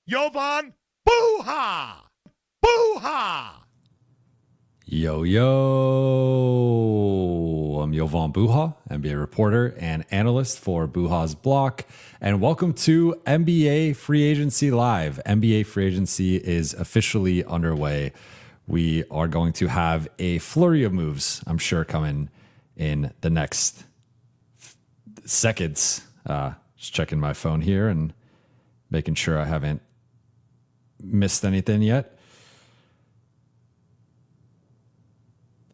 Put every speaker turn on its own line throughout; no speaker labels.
Jovan Buha! Buha!
Yo, I'm Jovan Buha, NBA reporter and analyst for Buha's Block, and welcome to NBA Free Agency Live. NBA Free Agency is officially underway. We are going to have a flurry of moves, I'm sure, coming in the next seconds. Just checking my phone here and making sure I haven't missed anything yet.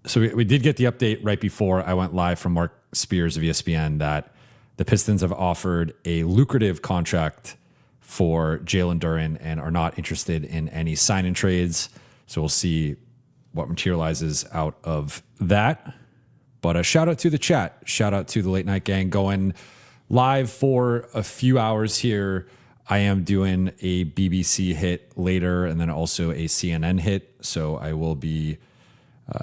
So we did get the update right before I went live from Mark Spears of ESPN that the Pistons have offered a lucrative contract for Jalen Duren and are not interested in any sign-in trades. So we'll see what materializes out of that. But a shout out to the chat. Shout out to the late night gang going live for a few hours here. I am doing a BBC hit later and then also a CNN hit. So I will be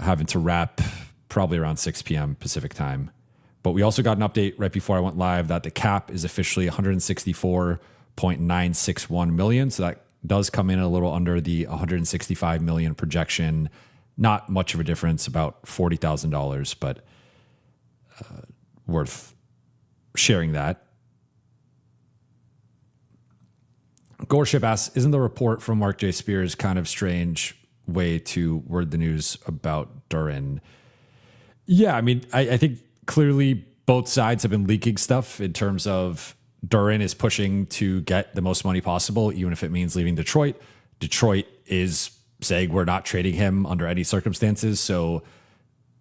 having to wrap probably around 6 p.m. Pacific time. But we also got an update right before I went live that the cap is officially $164.961 million. So that does come in a little under the $165 million projection. Not much of a difference, about $40,000, but worth sharing that. Gorship asks, isn't the report from Mark J. Spears kind of strange way to word the news about Duren? Yeah, I mean, I think clearly both sides have been leaking stuff in terms of Duren is pushing to get the most money possible, even if it means leaving Detroit. Detroit is saying we're not trading him under any circumstances. So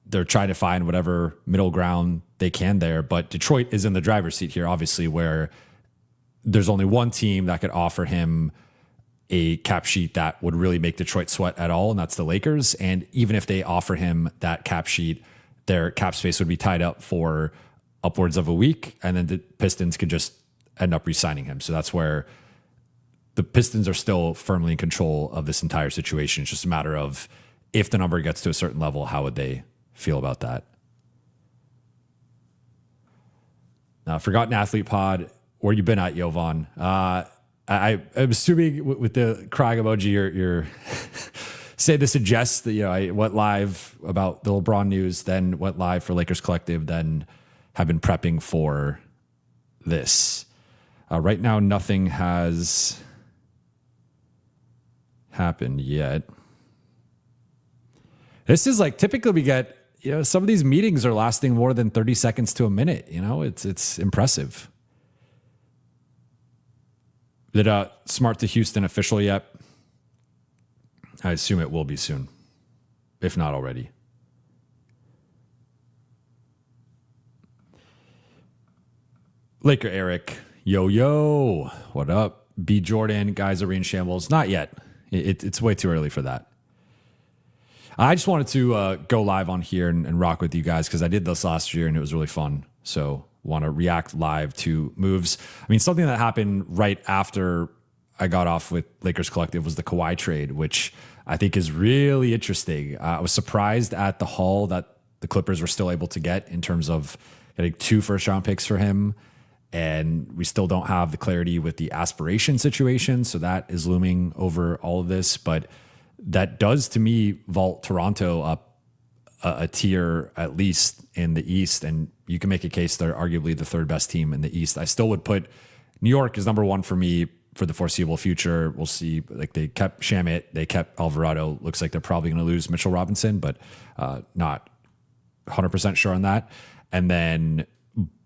they're trying to find whatever middle ground they can there. But Detroit is in the driver's seat here, obviously, where there's only one team that could offer him a cap sheet that would really make Detroit sweat at all, and that's the Lakers. And even if they offer him that cap sheet, their cap space would be tied up for upwards of a week, and then the Pistons could just end up re-signing him. So that's where the Pistons are still firmly in control of this entire situation. It's just a matter of if the number gets to a certain level, how would they feel about that? Now, Forgotten Athlete Pod, where you been at, Jovan? I'm assuming with the crying emoji, you're say this suggests that, I went live about the LeBron news, then went live for Lakers Collective, then have been prepping for this. Right now, nothing has happened yet. This is like typically we get, some of these meetings are lasting more than 30 seconds to a minute. It's impressive. Did Smart to Houston official yet? I assume it will be soon, if not already. Laker Eric, yo, what up? B Jordan, guys are in shambles. Not yet. It's way too early for that. I just wanted to go live on here and rock with you guys because I did this last year and it was really fun. So want to react live to moves. I mean, something that happened right after I got off with Lakers Collective was the Kawhi trade, which I think is really interesting. I was surprised at the haul that the Clippers were still able to get in terms of getting 2 first-round picks for him. And we still don't have the clarity with the aspiration situation. So that is looming over all of this. But that does, to me, vault Toronto up a tier at least in the East, and you can make a case they're arguably the third best team in the East. I still would put New York as number one for me for the foreseeable future. We'll see. Like they kept Shamit, they kept Alvarado. Looks like they're probably going to lose Mitchell Robinson, but not 100% sure on that. And then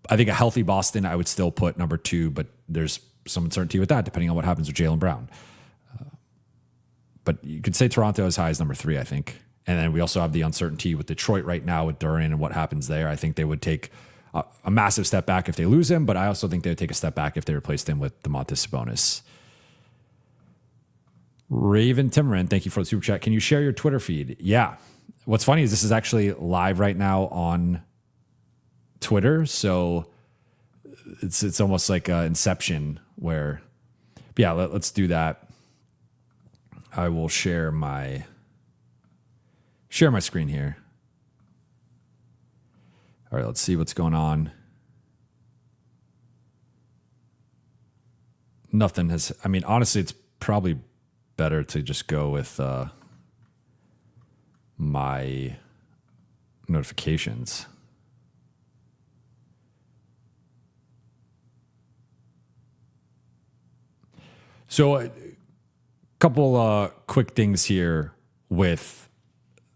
I think a healthy Boston, I would still put number 2, but there's some uncertainty with that depending on what happens with Jaylen Brown. But you could say Toronto as high as number 3, I think. And then we also have the uncertainty with Detroit right now with Duren and what happens there. I think they would take a massive step back if they lose him, but I also think they would take a step back if they replaced him with Domantas Sabonis. Raven Timmerin, thank you for the super chat. Can you share your Twitter feed? Yeah. What's funny is this is actually live right now on Twitter, so it's almost like Inception where, yeah, let's do that. I will share my screen here. All right, let's see what's going on. Nothing has, I mean, honestly, it's probably better to just go with my notifications. So a couple quick things here with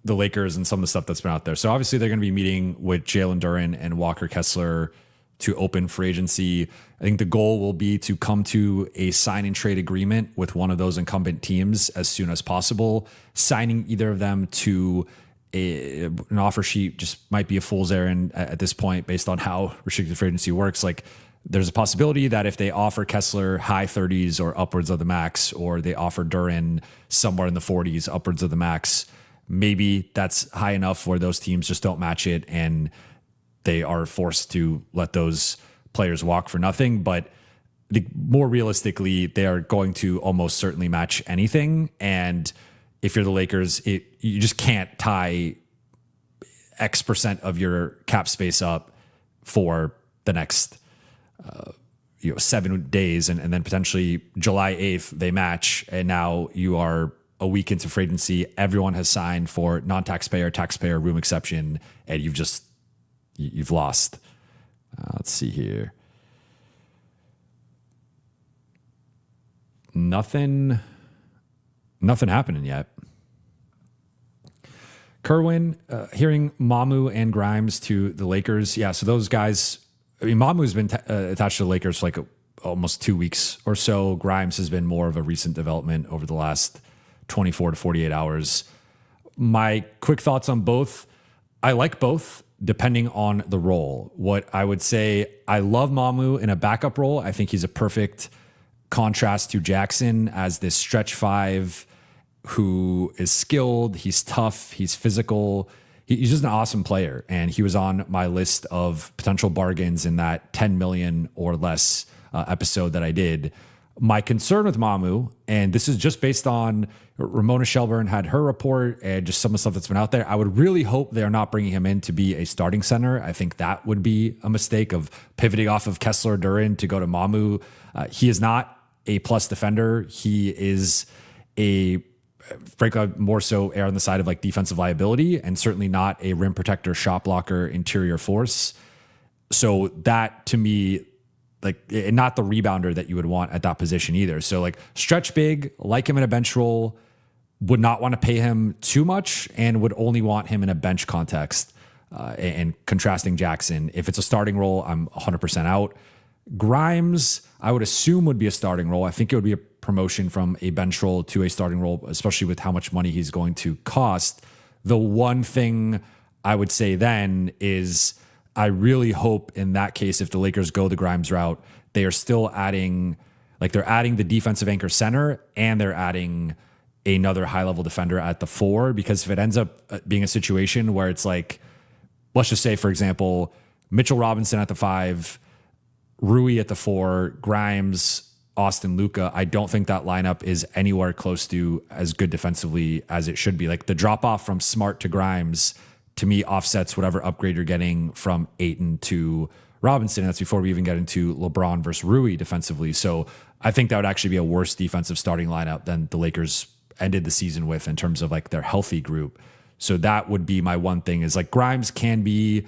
the Lakers and some of the stuff that's been out there. So obviously they're going to be meeting with Jalen Duren and Walker Kessler to open free agency. I think the goal will be to come to a sign and trade agreement with one of those incumbent teams as soon as possible. Signing either of them to an offer sheet just might be a fool's errand at this point based on how restricted free agency works. Like, there's a possibility that if they offer Kessler high 30s or upwards of the max, or they offer Duren somewhere in the 40s upwards of the max, maybe that's high enough where those teams just don't match it and they are forced to let those players walk for nothing. But more realistically, they are going to almost certainly match anything. And if you're the Lakers, you just can't tie X percent of your cap space up for the next 7 days, and then potentially July 8th they match, and now you are a week into free agency. Everyone has signed for non-taxpayer, taxpayer room exception, and you've lost. Let's see here. Nothing happening yet. Kerwin, hearing Mamu and Grimes to the Lakers. Yeah, so those guys, I mean, Mamu's been attached to the Lakers for like almost 2 weeks or so. Grimes has been more of a recent development over the last 24 to 48 hours. My quick thoughts on both. I like both depending on the role. What I would say, I love Mamu in a backup role. I think he's a perfect contrast to Jackson as this stretch five who is skilled, he's tough, he's physical. He's just an awesome player. And he was on my list of potential bargains in that 10 million or less episode that I did. My concern with Mamu, and this is just based on Ramona Shelburne had her report and just some of the stuff that's been out there, I would really hope they are not bringing him in to be a starting center. I think that would be a mistake of pivoting off of Kessler Duren to go to Mamu. He is not a plus defender. He is frankly, more so err on the side of like defensive liability, and certainly not a rim protector, shot blocker, interior force. So that to me, like, and not the rebounder that you would want at that position either. So like stretch big, like him in a bench role, would not want to pay him too much, and would only want him in a bench context. And contrasting Jackson, if it's a starting role, I'm 100% out. Grimes, I would assume would be a starting role. I think it would be a promotion from a bench role to a starting role, especially with how much money he's going to cost. The one thing I would say then is I really hope in that case, if the Lakers go the Grimes route, they are still adding, like they're adding the defensive anchor center and they're adding another high level defender at the 4, because if it ends up being a situation where it's like, let's just say, for example, Mitchell Robinson at the 5, Rui at the 4, Grimes, Austin, Luka, I don't think that lineup is anywhere close to as good defensively as it should be. Like the drop off from Smart to Grimes, to me, offsets whatever upgrade you're getting from Ayton to Robinson. That's before we even get into LeBron versus Rui defensively. So I think that would actually be a worse defensive starting lineup than the Lakers ended the season with in terms of like their healthy group. So that would be my one thing, is like Grimes can be,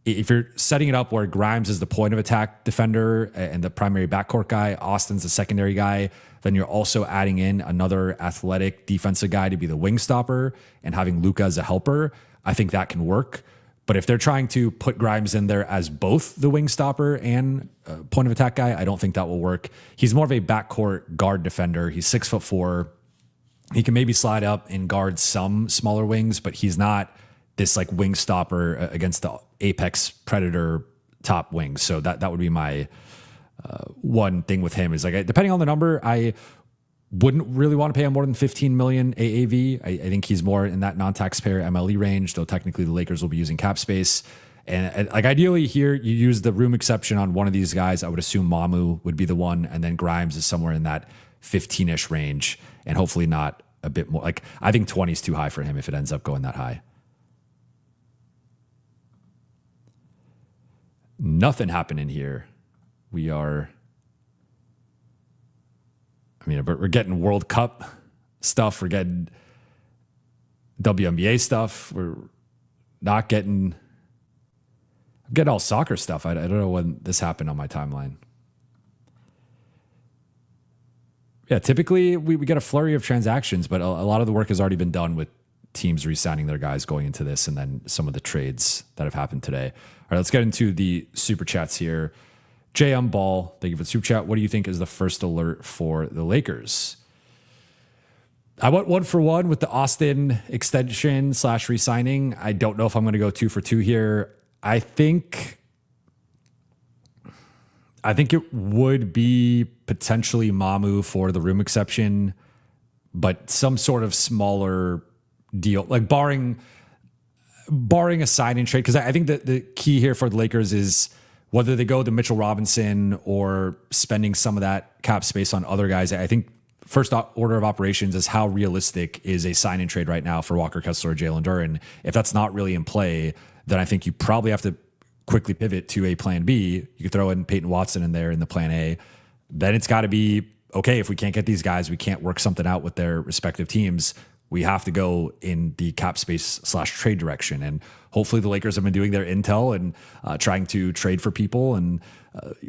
if you're setting it up where Grimes is the point of attack defender and the primary backcourt guy, Austin's the secondary guy, then you're also adding in another athletic defensive guy to be the wing stopper and having Luka as a helper. I think that can work. But if they're trying to put Grimes in there as both the wing stopper and point of attack guy, I don't think that will work. He's more of a backcourt guard defender. He's 6'4". He can maybe slide up and guard some smaller wings, but he's not this like wing stopper against the apex predator top wings. So that would be my one thing with him, is like, depending on the number, I wouldn't really want to pay him more than 15 million AAV. I think he's more in that non-taxpayer MLE range, though technically the Lakers will be using cap space. And like ideally here, you use the room exception on one of these guys. I would assume Mamu would be the one, and then Grimes is somewhere in that 15-ish range, and hopefully not a bit more. Like I think 20 is too high for him if it ends up going that high. Nothing happening here. We are I mean, but we're getting World Cup stuff. We're getting WNBA stuff. We're not getting... I'm getting all soccer stuff. I don't know when this happened on my timeline. Yeah, typically we get a flurry of transactions, but a lot of the work has already been done with teams re-signing their guys going into this, and then some of the trades that have happened today. All right, let's get into the super chats here. JM Ball, thank you for the super chat. What do you think is the first alert for the Lakers? I went 1-for-1 with the Austin extension / re-signing. I don't know if I'm going to go 2 for 2 here. I think it would be potentially Mamu for the room exception, but some sort of smaller deal, like barring a sign and trade. Because I think that the key here for the Lakers is whether they go to Mitchell Robinson or spending some of that cap space on other guys. I think first order of operations is how realistic is a sign and trade right now for Walker Kessler or Jalen Duren. If that's not really in play, then I think you probably have to quickly pivot to a plan B. You could throw in Peyton Watson in there in the plan A. Then it's got to be, okay, if we can't get these guys, we can't work something out with their respective teams. We have to go in the cap space / trade direction. And hopefully the Lakers have been doing their intel and trying to trade for people and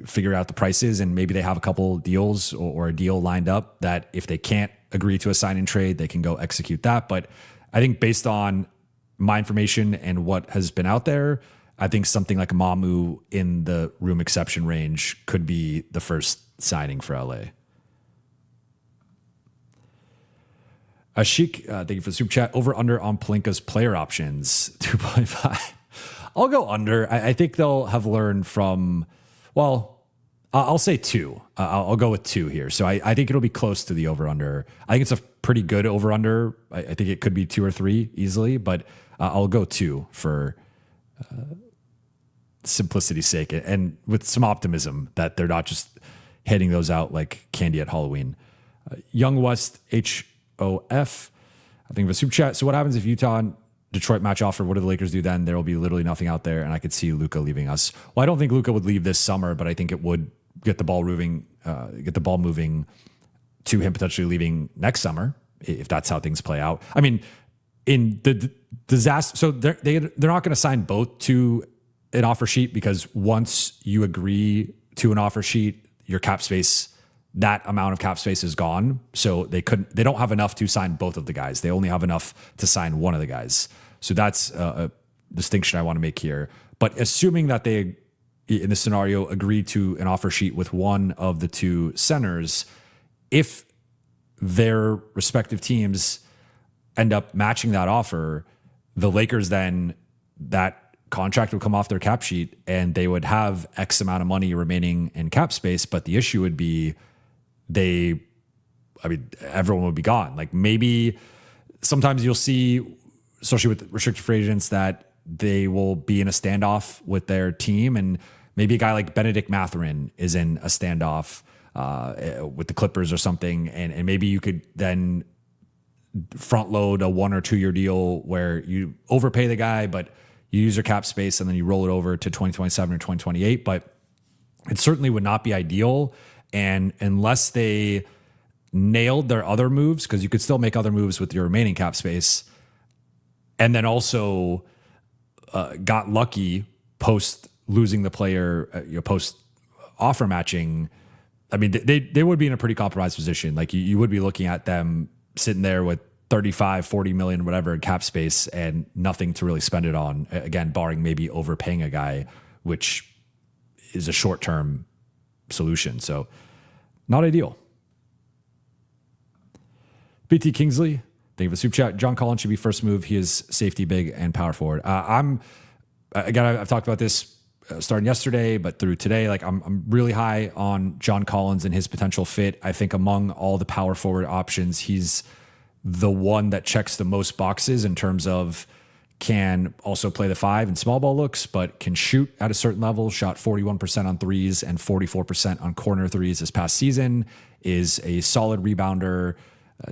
figure out the prices. And maybe they have a couple deals or a deal lined up that if they can't agree to a sign and trade, they can go execute that. But I think based on my information and what has been out there, I think something like Mamu in the room exception range could be the first signing for LA. Ashik, thank you for the super chat. Over under on Pelinka's player options, 2.5. I'll go under. I think they'll have learned from, well, I'll say 2. I'll go with 2 here. So I think it'll be close to the over under. I think it's a pretty good over under. I think it could be 2 or 3 easily, but I'll go 2 for simplicity's sake and with some optimism that they're not just handing those out like candy at Halloween. Young West HOF, I think of a super chat. So what happens if Utah and Detroit match offer? What do the Lakers do then? There will be literally nothing out there, and I could see Luka leaving us. Well, I don't think Luka would leave this summer, but I think it would get the ball moving to him potentially leaving next summer if that's how things play out. I mean, in the disaster, so they're not going to sign both to an offer sheet, because once you agree to an offer sheet, your cap space, that amount of cap space is gone. So they don't have enough to sign both of the guys. They only have enough to sign one of the guys. So that's a distinction I want to make here. But assuming that they, in this scenario, agree to an offer sheet with one of the 2 centers, if their respective teams end up matching that offer, the Lakers then, that contract would come off their cap sheet and they would have X amount of money remaining in cap space. But the issue would be everyone would be gone. Like maybe sometimes you'll see, especially with restricted free agents, that they will be in a standoff with their team. And maybe a guy like Benedict Mathurin is in a standoff with the Clippers or something. And maybe you could then front load a 1 or 2 year deal where you overpay the guy, but you use your cap space and then you roll it over to 2027 or 2028. But it certainly would not be ideal. And unless they nailed their other moves, because you could still make other moves with your remaining cap space, and then also got lucky post losing the player, post offer matching, I mean, they would be in a pretty compromised position. Like you would be looking at them sitting there with 35, 40 million, whatever in cap space and nothing to really spend it on. Again, barring maybe overpaying a guy, which is a short-term solution. So not ideal. BT Kingsley, thank you for the super chat. John Collins should be first move. He is safety, big, and power forward. I've talked about this starting yesterday, but through today, like I'm really high on John Collins and his potential fit. I think among all the power forward options, he's the one that checks the most boxes in terms of can also play the 5 in small ball looks, but can shoot at a certain level. Shot 41% on threes and 44% on corner threes this past season. Is a solid rebounder.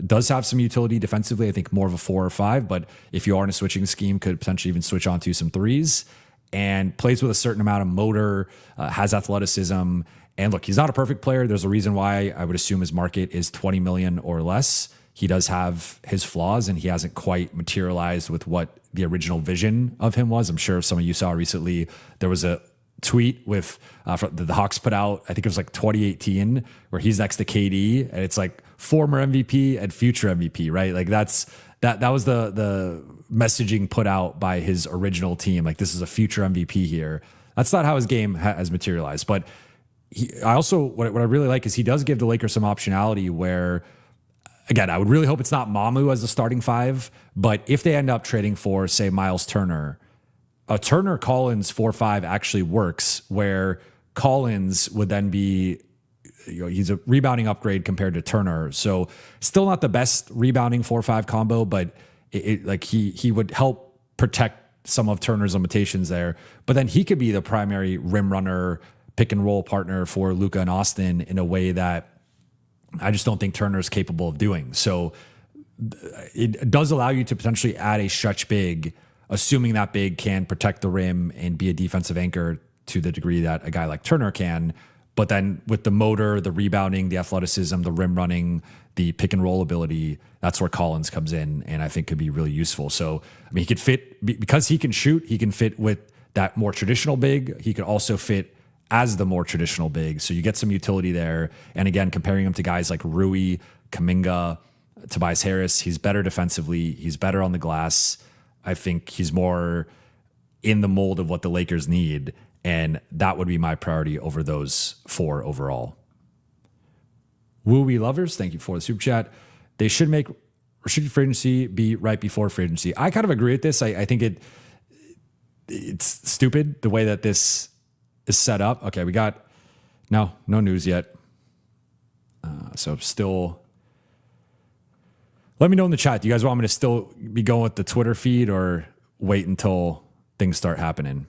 Does have some utility defensively. I think more of a 4 or 5, but if you are in a switching scheme, could potentially even switch onto some threes. and plays with a certain amount of motor, has athleticism. And look, he's not a perfect player. There's a reason why I would assume his market is 20 million or less. He does have his flaws, and he hasn't quite materialized with what the original vision of him was. I'm sure some of you saw recently, there was a tweet with the Hawks put out, I think it was like 2018, where he's next to KD, and it's like former MVP and future MVP, right? Like that was the messaging put out by his original team. Like, this is a future MVP here. That's not how his game has materialized. But I also, what I really like is he does give the Lakers some optionality where, again, I would really hope it's not Mamu as the starting five, but if they end up trading for, say, Miles Turner, a Turner Collins 4-5 actually works, where Collins would then be, he's a rebounding upgrade compared to Turner. So still not the best rebounding 4-5 combo, but he would help protect some of Turner's limitations there. But then he could be the primary rim runner, pick and roll partner for Luka and Austin in a way that I just don't think Turner is capable of doing. So it does allow you to potentially add a stretch big, assuming that big can protect the rim and be a defensive anchor to the degree that a guy like Turner can. But then with the motor, the rebounding, the athleticism, the rim running, the pick and roll ability, that's where Collins comes in, and I think could be really useful. So, I mean, he could fit, because he can shoot, he can fit with that more traditional big. He could also fit as the more traditional big. So you get some utility there. And again, comparing him to guys like Rui, Kuminga, Tobias Harris, he's better defensively. He's better on the glass. I think he's more in the mold of what the Lakers need. And that would be my priority over those four overall. Woo-wee lovers, thank you for the super chat. They should make restricted free agency be right before free agency. I kind of agree with this. I think it's stupid the way that this is set up. Okay, we got no news yet. So still, let me know in the chat. Do you guys want me to still be going with the Twitter feed or wait until things start happening?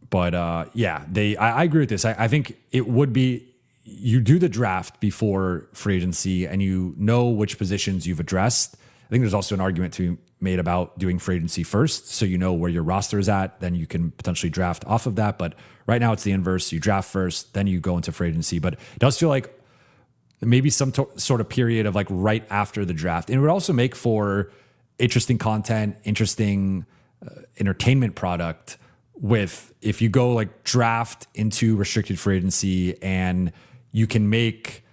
But yeah, I agree with this. I think it would be, you do the draft before free agency and you know which positions you've addressed. I think there's also an argument to be made about doing free agency first, so you know where your roster is at. Then you can potentially draft off of that. But right now it's the inverse. You draft first, then you go into free agency. But it does feel like maybe some sort of period of like right after the draft. And it would also make for interesting content, interesting entertainment product with, if you go like draft into restricted free agency, and you can make,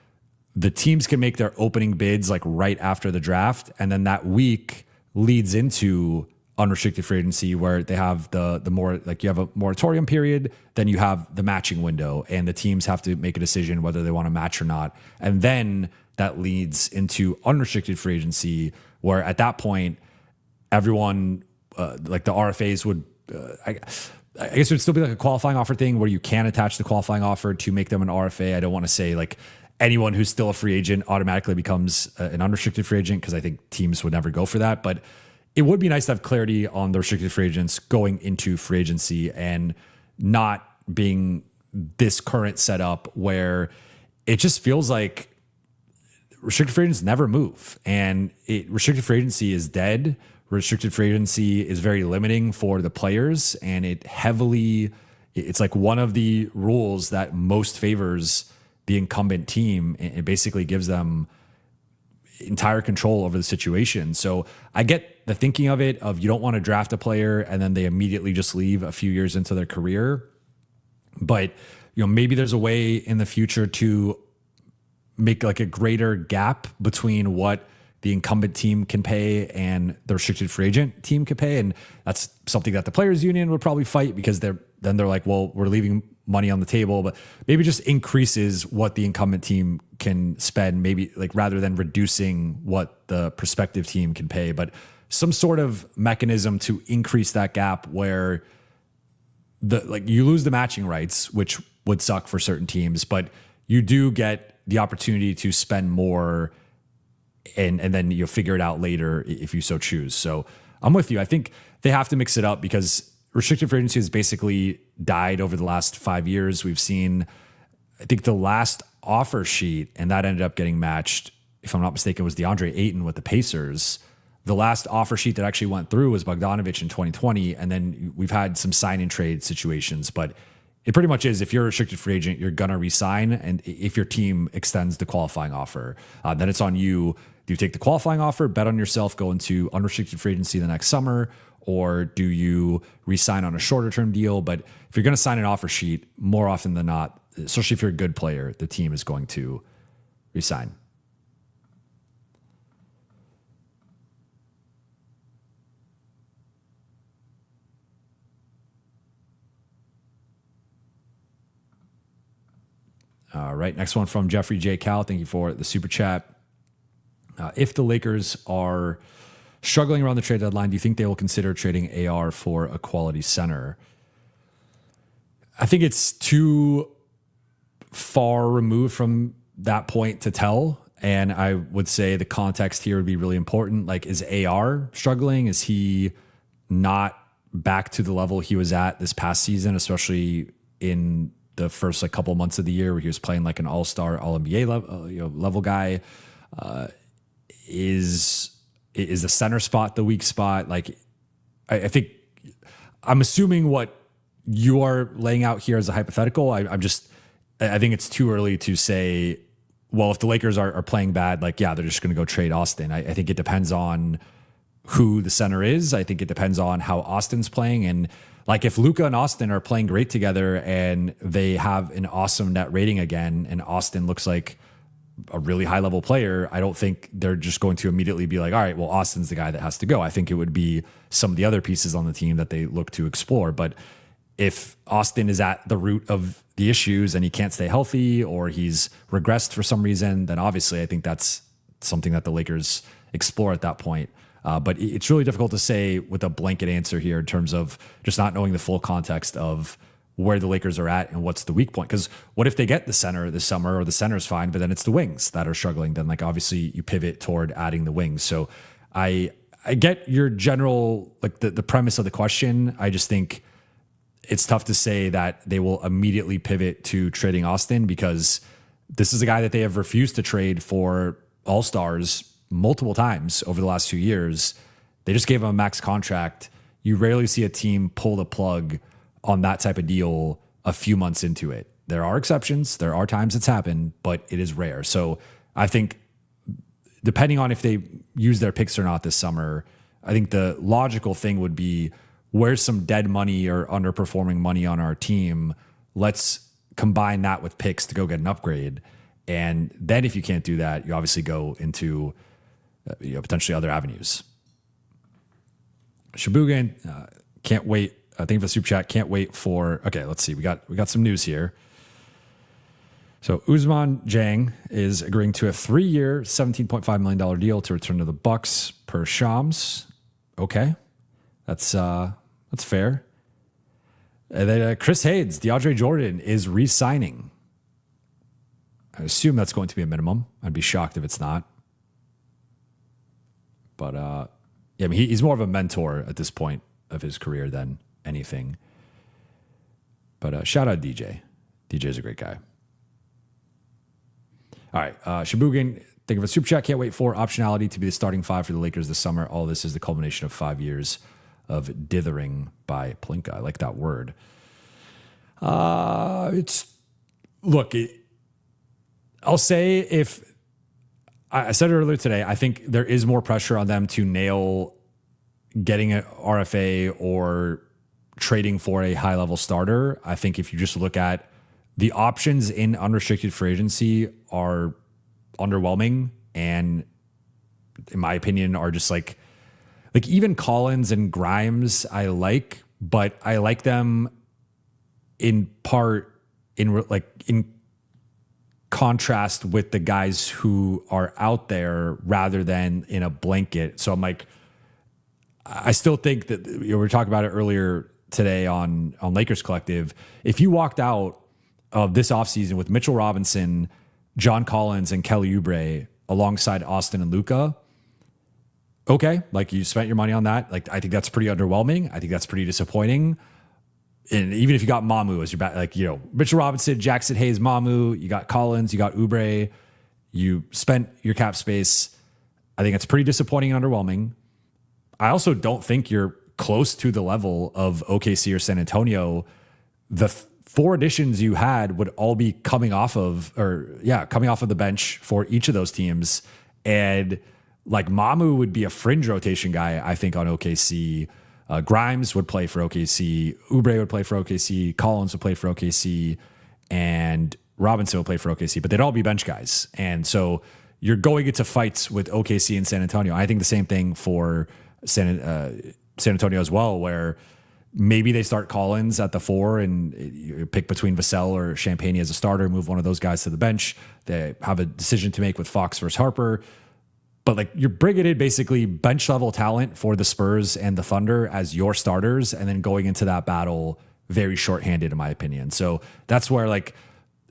the teams can make their opening bids like right after the draft. And then that week leads into unrestricted free agency, where they have the more, like, you have a moratorium period, then you have the matching window, and the teams have to make a decision whether they want to match or not. And then that leads into unrestricted free agency, where at that point, everyone, like the RFAs would, I guess it would still be like a qualifying offer thing where you can attach the qualifying offer to make them an RFA. I don't want to say like anyone who's still a free agent automatically becomes an unrestricted free agent, because I think teams would never go for that. But it would be nice to have clarity on the restricted free agents going into free agency, and not being this current setup where it just feels like restricted free agents never move, and restricted free agency is dead. Restricted free agency is very limiting for the players, and it's like one of the rules that most favors the incumbent team. It basically gives them entire control over the situation. So I get the thinking of it, of you don't want to draft a player and then they immediately just leave a few years into their career. But, maybe there's a way in the future to make like a greater gap between what the incumbent team can pay and the restricted free agent team can pay. And that's something that the players union would probably fight, because they're like, well, we're leaving money on the table, but maybe just increases what the incumbent team can spend, maybe like rather than reducing what the prospective team can pay, but some sort of mechanism to increase that gap where you lose the matching rights, which would suck for certain teams, but you do get the opportunity to spend more, and then you'll figure it out later if you so choose. So I'm with you. I think they have to mix it up, because restricted free agency has basically died over the last 5 years. We've seen, I think the last offer sheet, and that ended up getting matched, if I'm not mistaken, was DeAndre Ayton with the Pacers. the last offer sheet that actually went through was Bogdanovic in 2020. And then we've had some sign and trade situations, but it pretty much is if you're a restricted free agent, you're going to resign. And if your team extends the qualifying offer, then it's on you. Do you take the qualifying offer, bet on yourself, go into unrestricted free agency the next summer, or do you resign on a shorter term deal? But if you're going to sign an offer sheet, more often than not, especially if you're a good player, the team is going to resign. All right, next one from Jeffrey J. Cal. Thank you for the super chat. If the Lakers are struggling around the trade deadline, do you think they will consider trading AR for a quality center? I think it's too far removed from that point to tell. And I would say the context here would be really important. Like, is AR struggling? Is he not back to the level he was at this past season, especially in the first couple months of the year where he was playing like an all-star, all-NBA level guy? Is the center spot the weak spot? Like, I think I'm assuming what you are laying out here as a hypothetical. I think it's too early to say, well, if the Lakers are playing bad, like, yeah, they're just going to go trade Austin. I think it depends on who the center is. I think it depends on how Austin's playing. And like, if Luka and Austin are playing great together and they have an awesome net rating again, and Austin looks like a really high level player, I don't think they're just going to immediately be like, all right, well, Austin's the guy that has to go. I think it would be some of the other pieces on the team that they look to explore. But if Austin is at the root of the issues and he can't stay healthy or he's regressed for some reason, then obviously I think that's something that the Lakers explore at that point. But it's really difficult to say with a blanket answer here in terms of just not knowing the full context of where the Lakers are at and what's the weak point. Because what if they get the center this summer, or the center's fine, but then it's the wings that are struggling? Then like obviously you pivot toward adding the wings. So I get your general, like the premise of the question. I just think it's tough to say that they will immediately pivot to trading Austin, because this is a guy that they have refused to trade for all-stars multiple times over the last 2 years. They just gave him a max contract. You rarely see a team pull the plug on that type of deal a few months into it. There are exceptions. There are times it's happened, but it is rare. So I think depending on if they use their picks or not this summer, I think the logical thing would be, where's some dead money or underperforming money on our team? Let's combine that with picks to go get an upgrade. And then if you can't do that, you obviously go into potentially other avenues. Shabugan, can't wait. Thank you for the super chat. Can't wait for. Okay, let's see. We got some news here. So Ousmane Dieng is agreeing to a 3-year, $17.5 million deal to return to the Bucks per Shams. Okay, that's fair. And then Chris Hayes, DeAndre Jordan is re-signing. I assume that's going to be a minimum. I'd be shocked if it's not. But yeah, I mean, he's more of a mentor at this point of his career than anything. But shout out DJ. DJ's a great guy. All right, Shabugan, thank you for the super chat. Can't wait for optionality to be the starting five for the Lakers this summer. All this is the culmination of 5 years of dithering by Plinka. I like that word. I'll say, if I said it earlier today, I think there is more pressure on them to nail getting an RFA or trading for a high level starter. I think if you just look at the options in unrestricted free agency are underwhelming, and in my opinion are just like even Collins and Grimes I like, but I like them in part in contrast with the guys who are out there rather than in a blanket. So I'm like, I still think that we were talking about it earlier today on Lakers Collective. If you walked out of this offseason with Mitchell Robinson, John Collins, and Kelly Oubre alongside Austin and Luka, okay, like you spent your money on that. Like, I think that's pretty underwhelming. I think that's pretty disappointing. And even if you got Mamu as your back, Mitchell Robinson, Jackson Hayes, Mamu, you got Collins, you got Oubre, you spent your cap space. I think it's pretty disappointing and underwhelming. I also don't think you're close to the level of OKC or San Antonio. The four additions you had would all be coming off of the bench for each of those teams. And like Mamu would be a fringe rotation guy, I think, on OKC. Grimes would play for OKC. Oubre would play for OKC. Collins would play for OKC. And Robinson would play for OKC. But they'd all be bench guys. And so you're going into fights with OKC and San Antonio. I think the same thing for San Antonio as well, where maybe they start Collins at the 4 and you pick between Vassell or Champagny as a starter, move one of those guys to the bench. They have a decision to make with Fox versus Harper. But like you're bringing in basically bench level talent for the Spurs and the Thunder as your starters, and then going into that battle very shorthanded, in my opinion. So that's where like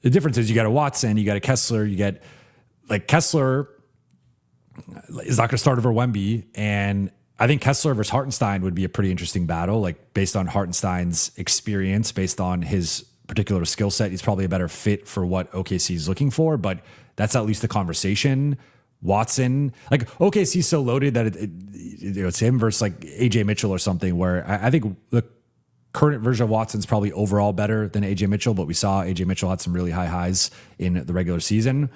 the difference is you got a Watson, you got a Kessler, you get like Kessler is not going to start over Wemby. And I think Kessler versus Hartenstein would be a pretty interesting battle, like based on Hartenstein's experience, based on his particular skill set. He's probably a better fit for what OKC is looking for, but that's at least the conversation. Watson, like OKC's so loaded that it's him versus like AJ Mitchell or something, where I think the current version of Watson's probably overall better than AJ Mitchell, but we saw AJ Mitchell had some really high highs in the regular season.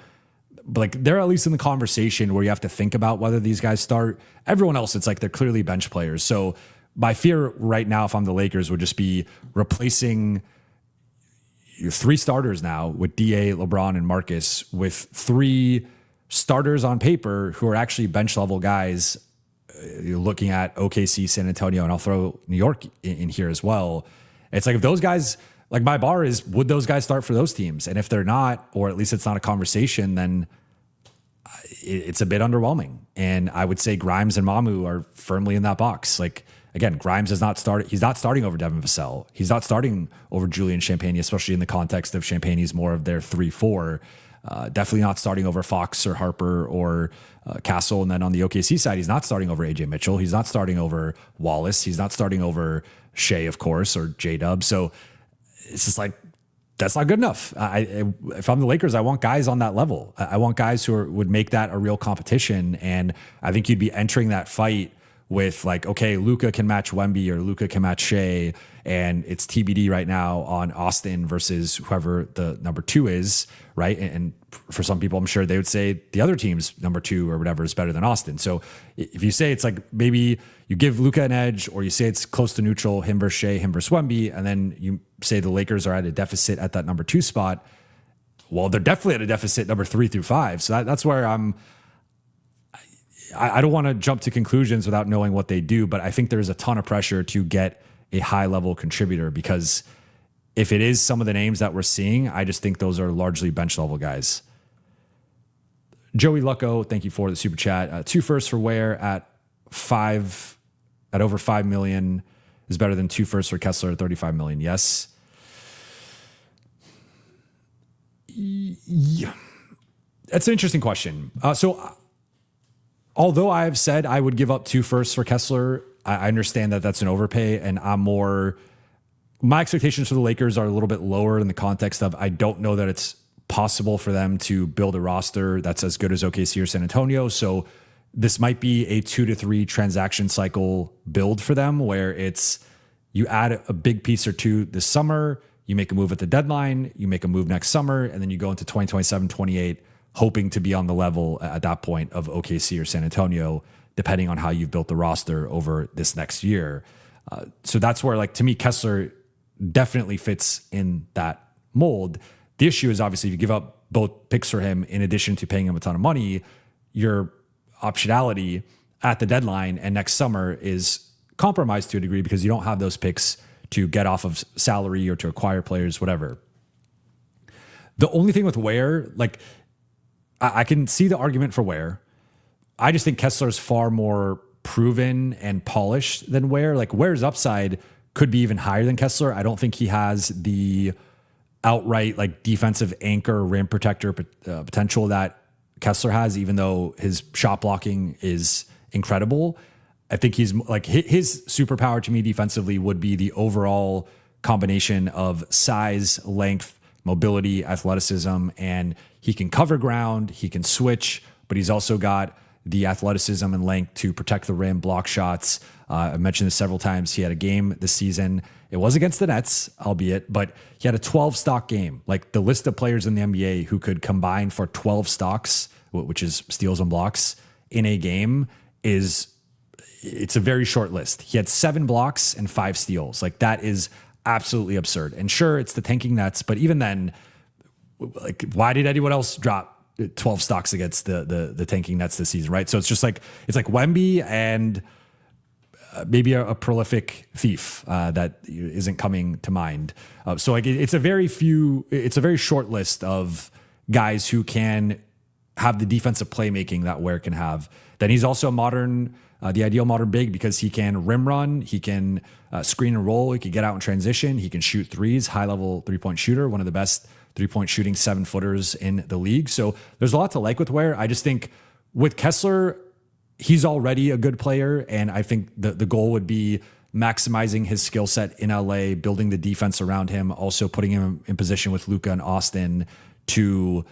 But like they're at least in the conversation where you have to think about whether these guys start. Everyone else, it's like they're clearly bench players. So my fear right now, if I'm the Lakers, would just be replacing 3 starters now with DA, LeBron, and Marcus with 3 starters on paper who are actually bench level guys. You're looking at OKC, San Antonio, and I'll throw New York in here as well. It's like if those guys, like my bar is, would those guys start for those teams? And if they're not, or at least it's not a conversation, then it's a bit underwhelming. And I would say Grimes and Mamu are firmly in that box. Like again, Grimes has not started. He's not starting over Devin Vassell. He's not starting over Julian Champagny, especially in the context of Champagny's more of their 3-4. Definitely not starting over Fox or Harper or Castle. And then on the OKC side, he's not starting over AJ Mitchell. He's not starting over Wallace. He's not starting over Shea, of course, or J-Dub. So it's just like, that's not good enough. If I'm the Lakers, I want guys on that level. I want guys who would make that a real competition. And I think you'd be entering that fight with like, okay, Luka can match Wemby or Luka can match Shea, and it's TBD right now on Austin versus whoever the number 2 is, right? And for some people, I'm sure they would say the other team's number 2 or whatever is better than Austin. So if you say it's like maybe you give Luka an edge, or you say it's close to neutral, him versus Shea, him versus Wemby, and then you say the Lakers are at a deficit at that number 2 spot, well, they're definitely at a deficit number 3 through 5. So that's where I don't want to jump to conclusions without knowing what they do, but I think there's a ton of pressure to get a high level contributor, because if it is some of the names that we're seeing, I just think those are largely bench level guys. Joey Lucco, thank you for the super chat. 2 firsts for Ware at over 5 million is better than 2 firsts for Kessler at 35 million. Yes. Yeah. That's an interesting question. So although I've said I would give up 2 firsts for Kessler, I understand that that's an overpay, and my expectations for the Lakers are a little bit lower in the context of I don't know that it's possible for them to build a roster that's as good as OKC or San Antonio. So this might be a 2 to 3 transaction cycle build for them, where it's you add a big piece or 2 this summer, you make a move at the deadline, you make a move next summer, and then you go into 2027, 28, hoping to be on the level at that point of OKC or San Antonio, depending on how you've built the roster over this next year. So that's where, like, to me, Kessler definitely fits in that mold. The issue is obviously if you give up both picks for him, in addition to paying him a ton of money, your optionality at the deadline and next summer is compromised to a degree, because you don't have those picks to get off of salary or to acquire players, whatever. The only thing with Ware, like, I can see the argument for Ware. I just think Kessler's far more proven and polished than Ware. Like, Ware's upside could be even higher than Kessler. I don't think he has the outright like defensive anchor, rim protector potential that Kessler has, even though his shot blocking is incredible. I think he's like his superpower to me defensively would be the overall combination of size, length, mobility, athleticism, and he can cover ground, he can switch, but he's also got the athleticism and length to protect the rim, block shots. I mentioned this several times. He had a game this season. It was against the Nets, albeit, but he had a 12 stock game. Like the list of players in the NBA who could combine for 12 stocks, which is steals and blocks in a game, it's a very short list. He had 7 blocks and 5 steals. Like that is absolutely absurd. And sure, it's the tanking Nets, but even then, like, why did anyone else drop 12 stocks against the tanking Nets this season, right? So it's just like, it's like Wemby and maybe a prolific thief that isn't coming to mind. So like it's a very short list of guys who can have the defensive playmaking that Ware can have. Then he's also the ideal modern big because he can rim run, he can screen and roll, he can get out in transition, he can shoot threes, high level 3-point shooter, one of the best 3-point shooting 7-footers in the league. So there's a lot to like with Ware. I just think with Kessler, he's already a good player. And I think the goal would be maximizing his skill set in LA, building the defense around him, also putting him in position with Luka and Austin to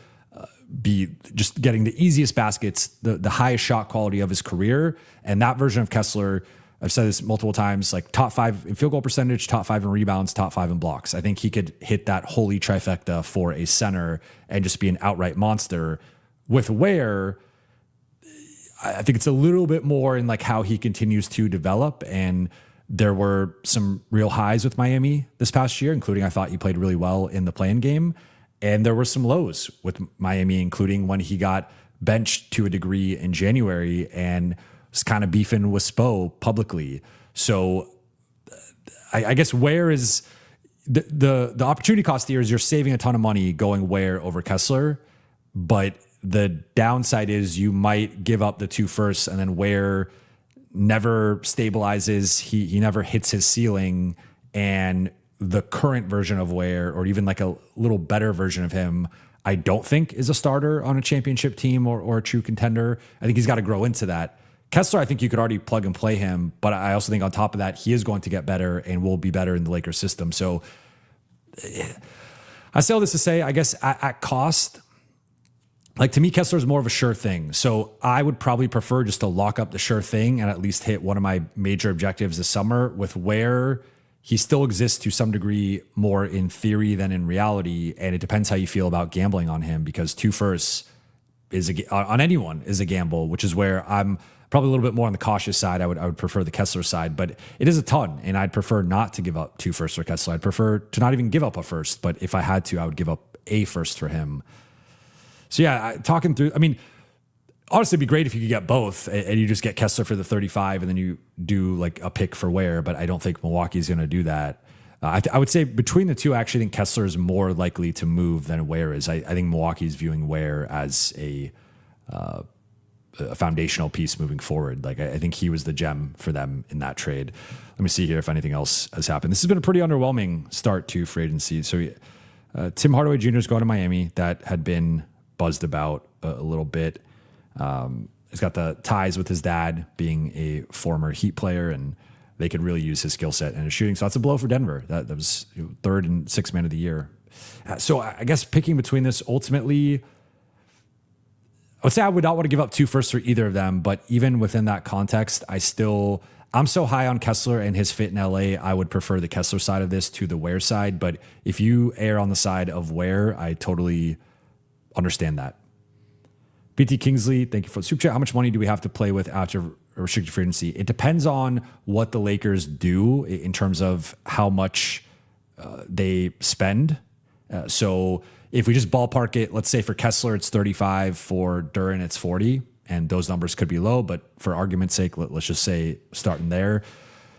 be just getting the easiest baskets, the highest shot quality of his career. And that version of Kessler, I've said this multiple times, like top 5 in field goal percentage, top 5 in rebounds, top 5 in blocks. I think he could hit that holy trifecta for a center and just be an outright monster. With Ware, I think it's a little bit more in like how he continues to develop. And there were some real highs with Miami this past year, including I thought he played really well in the play-in game. And there were some lows with Miami, including when he got benched to a degree in January and was kind of beefing with Spo publicly. So I guess Ware is the opportunity cost here is you're saving a ton of money going Ware over Kessler, but the downside is you might give up the 2 firsts and then Ware never stabilizes. He never hits his ceiling, and the current version of Ware, or even like a little better version of him, I don't think is a starter on a championship team or a true contender. I think he's got to grow into that. Kessler, I think you could already plug and play him, but I also think on top of that, he is going to get better and will be better in the Lakers system. So I say all this to say, I guess at cost, like to me, Kessler is more of a sure thing. So I would probably prefer just to lock up the sure thing and at least hit one of my major objectives this summer. With Ware, he still exists to some degree more in theory than in reality. And it depends how you feel about gambling on him, because 2 firsts on anyone is a gamble, which is where I'm probably a little bit more on the cautious side. I would prefer the Kessler side, but it is a ton, and I'd prefer not to give up 2 firsts for Kessler. I'd prefer to not even give up a first, but if I had to, I would give up a first for him. So yeah, talking through, I mean, honestly, it'd be great if you could get both and you just get Kessler for the 35 and then you do like a pick for Ware, but I don't think Milwaukee's going to do that. I would say between the two, I actually think Kessler is more likely to move than Ware is. I think Milwaukee's viewing Ware as a foundational piece moving forward. Like I think he was the gem for them in that trade. Let me see here if anything else has happened. This has been a pretty underwhelming start to free agency. So Tim Hardaway Jr. is going to Miami. That had been buzzed about a little bit. He's got the ties with his dad being a former Heat player, and they could really use his skill set and his shooting. So that's a blow for Denver. That was 3rd and 6th man of the year. So I guess picking between this, ultimately, I would say I would not want to give up 2 firsts for either of them. But even within that context, I'm so high on Kessler and his fit in LA. I would prefer the Kessler side of this to the Ware side. But if you err on the side of Ware, I totally understand that. BT Kingsley, thank you for the super chat. How much money do we have to play with after restricted free agency? It depends on what the Lakers do in terms of how much they spend. So if we just ballpark it, let's say for Kessler, it's 35, for Duren, it's 40, and those numbers could be low, but for argument's sake, let's just say starting there.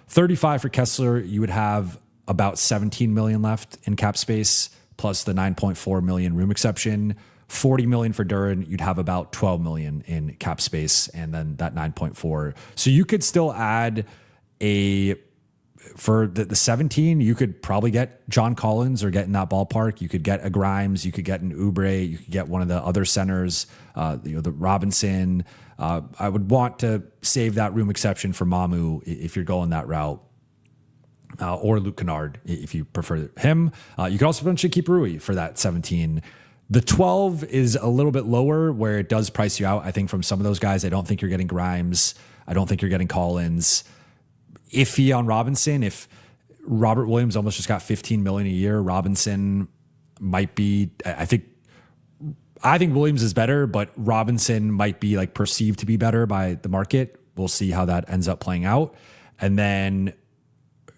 35 for Kessler, you would have about 17 million left in cap space, plus the 9.4 million room exception. 40 million for Duren, you'd have about 12 million in cap space, and then that 9.4. So you could still add for the 17, you could probably get John Collins or get in that ballpark. You could get a Grimes, you could get an Oubre, you could get one of the other centers, the Robinson. I would want to save that room exception for Mamu if you're going that route. Or Luke Kennard if you prefer him. You could also potentially keep Rui for that 17. The 12 is a little bit lower where it does price you out. I think from some of those guys, I don't think you're getting Grimes. I don't think you're getting Collins. Iffy on Robinson. If Robert Williams almost just got $15 million a year, Robinson might be, I think Williams is better, but Robinson might be like perceived to be better by the market. We'll see how that ends up playing out. And then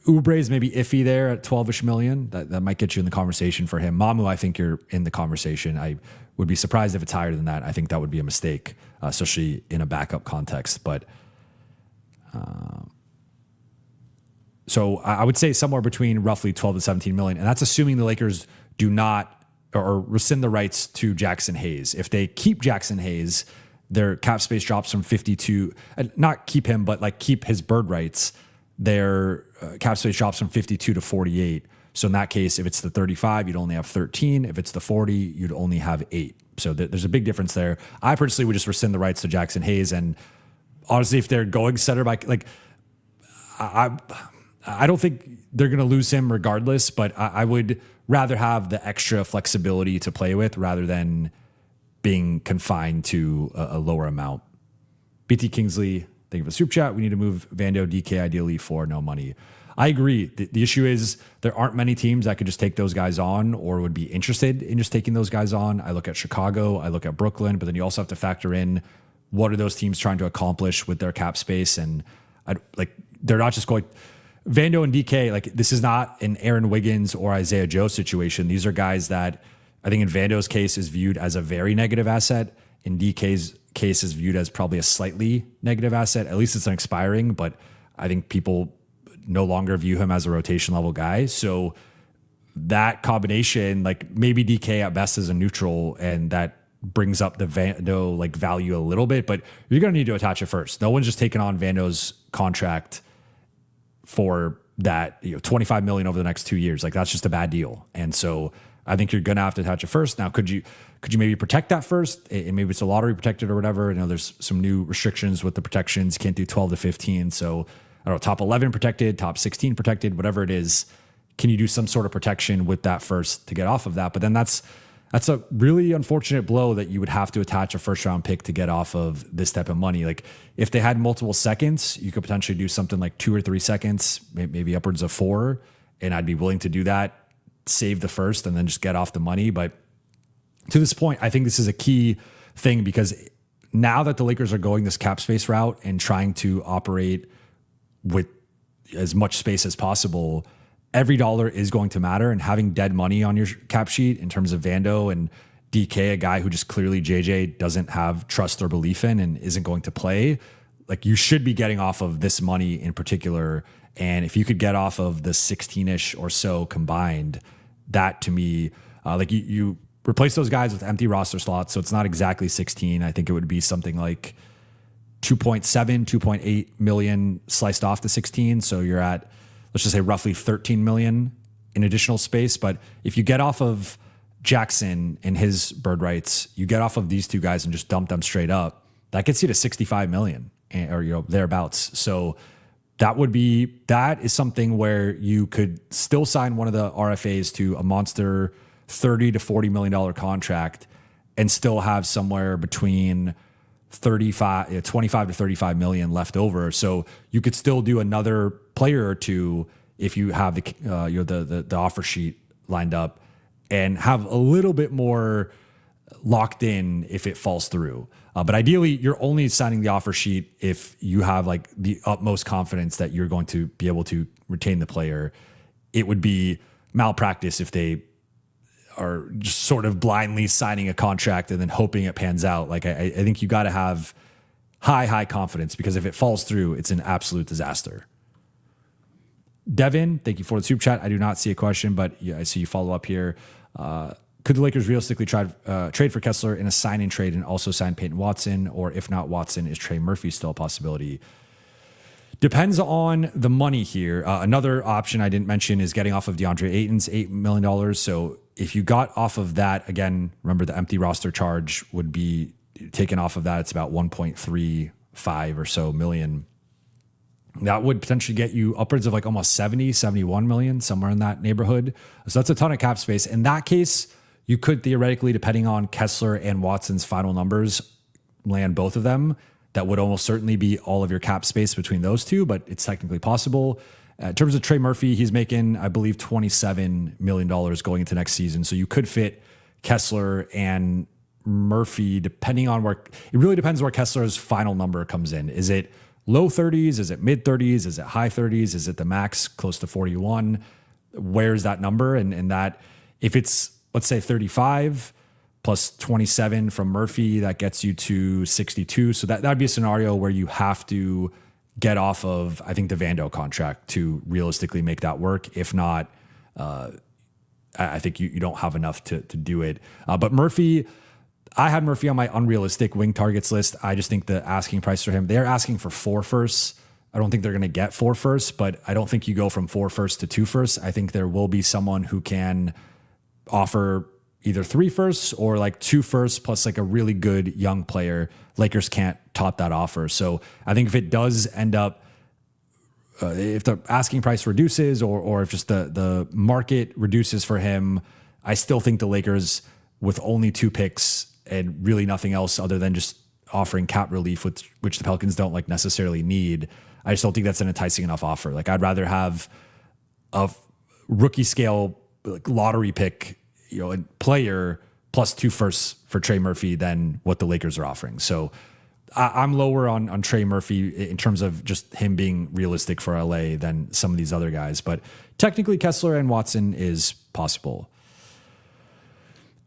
Oubre is maybe iffy there at 12-ish million. That might get you in the conversation for him. Mamu, I think you're in the conversation. I would be surprised if it's higher than that. I think that would be a mistake, especially in a backup context. But so I would say somewhere between roughly 12 to 17 million. And that's assuming the Lakers do not or rescind the rights to Jackson Hayes. If they keep Jackson Hayes, their cap space drops from 52, not keep him, but like keep his bird rights. Their cap space drops from 52 to 48. So in that case, if it's the 35, you'd only have 13. If it's the 40, you'd only have 8. So there's a big difference there. I personally would just rescind the rights to Jackson Hayes. And honestly, if they're going center back, like I don't think they're going to lose him regardless, but I would rather have the extra flexibility to play with rather than being confined to a lower amount. BT Kingsley, thank you for the super chat. We need to move Vando DK ideally for no money. I agree. The issue is there aren't many teams that could just take those guys on or would be interested in just taking those guys on. I look at Chicago, I look at Brooklyn, but then you also have to factor in what are those teams trying to accomplish with their cap space. And they're not just going Vando and DK. Like this is not an Aaron Wiggins or Isaiah Joe situation. These are guys that I think in Vando's case is viewed as a very negative asset. In DK's case is viewed as probably a slightly negative asset. At least it's an expiring, but I think people no longer view him as a rotation level guy. So that combination, like maybe DK at best is a neutral, and that brings up the Vando like value a little bit, but you're going to need to attach it first. No one's just taking on Vando's contract for that, $25 million over the next 2 years. Like that's just a bad deal. And so I think you're going to have to attach it first. Now, could you maybe protect that first? And maybe it's a lottery protected or whatever. There's some new restrictions with the protections. You can't do 12 to 15. So I don't know, top 11 protected, top 16 protected, whatever it is. Can you do some sort of protection with that first to get off of that? But then that's a really unfortunate blow that you would have to attach a first round pick to get off of this type of money. Like if they had multiple seconds, you could potentially do something like 2 or 3 seconds, maybe upwards of 4. And I'd be willing to do that, save the first and then just get off the money. But to this point, I think this is a key thing because now that the Lakers are going this cap space route and trying to operate with as much space as possible, every dollar is going to matter, and having dead money on your cap sheet in terms of Vando and DK, a guy who just clearly JJ doesn't have trust or belief in and isn't going to play, like you should be getting off of this money in particular. And if you could get off of the 16-ish or so combined, that to me, like you replace those guys with empty roster slots. So it's not exactly 16. I think it would be something like 2.7, 2.8 million sliced off the 16. So you're at, let's just say roughly 13 million in additional space. But if you get off of Jackson and his bird rights, you get off of these two guys and just dump them straight up, that gets you to 65 million or thereabouts. So that is something where you could still sign one of the RFAs to a monster $30 to $40 million contract and still have somewhere between 25 to 35 million left over. So you could still do another player or two if you have the offer sheet lined up and have a little bit more locked in if it falls through. But ideally, you're only signing the offer sheet if you have like the utmost confidence that you're going to be able to retain the player. It would be malpractice if they are just sort of blindly signing a contract and then hoping it pans out. Like I think you got to have high confidence, because if it falls through, it's an absolute disaster. Devin, thank you for the super chat. I do not see a question, but yeah, I see you follow up here. Could the Lakers realistically trade for Kessler in a sign-in trade and also sign Peyton Watson? Or if not Watson, is Trey Murphy still a possibility? Depends on the money here. Another option I didn't mention is getting off of DeAndre Ayton's $8 million. So if you got off of that, again, remember the empty roster charge would be taken off of that. It's about 1.35 or so million. That would potentially get you upwards of like almost 70, 71 million, somewhere in that neighborhood. So that's a ton of cap space. In that case, You could theoretically, depending on Kessler and Watson's final numbers, land both of them. That would almost certainly be all of your cap space between those two, but it's technically possible. In terms of Trey Murphy, he's making, I believe, $27 million going into next season. So you could fit Kessler and Murphy, depending on where, it really depends where Kessler's final number comes in. Is it low 30s? Is it mid 30s? Is it high 30s? Is it the max close to 41? Where's that number? And that, if it's, let's say 35 plus 27 from Murphy, that gets you to 62. So that'd be a scenario where you have to get off of, I think, the Vando contract to realistically make that work. If not, I think you don't have enough to do it. But Murphy, I had Murphy on my unrealistic wing targets list. I just think the asking price for him, they're asking for 4 firsts. I don't think they're going to get 4 firsts, but I don't think you go from 4 firsts to 2 firsts. I think there will be someone who can offer either 3 firsts or like 2 firsts plus like a really good young player. Lakers can't top that offer. So I think if it does end up, if the asking price reduces or if just the market reduces for him, I still think the Lakers, with only 2 picks and really nothing else other than just offering cap relief, which the Pelicans don't like necessarily need, I just don't think that's an enticing enough offer. Like, I'd rather have a rookie scale like lottery pick, a player plus 2 firsts for Trey Murphy than what the Lakers are offering. So I'm lower on Trey Murphy in terms of just him being realistic for LA than some of these other guys. But technically Kessler and Watson is possible.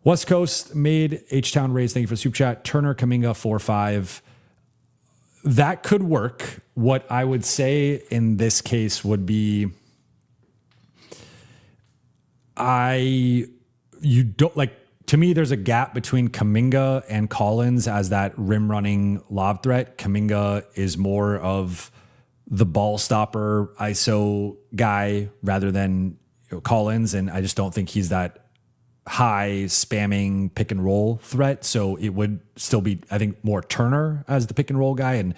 West Coast made H-Town raise. Thank you for the super chat. Turner, Kuminga, 4-5. That could work. What I would say in this case would be, to me, there's a gap between Kuminga and Collins as that rim running lob threat. Kuminga is more of the ball stopper ISO guy rather than Collins. And I just don't think he's that high spamming pick and roll threat. So it would still be, I think, more Turner as the pick and roll guy. And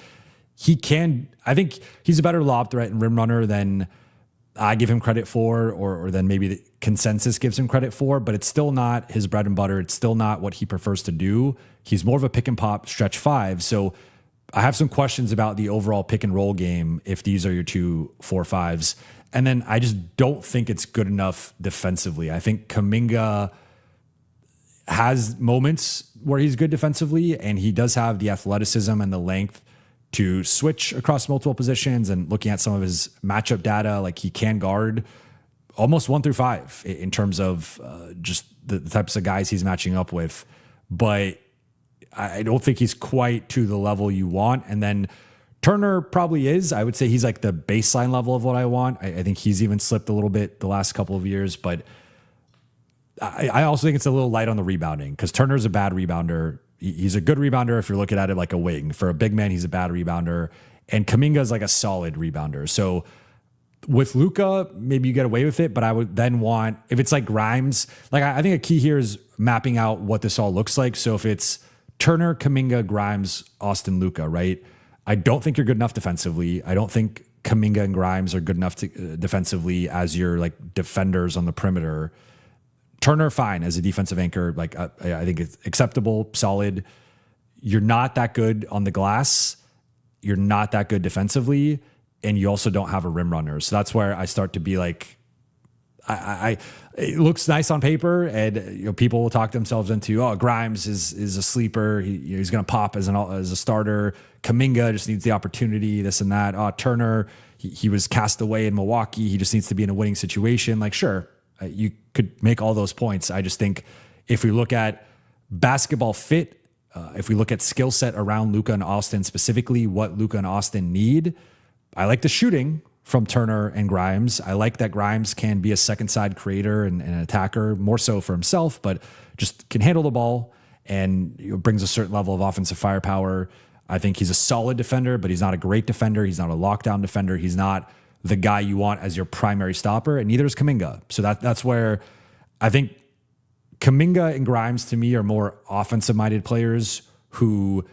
I think he's a better lob threat and rim runner than I give him credit for, or than maybe the consensus gives him credit for, but it's still not his bread and butter. It's still not what he prefers to do. He's more of a pick and pop stretch 5. So I have some questions about the overall pick and roll game if these are your 2 4-5s. And then I just don't think it's good enough defensively. I think Kuminga has moments where he's good defensively, and he does have the athleticism and the length to switch across multiple positions. And looking at some of his matchup data, like he can guard almost 1 through 5 in terms of just the types of guys he's matching up with. But I don't think he's quite to the level you want. And then Turner probably is. I would say he's like the baseline level of what I want. I think he's even slipped a little bit the last couple of years, but I also think it's a little light on the rebounding because Turner's a bad rebounder. He's a good rebounder if you're looking at it like a wing. For a big man, he's a bad rebounder. And Kuminga is like a solid rebounder. So with Luka, maybe you get away with it, but I would then want, if it's like Grimes, like I think a key here is mapping out what this all looks like. So if it's Turner, Kuminga, Grimes, Austin, Luka, right? I don't think you're good enough defensively. I don't think Kuminga and Grimes are good enough defensively as your like defenders on the perimeter. Turner, fine as a defensive anchor. Like I think it's acceptable, solid. You're not that good on the glass. You're not that good defensively, and you also don't have a rim runner. So that's where I start to be like, it looks nice on paper, and people will talk themselves into, oh, Grimes is a sleeper. He's going to pop as a starter. Kuminga just needs the opportunity, this and that. Oh, Turner, he was cast away in Milwaukee. He just needs to be in a winning situation. Like, sure, you could make all those points. I just think if we look at basketball fit, if we look at skill set around Luka and Austin, specifically what Luka and Austin need, I like the shooting from Turner and Grimes. I like that Grimes can be a second side creator and an attacker, more so for himself, but just can handle the ball and brings a certain level of offensive firepower. I think he's a solid defender, but he's not a great defender. He's not a lockdown defender. He's not the guy you want as your primary stopper, and neither is Kuminga. So that's where I think Kuminga and Grimes, to me, are more offensive-minded players who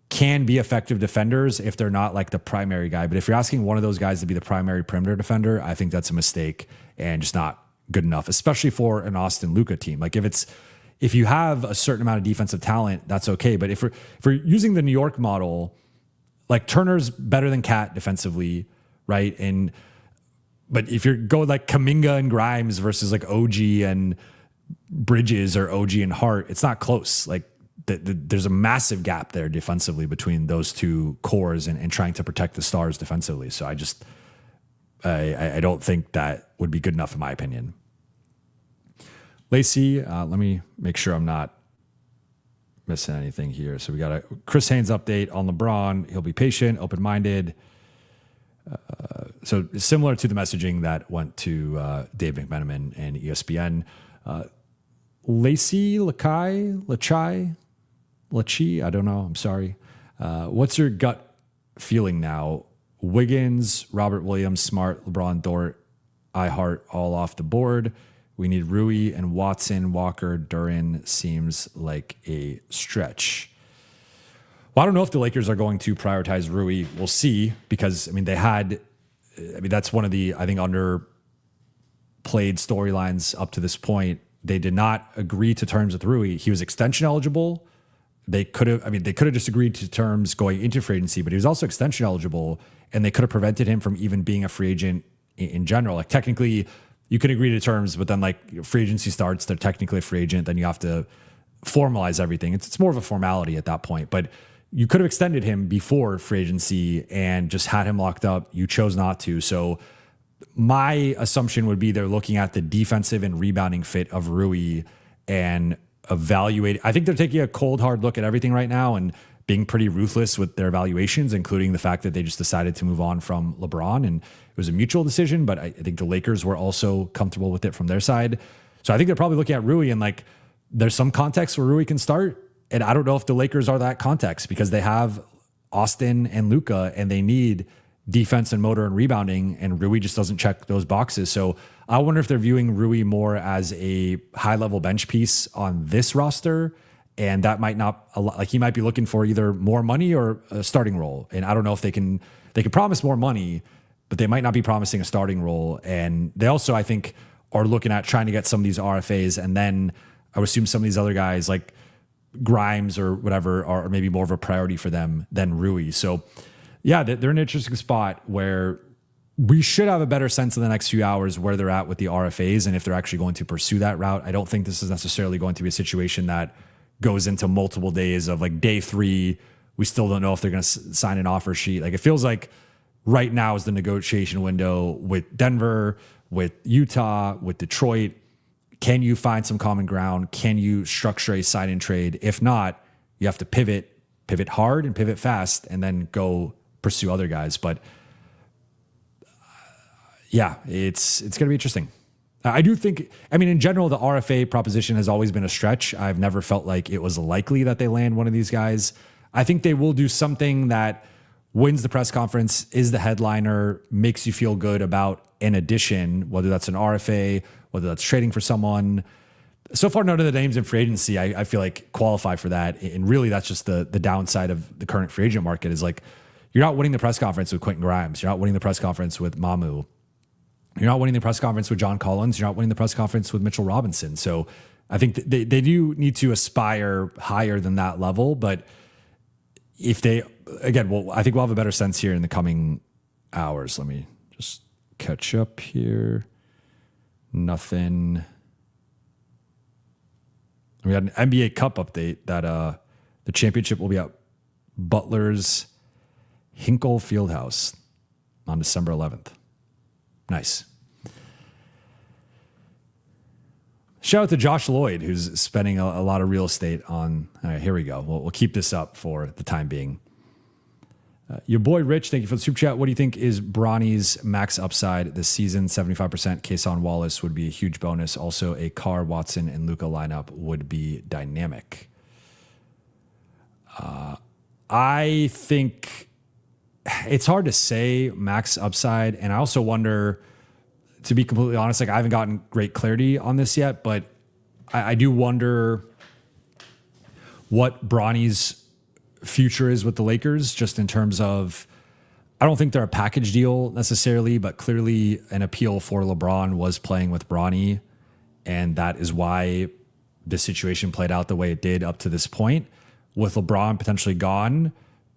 can be effective defenders if they're not like the primary guy. But if you're asking one of those guys to be the primary perimeter defender, I think that's a mistake and just not good enough, especially for an Austin Luka team. Like if if you have a certain amount of defensive talent, that's okay. But if we're using the New York model, like Turner's better than Cat defensively, right? But if you're going like Kuminga and Grimes versus like OG and Bridges or OG and Hart, it's not close. Like there's a massive gap there defensively between those two cores and trying to protect the stars defensively. So I don't think that would be good enough in my opinion. Lacey, let me make sure I'm not missing anything here. So we got a Chris Haynes update on LeBron. He'll be patient, open-minded. So similar to the messaging that went to Dave McMenamin and ESPN. Lacey, Lachai, I don't know. I'm sorry. What's your gut feeling now? Wiggins, Robert Williams, Smart, LeBron, Dort, Hart, all off the board. We need Rui and Watson, Walker, Duren seems like a stretch. Well, I don't know if the Lakers are going to prioritize Rui. We'll see, because that's one of the, I think, underplayed storylines up to this point. They did not agree to terms with Rui. He was extension eligible. They could have just agreed to terms going into free agency, but he was also extension eligible, and they could have prevented him from even being a free agent in general. Like technically, you can agree to terms, but then like free agency starts, they're technically a free agent. Then you have to formalize everything. It's more of a formality at that point. But you could have extended him before free agency and just had him locked up. You chose not to. So my assumption would be they're looking at the defensive and rebounding fit of Rui and evaluate. I think they're taking a cold, hard look at everything right now and being pretty ruthless with their evaluations, including the fact that they just decided to move on from LeBron. And it was a mutual decision, but I think the Lakers were also comfortable with it from their side. So I think they're probably looking at Rui and like, there's some context where Rui can start. And I don't know if the Lakers are that context, because they have Austin and Luka and they need defense and motor and rebounding, and Rui just doesn't check those boxes. So I wonder if they're viewing Rui more as a high level bench piece on this roster. And that might not, like he might be looking for either more money or a starting role. And I don't know if they can promise more money, but they might not be promising a starting role. And they also, I think, are looking at trying to get some of these RFAs. And then I would assume some of these other guys like Grimes or whatever are maybe more of a priority for them than Rui. So yeah, they're in an interesting spot where we should have a better sense in the next few hours where they're at with the RFAs and if they're actually going to pursue that route. I don't think this is necessarily going to be a situation that goes into multiple days of like day 3. We still don't know if they're going to sign an offer sheet. Like it feels like right now is the negotiation window with Denver, with Utah, with Detroit. Can you find some common ground? Can you structure a sign and trade? If not, you have to pivot hard and pivot fast and then go pursue other guys. But yeah, it's going to be interesting. I do think, in general, the RFA proposition has always been a stretch. I've never felt like it was likely that they land one of these guys. I think they will do something that wins the press conference, is the headliner, makes you feel good about an addition, whether that's an RFA, whether that's trading for someone. So far, none of the names in free agency, I feel like qualify for that. And really, that's just the downside of the current free agent market is like, you're not winning the press conference with Quentin Grimes. You're not winning the press conference with Mamu. You're not winning the press conference with John Collins. You're not winning the press conference with Mitchell Robinson. So I think they do need to aspire higher than that level. But if they, again, I think we'll have a better sense here in the coming hours. Let me just catch up here. Nothing. We had an NBA Cup update that the championship will be at Butler's Hinkle Fieldhouse on December 11th. Nice. Shout out to Josh Lloyd, who's spending a lot of real estate on. All right, here we go. We'll keep this up for the time being. Your boy Rich, thank you for the super chat. What do you think is Bronny's max upside this season? 75% Kason Wallace would be a huge bonus. Also, a Carr, Watson, and Luka lineup would be dynamic. I think it's hard to say max upside. And I also wonder, to be completely honest, like I haven't gotten great clarity on this yet, but I do wonder what Bronny's future is with the Lakers, just in terms of, I don't think they're a package deal necessarily, but clearly an appeal for LeBron was playing with Bronny. And that is why this situation played out the way it did up to this point. With LeBron potentially gone,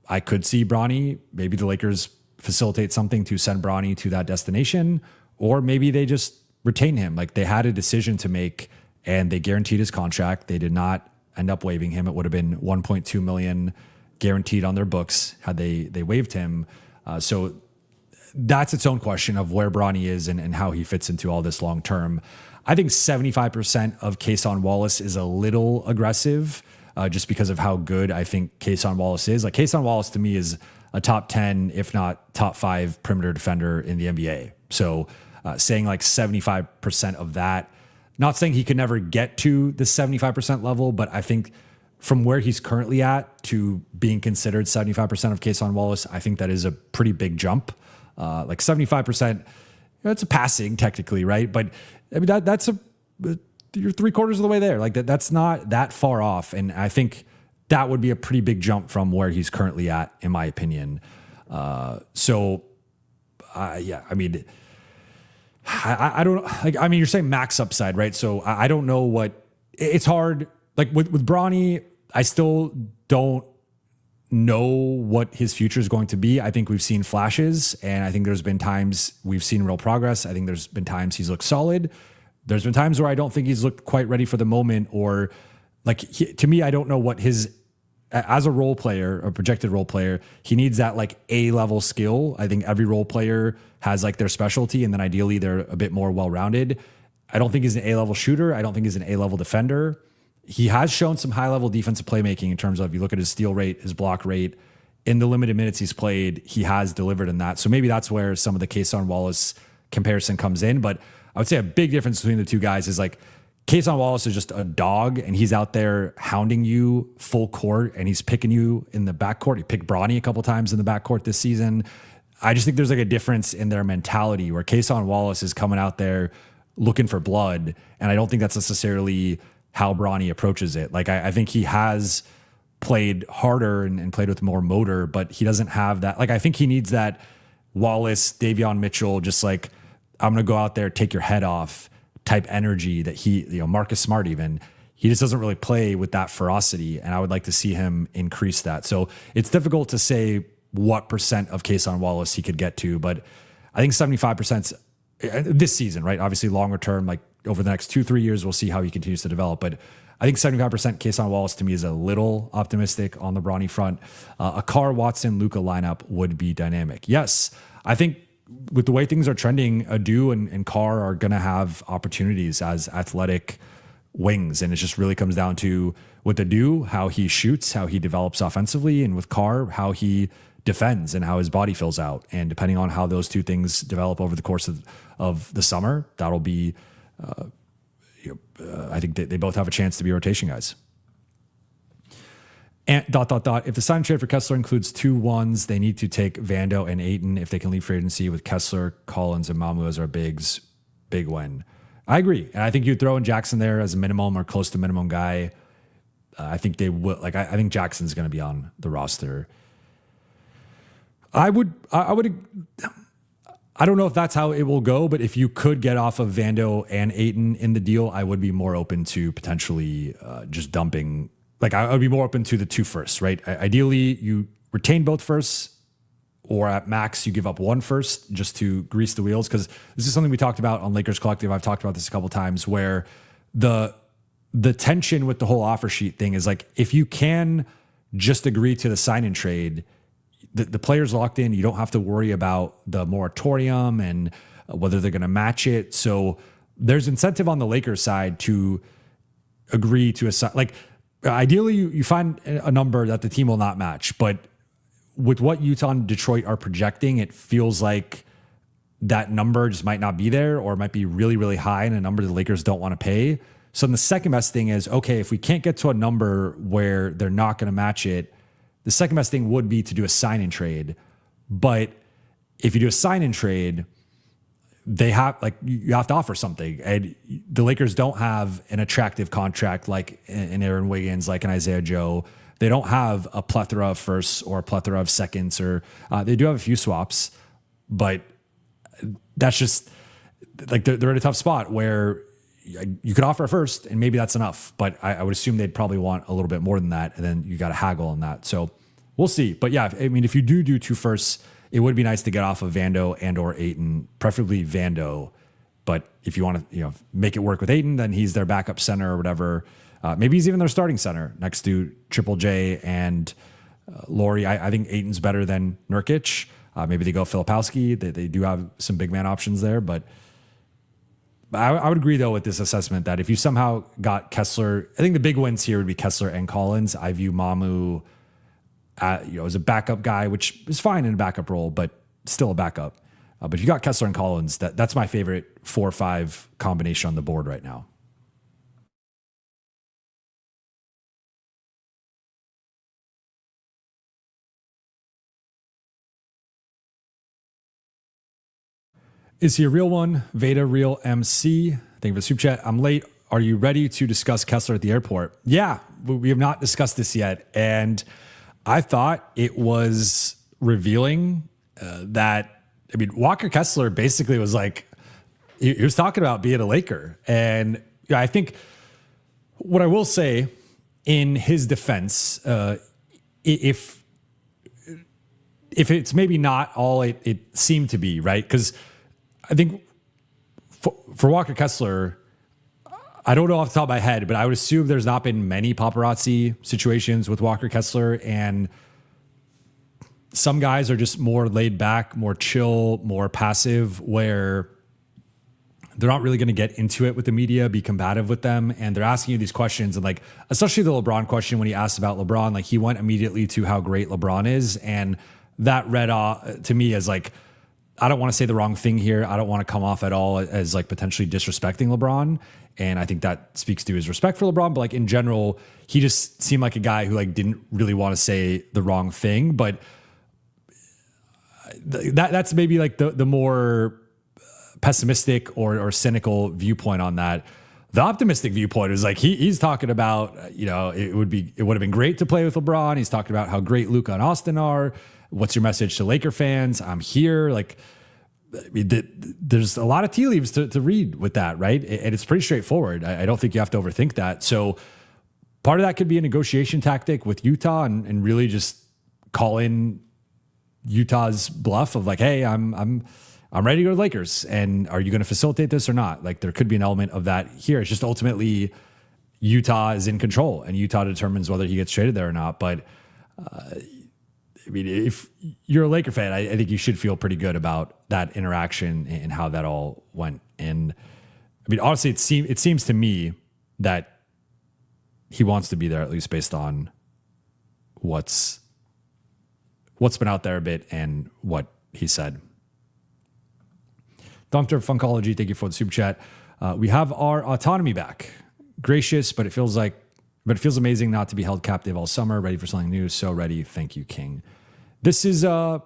I could see Bronny, maybe the Lakers facilitate something to send Bronny to that destination, or maybe they just retain him. Like, they had a decision to make and they guaranteed his contract. They did not end up waiving him. It would have been $1.2 million guaranteed on their books had they waived him. So that's its own question of where Bronny is and how he fits into all this long term. I think 75% of Cason Wallace is a little aggressive, just because of how good I think Cason Wallace is. Like, Cason Wallace to me is a top 10, if not top 5 perimeter defender in the NBA. So saying like 75% of that, not saying he could never get to the 75% level, but I think from where he's currently at to being considered 75% of Cason Wallace, I think that is a pretty big jump. Like 75%, it's a passing technically, right? But I mean, that's you're 3/4 of the way there. Like that's not that far off. And I think that would be a pretty big jump from where he's currently at, in my opinion. Yeah, I mean, I don't like, I mean, you're saying max upside, right? So I don't know what it's hard. Like with Bronny, I still don't know what his future is going to be. I think we've seen flashes, and I think there's been times we've seen real progress. I think there's been times he's looked solid. There's been times where I don't think he's looked quite ready for the moment, or like to me, I don't know what his, as a role player, a projected role player, he needs that like A-level skill. I think every role player has like their specialty, and then ideally they're a bit more well-rounded. I don't think he's an A-level shooter. I don't think he's an A-level defender. He has shown some high-level defensive playmaking in terms of, you look at his steal rate, his block rate. In the limited minutes he's played, he has delivered in that. So maybe that's where some of the Cason Wallace comparison comes in. But I would say a big difference between the two guys is like Cason Wallace is just a dog, and he's out there hounding you full court, and he's picking you in the backcourt. He picked Bronny a couple times in the backcourt this season. I just think there's like a difference in their mentality where Cason Wallace is coming out there looking for blood, and I don't think that's necessarily how Bronny approaches it. Like I think he has played harder and played with more motor, but he doesn't have that. Like I think he needs that Wallace, Davion Mitchell, just like, I'm going to go out there, take your head off type energy that he, you know, Marcus Smart even, he just doesn't really play with that ferocity. And I would like to see him increase that. So it's difficult to say what percent of Cason Wallace he could get to, but I think 75% this season, right? Obviously longer term, like over the next 2-3 years, we'll see how he continues to develop. But I think 75% Cason Wallace to me is a little optimistic on the Bronny front. A Carr, Watson, Luka lineup would be dynamic. Yes, I think with the way things are trending, Adu and Carr are going to have opportunities as athletic wings. And it just really comes down to with Adu, how he shoots, how he develops offensively, and with Carr, how he defends and how his body fills out. And depending on how those two things develop over the course of the summer, that'll be, I think they both have a chance to be rotation guys. And ... If the sign trade for Kessler includes 2 ones, they need to take Vando and Ayton if they can leave free agency with Kessler, Collins, and Mamu as our bigs. Big win. I agree. And I think you throw in Jackson there as a minimum or close to minimum guy. I think they will. Like, I think Jackson's going to be on the roster. I don't know if that's how it will go, but if you could get off of Vando and Ayton in the deal, I would be more open to potentially just dumping. Like, I would be more open to the 2 firsts, right? Ideally, you retain both firsts, or at max, you give up 1 first just to grease the wheels. Because this is something we talked about on Lakers Collective. I've talked about this a couple of times, where the tension with the whole offer sheet thing is like, if you can just agree to the sign and trade, the player's locked in. You don't have to worry about the moratorium and whether they're going to match it. So there's incentive on the Lakers side to agree to a sign. Like, ideally, you find a number that the team will not match. But with what Utah and Detroit are projecting, it feels like that number just might not be there, or it might be really, really high and a number the Lakers don't want to pay. So then the second best thing is, okay, if we can't get to a number where they're not going to match it, the second best thing would be to do a sign and trade. But if you do a sign and trade, they have, like, you have to offer something, and the Lakers don't have an attractive contract like an Aaron Wiggins, like an Isaiah Joe. They don't have a plethora of firsts or a plethora of seconds, or they do have a few swaps, but that's just like they're in a tough spot where you could offer a first, and maybe that's enough. But I would assume they'd probably want a little bit more than that, and then you got to haggle on that. So we'll see. But yeah, I mean, if you do 2 firsts, it would be nice to get off of Vando and or Ayton, preferably Vando. But if you want to, make it work with Ayton, then he's their backup center or whatever. Maybe he's even their starting center next to Triple J and Laurie. I think Ayton's better than Nurkic. Maybe they go Filipowski. They do have some big man options there, but I would agree though with this assessment that if you somehow got Kessler, I think the big wins here would be Kessler and Collins. I view Mamu, as a backup guy, which is fine in a backup role, but still a backup. But if you got Kessler and Collins, that's my favorite 4 or 5 combination on the board right now. Is he a real one? Veda Real MC. Thank you for the super chat. I'm late. Are you ready to discuss Kessler at the airport? Yeah, we have not discussed this yet. And I thought it was revealing that, Walker Kessler basically was like, he was talking about being a Laker. And I think what I will say in his defense, if it's maybe not all it seemed to be, right? Because I think for Walker Kessler, I don't know off the top of my head, but I would assume there's not been many paparazzi situations with Walker Kessler. And some guys are just more laid back, more chill, more passive, where they're not really going to get into it with the media, be combative with them. And they're asking you these questions. And like, especially the LeBron question, when he asked about LeBron, like he went immediately to how great LeBron is. And that read off to me as like, I don't want to say the wrong thing here. I don't want to come off at all as like potentially disrespecting LeBron. And I think that speaks to his respect for LeBron. But like in general, he just seemed like a guy who like didn't really want to say the wrong thing. But that's maybe like the more pessimistic or cynical viewpoint on that. The optimistic viewpoint is like he's talking about, it would have been great to play with LeBron. He's talking about how great Luka and Austin are. What's your message to Laker fans? I'm here. Like, there's a lot of tea leaves to read with that, right? And it's pretty straightforward. I don't think you have to overthink that. So part of that could be a negotiation tactic with Utah and really just call in Utah's bluff of like, hey, I'm ready to go to the Lakers. And are you going to facilitate this or not? Like there could be an element of that here. It's just ultimately Utah is in control and Utah determines whether he gets traded there or not. But if you're a Laker fan, I think you should feel pretty good about that interaction and how that all went. And honestly, it seems to me that he wants to be there, at least based on what's been out there a bit and what he said. Dr. Funkology, thank you for the super chat. We have our autonomy back. Gracious, but it feels amazing not to be held captive all summer. Ready for something new. So ready. Thank you, King. This is I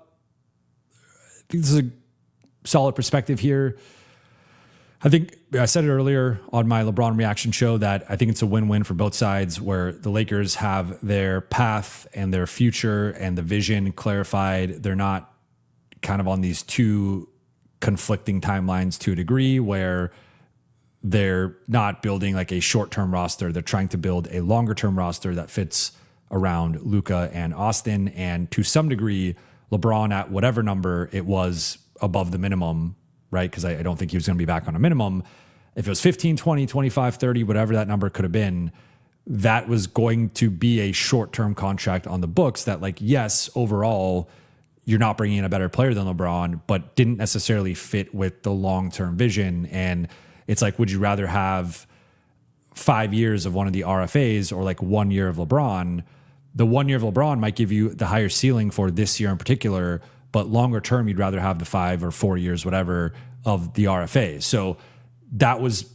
think this is a solid perspective here. I think I said it earlier on my LeBron reaction show that I think it's a win-win for both sides, where the Lakers have their path and their future and the vision clarified. They're not kind of on these two conflicting timelines to a degree, where they're not building like a short-term roster. They're trying to build a longer-term roster that fits around Luka and Austin. And to some degree, LeBron at whatever number it was above the minimum, right? Because I don't think he was going to be back on a minimum. If it was 15, 20, 25, 30, whatever that number could have been, that was going to be a short-term contract on the books that, like, yes, overall, you're not bringing in a better player than LeBron, but didn't necessarily fit with the long-term vision. And it's like, would you rather have 5 years of one of the RFAs or like 1 year of LeBron? The 1 year of LeBron might give you the higher ceiling for this year in particular, but longer term, you'd rather have the 5 or 4 years, whatever, of the RFA. So that was,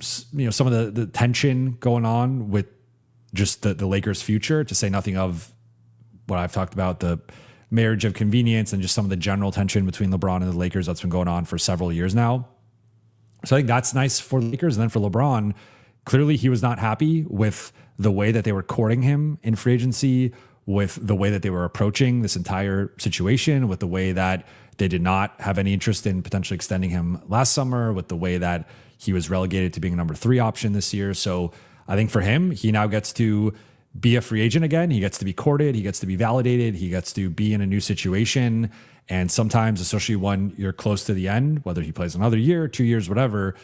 some of the tension going on with just the Lakers' future, to say nothing of what I've talked about, the marriage of convenience and just some of the general tension between LeBron and the Lakers that's been going on for several years now. So I think that's nice for the Lakers. And then for LeBron, clearly he was not happy with the way that they were courting him in free agency, with the way that they were approaching this entire situation, with the way that they did not have any interest in potentially extending him last summer, with the way that He was relegated to being a number 3 option this year. So I think for him, he now gets to be a free agent again. He gets to be courted. He gets to be validated. He gets to be in a new situation. And sometimes, especially when you're close to the end, whether he plays another year, 2 years, whatever,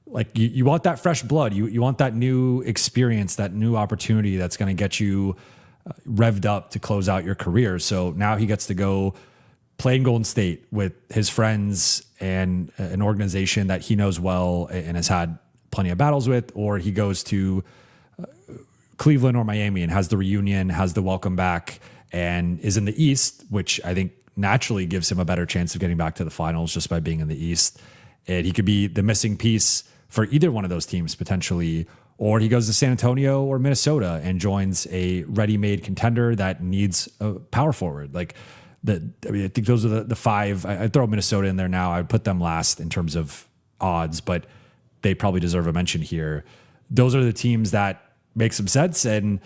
like you want that fresh blood. You want that new experience, that new opportunity that's going to get you revved up to close out your career. So now he gets to go play in Golden State with his friends and an organization that he knows well and has had plenty of battles with, or he goes to Cleveland or Miami and has the reunion, has the welcome back, and is in the East, which I think naturally gives him a better chance of getting back to the finals just by being in the East. And he could be the missing piece for either one of those teams potentially, or he goes to San Antonio or Minnesota and joins a ready-made contender that needs a power forward. Like I think those are the 5. I'd throw Minnesota in there now. I'd put them last in terms of odds, but they probably deserve a mention here. Those are the teams that make some sense, and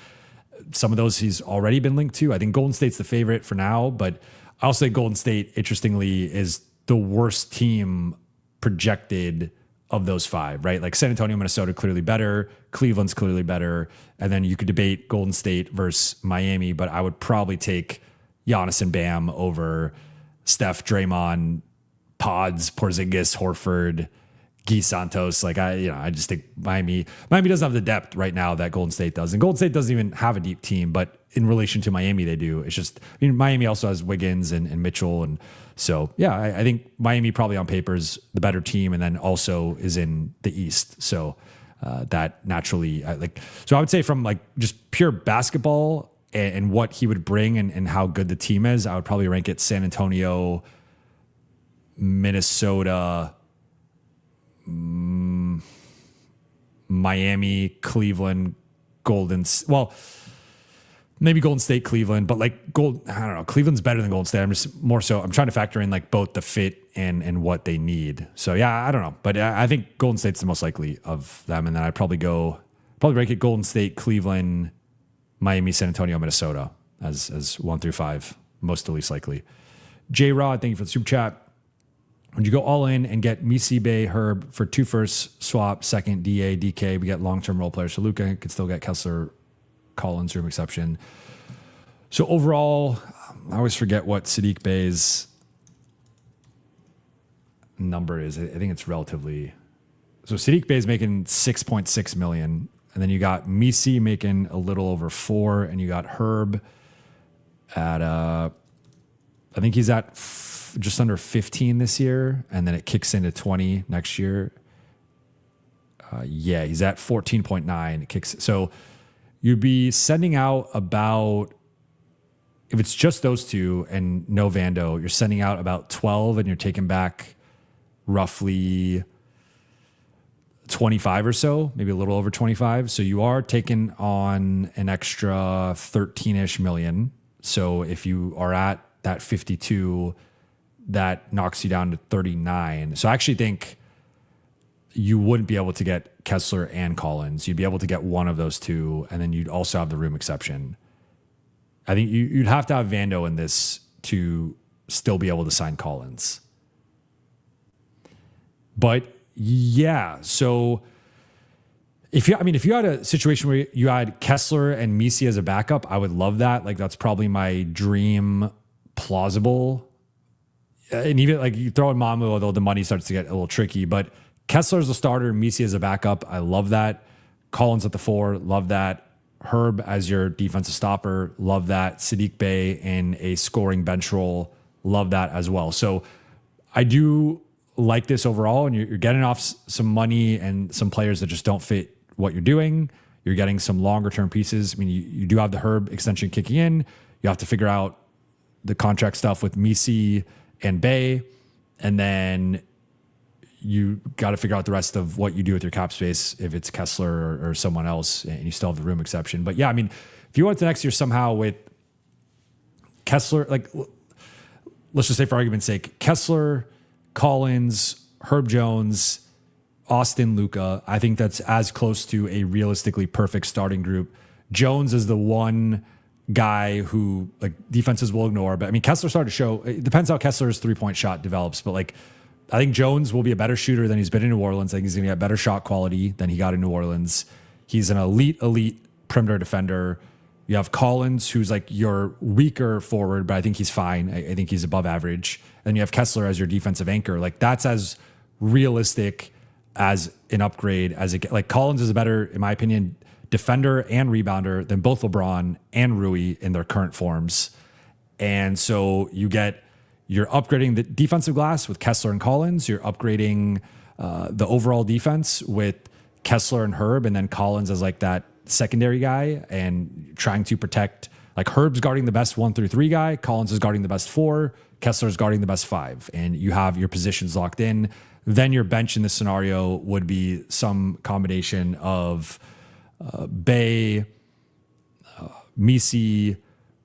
some of those he's already been linked to. I think Golden State's the favorite for now, but I also think Golden State, interestingly, is the worst team projected of those 5, right? Like San Antonio, Minnesota, clearly better. Cleveland's clearly better. And then you could debate Golden State versus Miami, but I would probably take Giannis and Bam over Steph, Draymond, Pods, Porzingis, Horford, Guy Santos. Like I just think Miami doesn't have the depth right now that Golden State does. And Golden State doesn't even have a deep team, but in relation to Miami, they do. It's just, Miami also has Wiggins and Mitchell. And so, yeah, I think Miami probably on paper is the better team, and then also is in the East. So that naturally, so I would say from like just pure basketball and what he would bring and how good the team is, I would probably rank it San Antonio, Minnesota, Miami, Cleveland, maybe Golden State, Cleveland, but like I don't know. Cleveland's better than Golden State. I'm trying to factor in like both the fit and what they need. So yeah, I don't know, but I think Golden State's the most likely of them. And then I'd probably rank it Golden State, Cleveland, Miami, San Antonio, Minnesota as 1 through 5, most to least likely. J Rod, thank you for the super chat. Would you go all in and get Misi, Bay, Herb for 2 firsts, swap, second, DA, DK? We get long-term role players. So Luka could still get Kessler, Collins, room exception. So overall, I always forget what Sadiq Bey's number is. I think it's relatively. So Sadiq Bey is making 6.6 million, and then you got Misi making a little over 4, and you got Herb at I think he's at just under 15 this year, and then it kicks into 20 next year. He's at 14.9. It kicks so. You'd be sending out about, if it's just those two and no Vando, you're sending out about 12 and you're taking back roughly 25 or so, maybe a little over 25. So you are taking on an extra 13-ish million. So if you are at that 52, that knocks you down to 39. So I actually think you wouldn't be able to get Kessler and Collins. You'd be able to get one of those two, and then you'd also have the room exception. I think you'd have to have Vando in this to still be able to sign Collins. But yeah, so if you had a situation where you had Kessler and Misi as a backup, I would love that. Like that's probably my dream plausible. And even like you throw in Mamu, although the money starts to get a little tricky, but Kessler as a starter, Misi as a backup. I love that. Collins at the 4, love that. Herb as your defensive stopper, love that. Sadiq Bey in a scoring bench role, love that as well. So I do like this overall, and you're getting off some money and some players that just don't fit what you're doing. You're getting some longer term pieces. I mean, you do have the Herb extension kicking in. You have to figure out the contract stuff with Misi and Bey, and then you got to figure out the rest of what you do with your cap space if it's Kessler or someone else, and you still have the room exception. But yeah, I mean, if you went to next year somehow with Kessler, like let's just say for argument's sake, Kessler, Collins, Herb Jones, Austin, Luka, I think that's as close to a realistically perfect starting group. Jones is the one guy who like defenses will ignore, but I mean, Kessler started to show, it depends how Kessler's 3-point shot develops, but like I think Jones will be a better shooter than he's been in New Orleans. I think he's going to get better shot quality than he got in New Orleans. He's an elite perimeter defender. You have Collins, who's like your weaker forward, but I think he's fine. I think he's above average. And you have Kessler as your defensive anchor. Like that's as realistic as an upgrade as it. Like Collins is a better, in my opinion, defender and rebounder than both LeBron and Rui in their current forms. And so you're upgrading the defensive glass with Kessler and Collins. You're upgrading the overall defense with Kessler and Herb, and then Collins as like that secondary guy and trying to protect. Like Herb's guarding the best 1 through 3 guy. Collins is guarding the best 4. Kessler's guarding the best 5. And you have your positions locked in. Then your bench in this scenario would be some combination of Bay, Misi,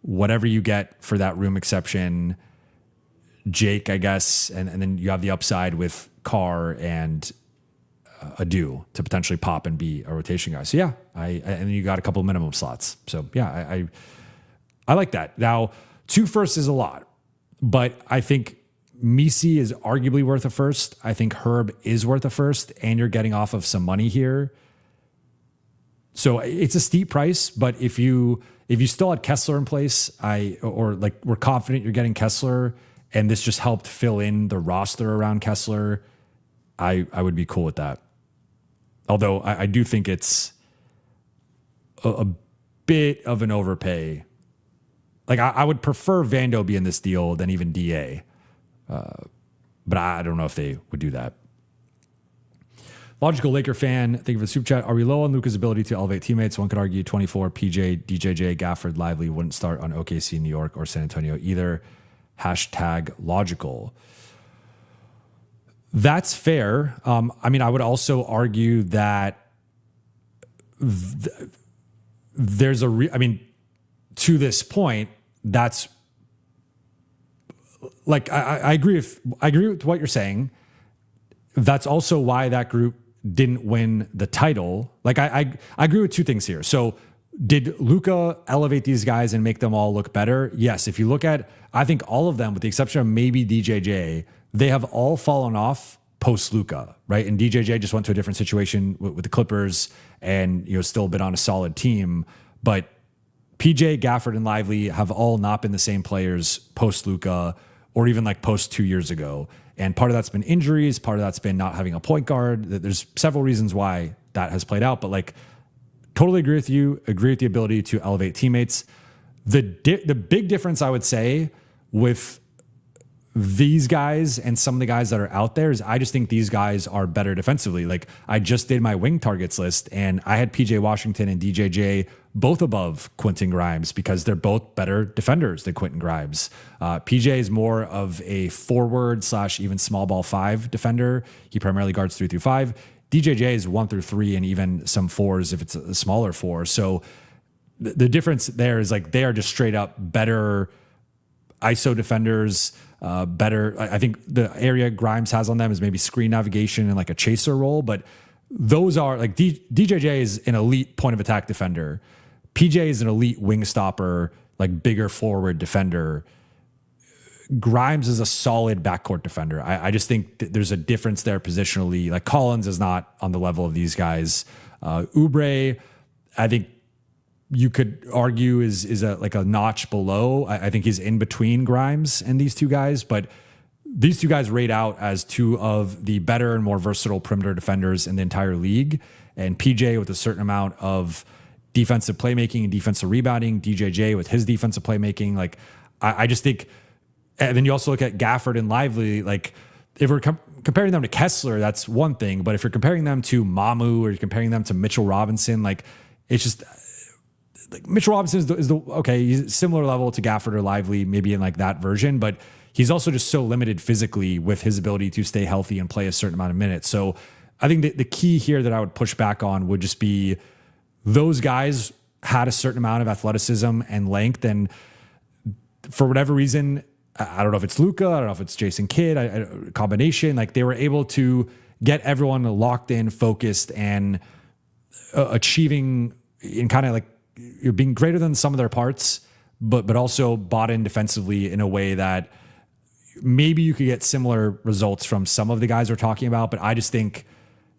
whatever you get for that room exception, Jake, I guess, and then you have the upside with Carr and Adu to potentially pop and be a rotation guy. So yeah, and you got a couple of minimum slots. So yeah, I like that. Now, 2 firsts is a lot, but I think Misi is arguably worth a first. I think Herb is worth a first, and you're getting off of some money here. So it's a steep price, but if you still had Kessler in place, we're confident you're getting Kessler, and this just helped fill in the roster around Kessler, I would be cool with that. Although I do think it's a bit of an overpay. Like I would prefer Vando be in this deal than even DA. But I don't know if they would do that. Logical Laker fan, thank you for the super chat. Are we low on Luka's ability to elevate teammates? One could argue 24, PJ, DJJ, Gafford, Lively wouldn't start on OKC, New York, or San Antonio either. #logical. That's fair. I mean, I would also argue that there's to this point, that's like, I agree with what you're saying. That's also why that group didn't win the title. Like I agree with 2 things here. So did Luka elevate these guys and make them all look better? Yes. If you look at, I think all of them, with the exception of maybe DJJ, they have all fallen off post Luka, right? And DJJ just went to a different situation with the Clippers and, still been on a solid team. But PJ, Gafford, and Lively have all not been the same players post Luka or even like post 2 years ago. And part of that's been injuries. Part of that's been not having a point guard. There's several reasons why that has played out, but like totally agree with you. Agree with the ability to elevate teammates. The big difference I would say with these guys and some of the guys that are out there is I just think these guys are better defensively. Like I just did my wing targets list and I had PJ Washington and DJJ both above Quentin Grimes because they're both better defenders than Quentin Grimes. PJ is more of a forward / even small ball 5 defender. He primarily guards 3 through 5. DJJ is 1 through 3 and even some 4s if it's a smaller 4. So the difference there is like they are just straight up better ISO defenders. Better. I think the area Grimes has on them is maybe screen navigation and like a chaser role, but those are like DJJ is an elite point of attack defender. PJ is an elite wing stopper, like bigger forward defender. Grimes is a solid backcourt defender. I just think there's a difference there positionally. Like Collins is not on the level of these guys. Oubre, I think you could argue is a notch below. I think he's in between Grimes and these 2 guys, but these 2 guys rate out as 2 of the better and more versatile perimeter defenders in the entire league. And PJ with a certain amount of defensive playmaking and defensive rebounding, DJJ with his defensive playmaking. Like I just think, and then you also look at Gafford and Lively. Like if we're comparing them to Kessler, that's one thing, but if you're comparing them to Mamu or you're comparing them to Mitchell Robinson, like it's just, like Mitchell Robinson is the okay, he's similar level to Gafford or Lively, maybe in like that version, but he's also just so limited physically with his ability to stay healthy and play a certain amount of minutes. So I think the key here that I would push back on would just be those guys had a certain amount of athleticism and length, and for whatever reason, I don't know if it's Luka, I don't know if it's Jason Kidd, combination, like they were able to get everyone locked in, focused, and achieving in kind of like you're being greater than some of their parts, but also bought in defensively in a way that maybe you could get similar results from some of the guys we're talking about, but I just think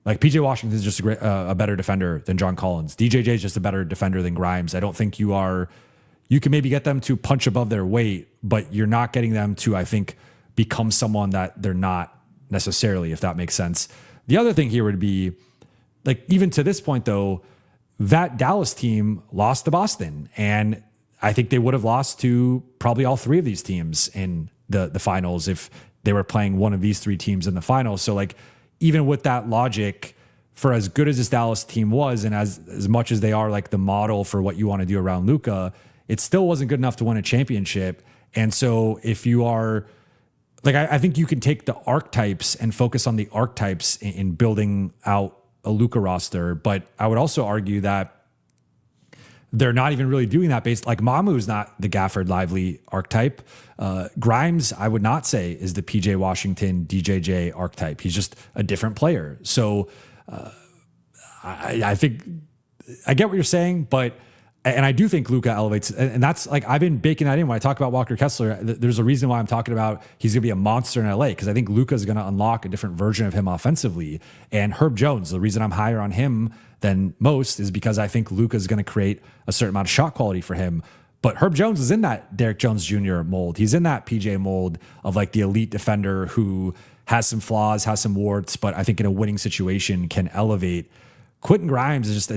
like PJ Washington is just a better defender than John Collins. DJJ is just a better defender than Grimes. I don't think you can maybe get them to punch above their weight, but you're not getting them to, I think, become someone that they're not necessarily, if that makes sense. The other thing here would be, like, even to this point, though, that Dallas team lost to Boston. And I think they would have lost to probably all three of these teams in the finals if they were playing one of these three teams in the finals. So, like, even with that logic, for as good as this Dallas team was, and as much as they are like the model for what you want to do around Luka, it still wasn't good enough to win a championship. And so if you are like, I think you can take the archetypes and focus on the archetypes in building out a Luka roster. But I would also argue that they're not even really doing that based, like Mamu's not the Gafford Lively archetype. Grimes, I would not say is the PJ Washington, DJJ archetype. He's just a different player. So I think I get what you're saying, and I do think Luka elevates, and that's like, I've been baking that in when I talk about Walker Kessler. There's a reason why I'm talking about he's going to be a monster in LA, because I think Luka is going to unlock a different version of him offensively. And Herb Jones, the reason I'm higher on him than most is because I think Luka is going to create a certain amount of shot quality for him. But Herb Jones is in that Derrick Jones Jr. mold. He's in that PJ mold of like the elite defender who has some flaws, has some warts, but I think in a winning situation can elevate. Quentin Grimes is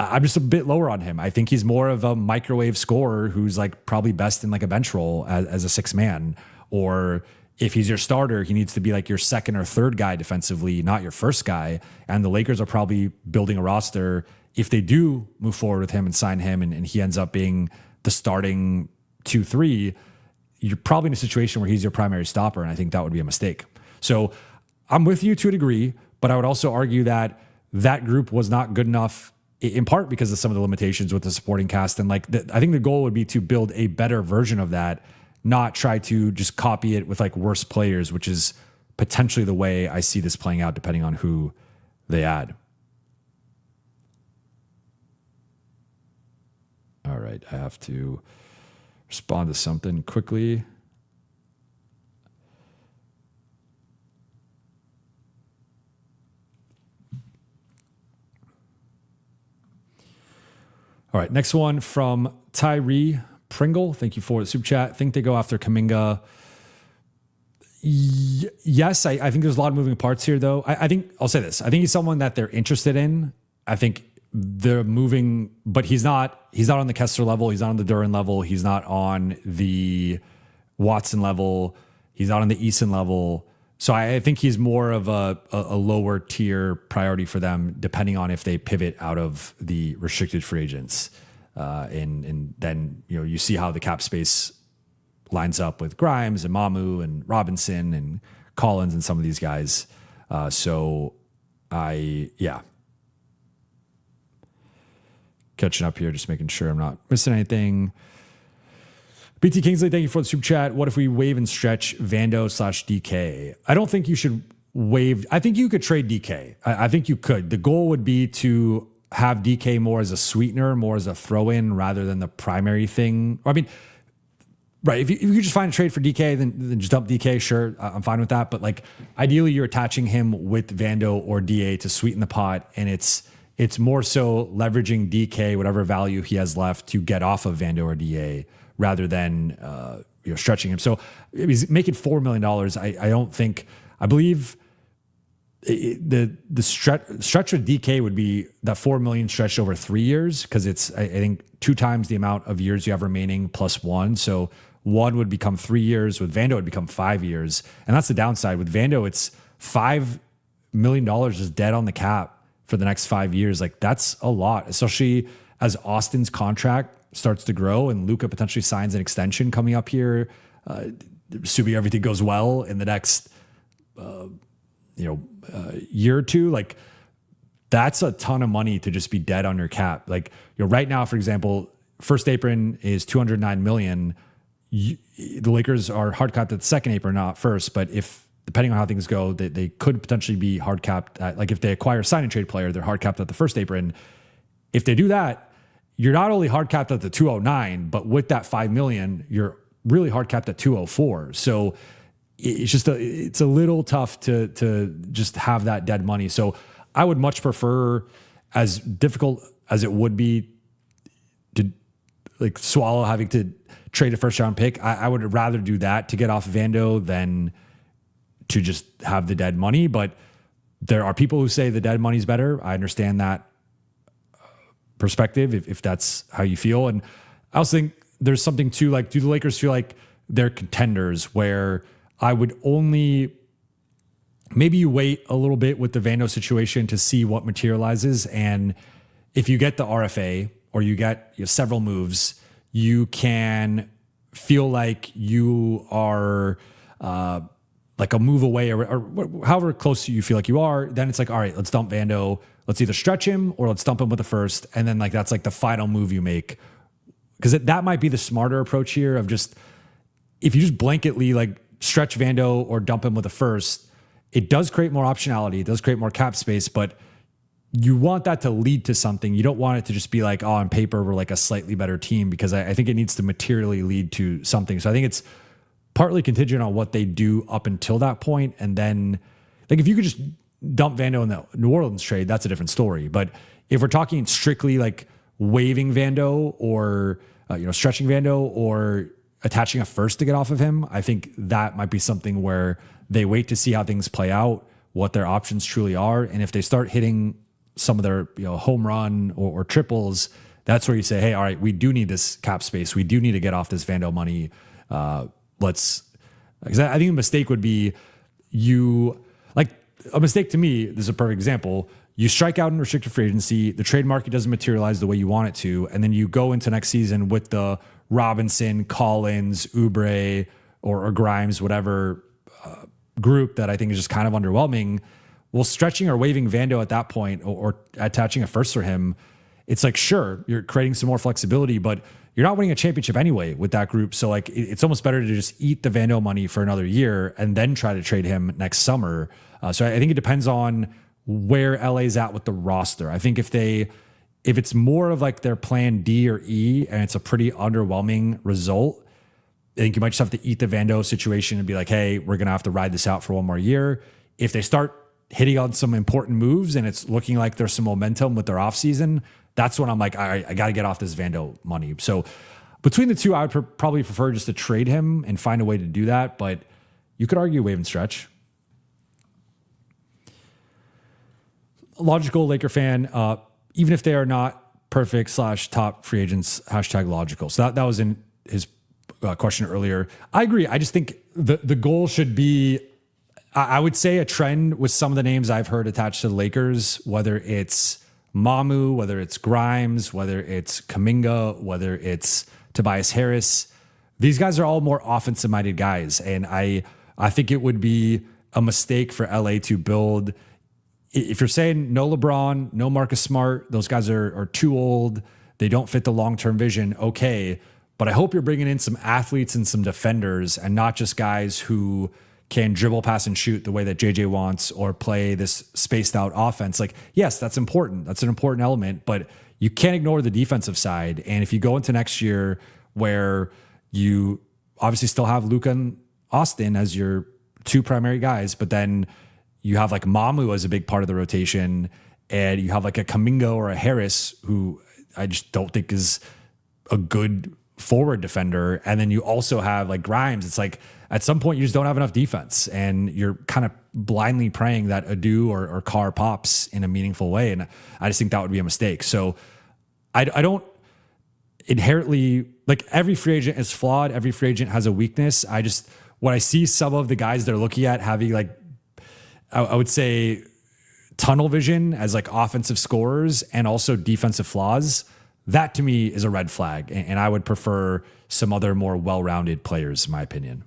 I'm just a bit lower on him. I think he's more of a microwave scorer who's like probably best in like a bench role as a six man, or if he's your starter, he needs to be like your second or third guy defensively, not your first guy. And the Lakers are probably building a roster. If they do move forward with him and sign him and he ends up being the starting 2-3, you're probably in a situation where he's your primary stopper. And I think that would be a mistake. So I'm with you to a degree, but I would also argue that that group was not good enough in part because of some of the limitations with the supporting cast. And like, I think the goal would be to build a better version of that, not try to just copy it with like worse players, which is potentially the way I see this playing out depending on who they add. All right. I have to respond to something quickly. All right, next one from Tyree Pringle. Thank you for the super chat. Think they go after Kuminga. Yes, I think there's a lot of moving parts here, though. I think I'll say this. I think he's someone that they're interested in. I think they're moving, but he's not on the Kessler level. He's not on the Duren level. He's not on the Watson level. He's not on the Eason level. So I think he's more of a lower tier priority for them, depending on if they pivot out of the restricted free agents. And then, you see how the cap space lines up with Grimes and Mamu and Robinson and Collins and some of these guys. Catching up here, just making sure I'm not missing anything. BT Kingsley, thank you for the super chat. What if we waive and stretch Vando/DK? I don't think you should waive. I think you could trade DK. I think you could. The goal would be to have DK more as a sweetener, more as a throw-in rather than the primary thing. I mean, right, if you just find a trade for DK, then just dump DK, sure, I'm fine with that. But like, ideally, you're attaching him with Vando or DA to sweeten the pot, and it's more so leveraging DK, whatever value he has left, to get off of Vando or DA, rather than stretching him. So if he's making $4 million, I believe the stretch with DK would be that $4 million stretched over 3 years, because it's I think 2 times the amount of years you have remaining plus 1. So 1 would become 3 years. With Vando, it would become 5 years, and that's the downside. With Vando, it's $5 million just dead on the cap for the next 5 years. Like, that's a lot, especially as Austin's contract starts to grow and Luka potentially signs an extension coming up here, assuming everything goes well in the next year or two. Like, that's a ton of money to just be dead on your cap. Like, right now, for example, first apron is $209 million. The Lakers are hard capped at the second apron, not first. But if, depending on how things go, they could potentially be hard capped at, like, if they acquire a sign and trade player, they're hard capped at the first apron. If they do that, you're not only hard capped at the 209, but with that $5 million, you're really hard capped at 204. So it's a little tough to just have that dead money. So I would much prefer, as difficult as it would be to like swallow having to trade a first round pick, I would rather do that to get off Vando than to just have the dead money. But there are people who say the dead money's better. I understand that perspective if that's how you feel. And I also think there's something to like, do the Lakers feel like they're contenders, where I would only, maybe you wait a little bit with the Vando situation to see what materializes. And if you get the RFA or you get several moves, you can feel like you are like a move away or however close you feel like you are. Then it's like, all right, let's dump Vando. Let's either stretch him or let's dump him with the first. And then like, that's like the final move you make. Because that might be the smarter approach here of just, if you just blanketly like stretch Vando or dump him with a first, it does create more optionality. It does create more cap space, but you want that to lead to something. You don't want it to just be like, oh, on paper, we're like a slightly better team, because I think it needs to materially lead to something. So I think it's partly contingent on what they do up until that point. And then like, if you could just dump Vando in the New Orleans trade, that's a different story. But if we're talking strictly like waiving Vando or, stretching Vando or attaching a first to get off of him, I think that might be something where they wait to see how things play out, what their options truly are. And if they start hitting some of their home run or triples, that's where you say, hey, all right, we do need this cap space. We do need to get off this Vando money. Because I think a mistake would be a mistake to me, this is a perfect example. You strike out in restricted free agency, the trade market doesn't materialize the way you want it to, and then you go into next season with the Robinson, Collins, Oubre, or Grimes, whatever group that I think is just kind of underwhelming. Well, stretching or waiving Vando at that point or attaching a first for him, it's like, sure, you're creating some more flexibility, but you're not winning a championship anyway with that group. So like, it's almost better to just eat the Vando money for another year and then try to trade him next summer. So I think it depends on where LA's at with the roster. I think if it's more of like their plan D or E and it's a pretty underwhelming result, I think you might just have to eat the Vando situation and be like, hey, we're going to have to ride this out for one more year. If they start hitting on some important moves and it's looking like there's some momentum with their offseason, that's when I'm like, all right, I got to get off this Vando money. So between the two, I would probably prefer just to trade him and find a way to do that. But you could argue wave and stretch. Logical Laker fan, even if they are not perfect / top free agents, #logical. So that was in his question earlier. I agree. I just think the goal should be, I would say, a trend with some of the names I've heard attached to the Lakers, whether it's Mamu, whether it's Grimes, whether it's Kuminga, whether it's Tobias Harris. These guys are all more offensive minded guys. And I think it would be a mistake for LA to build. If you're saying no LeBron, no Marcus Smart, those guys are too old, they don't fit the long-term vision, okay. But I hope you're bringing in some athletes and some defenders and not just guys who can dribble, pass, and shoot the way that JJ wants or play this spaced out offense. Like, yes, that's important. That's an important element, but you can't ignore the defensive side. And if you go into next year where you obviously still have Luka and Austin as your two primary guys, but then you have like Mamu as a big part of the rotation, and you have like a Kuminga or a Harris, who I just don't think is a good forward defender. And then you also have like Grimes. It's like at some point you just don't have enough defense, and you're kind of blindly praying that Adu or Carr pops in a meaningful way. And I just think that would be a mistake. So I don't inherently, like, every free agent is flawed. Every free agent has a weakness. When I see some of the guys they're looking at having, like, I would say tunnel vision as like offensive scorers and also defensive flaws, that to me is a red flag. And I would prefer some other more well-rounded players, in my opinion.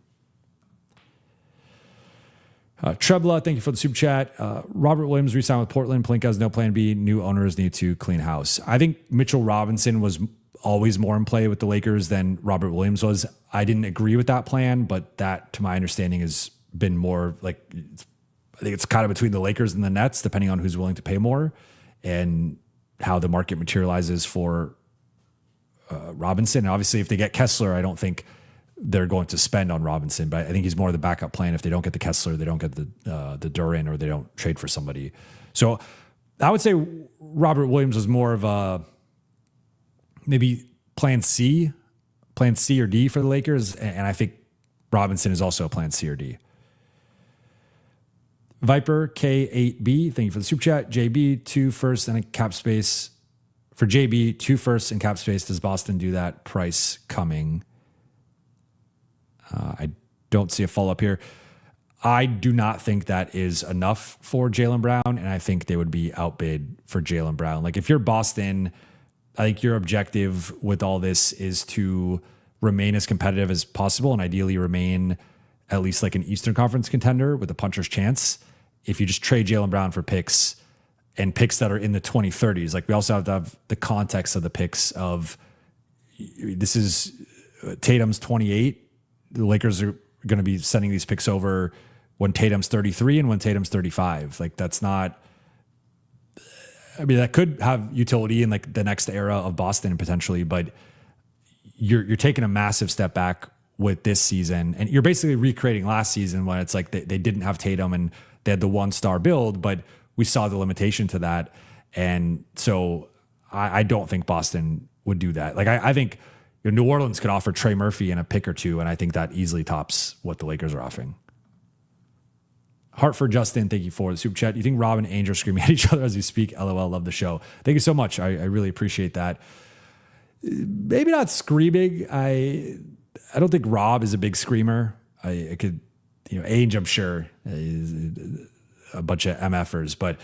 Trebla, thank you for the super chat. Robert Williams re-signed with Portland. Pelinka has no plan B. New owners need to clean house. I think Mitchell Robinson was always more in play with the Lakers than Robert Williams was. I didn't agree with that plan, but that, to my understanding, has been more like, I think it's kind of between the Lakers and the Nets, depending on who's willing to pay more and how the market materializes for Robinson. And obviously, if they get Kessler, I don't think they're going to spend on Robinson, but I think he's more the backup plan. If they don't get the Kessler, they don't get the Duren, or they don't trade for somebody. So I would say Robert Williams was more of a maybe plan C or D for the Lakers. And I think Robinson is also a plan C or D. Viper K8B, thank you for the super chat. JB, 2 firsts and a cap space. For JB, 2 firsts and cap space. Does Boston do that? Price coming. I don't see a follow-up here. I do not think that is enough for Jaylen Brown, and I think they would be outbid for Jaylen Brown. Like, if you're Boston, I think your objective with all this is to remain as competitive as possible and ideally remain at least like an Eastern Conference contender with a puncher's chance. If you just trade Jaylen Brown for picks and picks that are in the 2030s, like we also have to have the context of the picks of this is Tatum's 28. The Lakers are going to be sending these picks over when Tatum's 33 and when Tatum's 35. Like that's not, I mean, that could have utility in like the next era of Boston potentially, but you're taking a massive step back with this season, and you're basically recreating last season when it's like they didn't have Tatum and they had the 1-star build, but we saw the limitation to that. And so I don't think Boston would do that. Like I think New Orleans could offer Trey Murphy and a pick or two, and I think that easily tops what the Lakers are offering. Hartford Justin, thank you for the super chat. You think Rob and Ainge are screaming at each other as we speak? LOL, love the show. Thank you so much. I really appreciate that. Maybe not screaming. I don't think Rob is a big screamer. I could, Ainge, I'm sure, is a bunch of MFers, but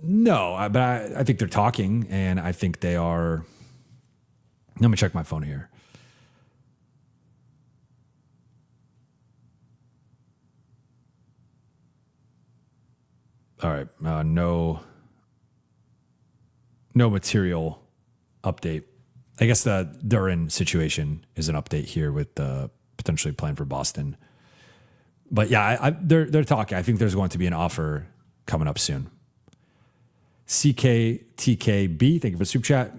no, but I think they're talking, and I think they are. Let me check my phone here. All right, no material update. I guess the Duren situation is an update here with potentially playing for Boston. But yeah, they're talking. I think there's going to be an offer coming up soon. CKTKB, thank you for super chat.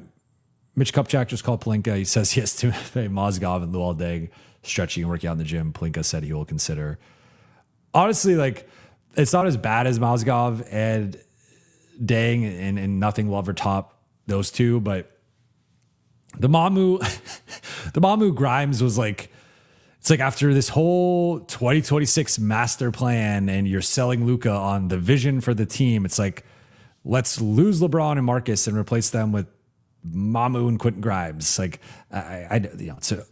Mitch Kupchak just called Pelinka. He says he has to pay Mozgov and Luol Deng stretching and working out in the gym. Pelinka said he will consider. Honestly, like, it's not as bad as Mozgov and Deng, and nothing will ever top those two, but the Mamu Grimes was like, it's like after this whole 2026 master plan and you're selling Luka on the vision for the team, it's like, let's lose LeBron and Marcus and replace them with Mamu and Quentin Grimes. Like it's an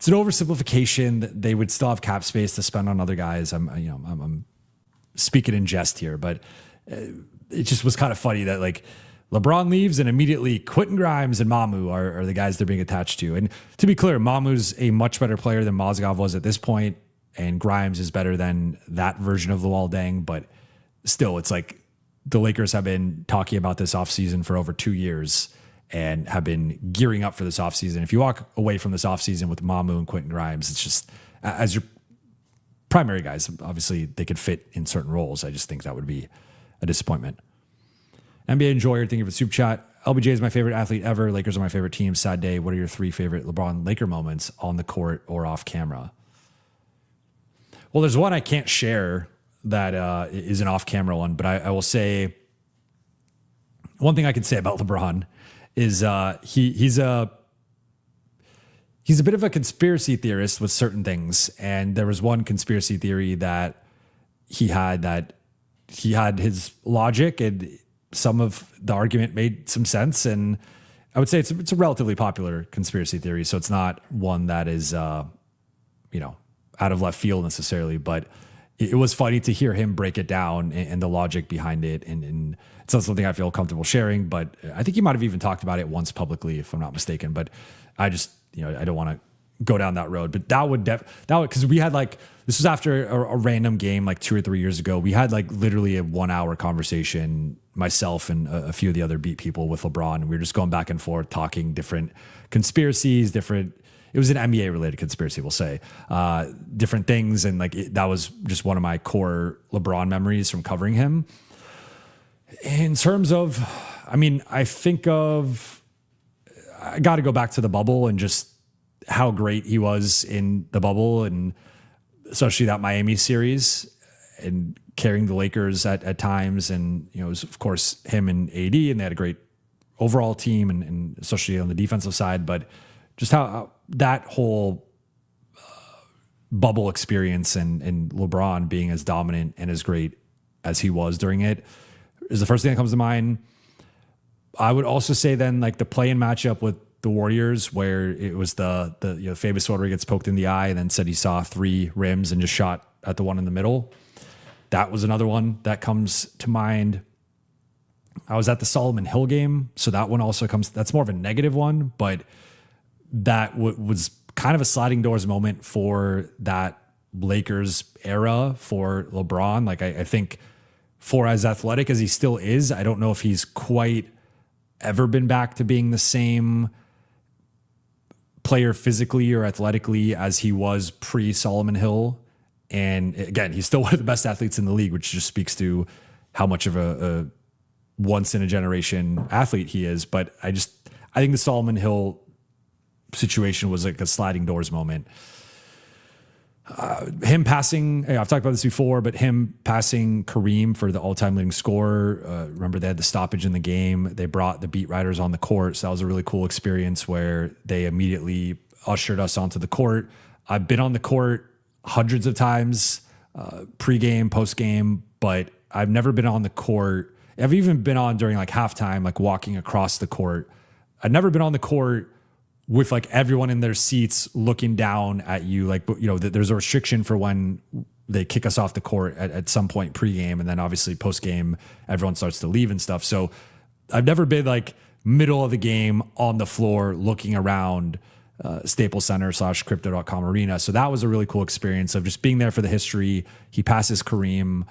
oversimplification. They would still have cap space to spend on other guys. I'm speaking in jest here, but it just was kind of funny that like LeBron leaves and immediately Quentin Grimes and Mamu are the guys they're being attached to. And to be clear, Mamu's a much better player than Mozgov was at this point, and Grimes is better than that version of Luol Deng. But still, it's like the Lakers have been talking about this offseason for over 2 years and have been gearing up for this offseason. If you walk away from this offseason with Mamu and Quentin Grimes, it's just, as your primary guys, obviously they could fit in certain roles. I just think that would be a disappointment. NBA Enjoyer, thank you for the super chat. LBJ is my favorite athlete ever. Lakers are my favorite team. Sad day. What are your 3 favorite LeBron Laker moments on the court or off camera? Well, there's one I can't share that is an off camera one, but I will say one thing I can say about LeBron is he's a bit of a conspiracy theorist with certain things. And there was one conspiracy theory that he had his logic, and some of the argument made some sense. And I would say it's a relatively popular conspiracy theory. So it's not one that is, out of left field necessarily, but it was funny to hear him break it down and the logic behind it. And it's not something I feel comfortable sharing, but I think he might've even talked about it once publicly, if I'm not mistaken, but I just, I don't want to go down that road, but that would, cause we had like, this was after a random game, like 2 or 3 years ago. We had like literally a 1-hour conversation, myself and a few of the other beat people with LeBron. And we were just going back and forth, talking different conspiracies, it was an NBA related conspiracy, we'll say, different things. And like, that was just one of my core LeBron memories from covering him. In terms of, I got to go back to the bubble and just how great he was in the bubble, and especially that Miami series, and carrying the Lakers at times. And, it was, of course, him and AD, and they had a great overall team, and especially on the defensive side. But just how that whole bubble experience and LeBron being as dominant and as great as he was during it is the first thing that comes to mind. I would also say then, like, the play-in matchup with the Warriors, where it was the famous one where he gets poked in the eye and then said he saw 3 rims and just shot at the one in the middle. That was another one that comes to mind. I was at the Solomon Hill game, so that one also comes. That's more of a negative one, but that was kind of a sliding doors moment for that Lakers era for LeBron. Like, I think for as athletic as he still is, I don't know if he's quite ever been back to being the same player physically or athletically as he was pre-Solomon Hill. And again, he's still one of the best athletes in the league, which just speaks to how much of a once in a generation athlete he is. But I think the Solomon Hill situation was like a sliding doors moment. Him passing, I've talked about this before, but him passing Kareem for the all-time leading scorer. Remember, they had the stoppage in the game. They brought the beat writers on the court. So that was a really cool experience where they immediately ushered us onto the court. I've been on the court hundreds of times, pre-game, post-game, but I've never been on the court. I've even been on during like halftime, like walking across the court. I've never been on the court with like everyone in their seats looking down at you. Like, there's a restriction for when they kick us off the court at some point pre-game. And then obviously post-game, everyone starts to leave and stuff. So I've never been like middle of the game on the floor looking around Staples Center / Crypto.com Arena. So that was a really cool experience of just being there for the history. He passes Kareem.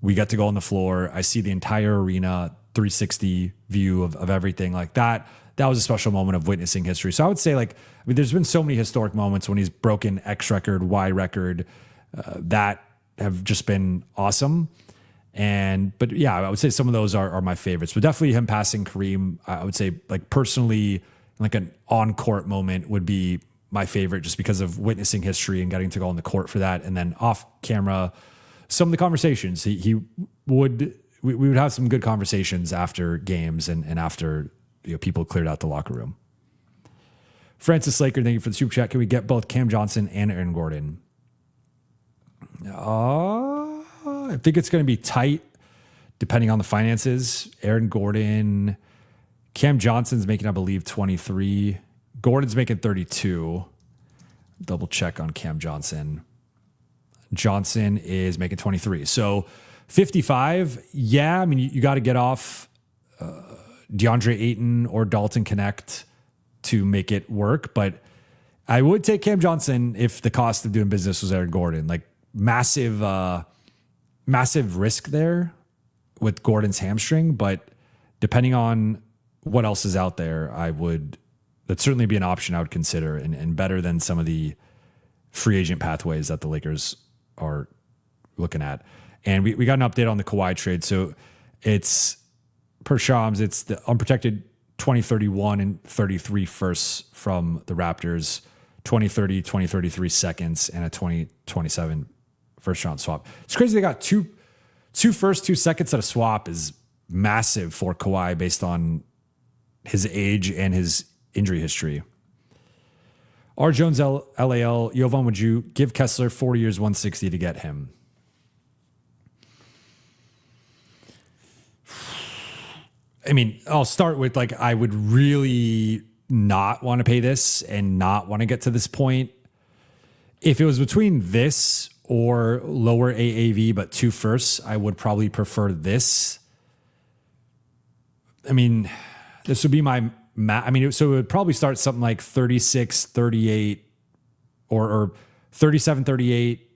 We get to go on the floor. I see the entire arena, 360 view of everything like that. That was a special moment of witnessing history. So I would say, like, there's been so many historic moments when he's broken X record, Y record, that have just been awesome. But yeah, I would say some of those are my favorites. But definitely him passing Kareem, I would say, like, personally, like an on-court moment would be my favorite, just because of witnessing history and getting to go on the court for that. And then off camera, some of the conversations we would have some good conversations after games and after people cleared out the locker room. Francis Laker, thank you for the super chat. Can we get both Cam Johnson and Aaron Gordon? I think it's going to be tight depending on the finances. Aaron Gordon, Cam Johnson's making, I believe, 23. Gordon's making 32. Double check on Cam Johnson. Johnson is making 23. So 55. Yeah, I mean, you got to get off DeAndre Ayton or Dalton Connect to make it work. But I would take Cam Johnson if the cost of doing business was Aaron Gordon. Like, massive risk there with Gordon's hamstring. But depending on what else is out there, that'd certainly be an option I would consider, and better than some of the free agent pathways that the Lakers are looking at. And we got an update on the Kawhi trade. So it's, per Shams, it's the unprotected 2031 and 33 firsts from the Raptors, 2030, 2033 seconds, and a 2027 first round swap. It's crazy they got two firsts, 2 seconds at a swap is massive for Kawhi based on his age and his injury history. R. Jones LAL, Jovan, would you give Kessler 4 years, 160 to get him? I mean, I'll start with, like, I would really not want to pay this and not want to get to this point. If it was between this or lower AAV but 2 firsts, I would probably prefer this. I mean, this would be my so it would probably start something like 36, 38 or 37, 38.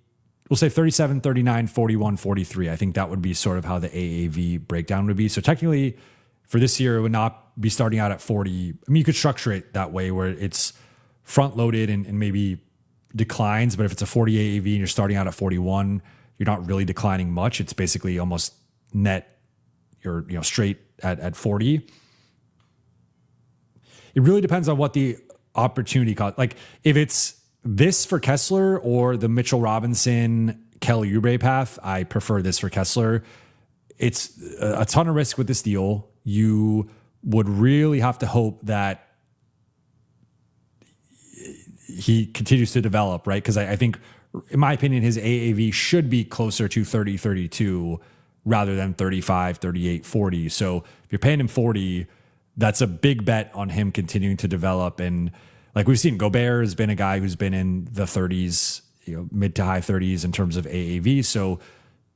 We'll say 37, 39, 41, 43. I think that would be sort of how the AAV breakdown would be. So technically, for this year, it would not be starting out at 40. I mean, you could structure it that way where it's front loaded and maybe declines. But if it's a 40 AAV and you're starting out at 41, you're not really declining much. It's basically almost net. You're straight at 40. It really depends on what the opportunity cost. Like if it's this for Kessler or the Mitchell Robinson, Kelly Oubre path, I prefer this for Kessler. It's a ton of risk with this deal. You would really have to hope that he continues to develop, right? Because I think, in my opinion, his AAV should be closer to 30, 32 rather than 35, 38, 40. So if you're paying him 40, that's a big bet on him continuing to develop. And like we've seen, Gobert has been a guy who's been in the 30s, mid to high 30s in terms of AAV. So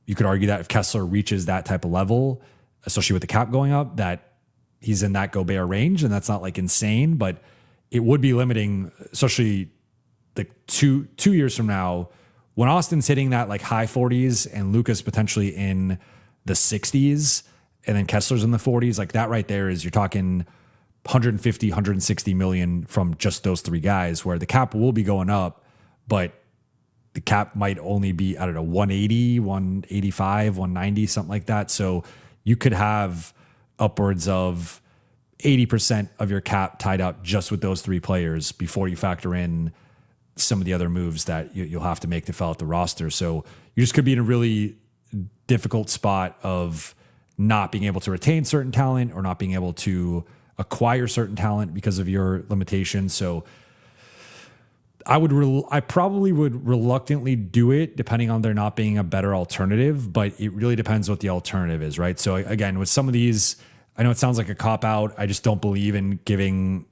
you could argue that if Kessler reaches that type of level, especially with the cap going up, that he's in that Gobert range. And that's not like insane, but it would be limiting, especially like two years from now, when Austin's hitting that like high 40s and Luka's potentially in the 60s, and then Kessler's in the 40s, like that right there is, you're talking 150, 160 million from just those three guys, where the cap will be going up, but the cap might only be, I don't know, 180, 185, 190, something like that. So you could have upwards of 80% of your cap tied up just with those three players before you factor in some of the other moves that you'll have to make to fill out the roster. So you just could be in a really difficult spot of not being able to retain certain talent or not being able to acquire certain talent because of your limitations. So I probably would reluctantly do it depending on there not being a better alternative, but it really depends what the alternative is, right? So again, with some of these, I know it sounds like a cop out. I just don't believe in giving,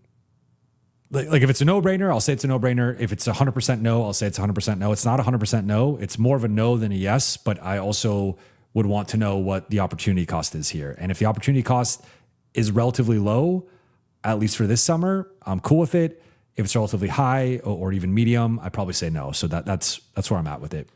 like if it's a no-brainer, I'll say it's a no-brainer. If it's 100% no, I'll say it's 100% no. It's not 100% no. It's more of a no than a yes, but I also would want to know what the opportunity cost is here. And if the opportunity cost is relatively low, at least for this summer, I'm cool with it. If it's relatively high or even medium, I'd probably say no. So that's where I'm at with it.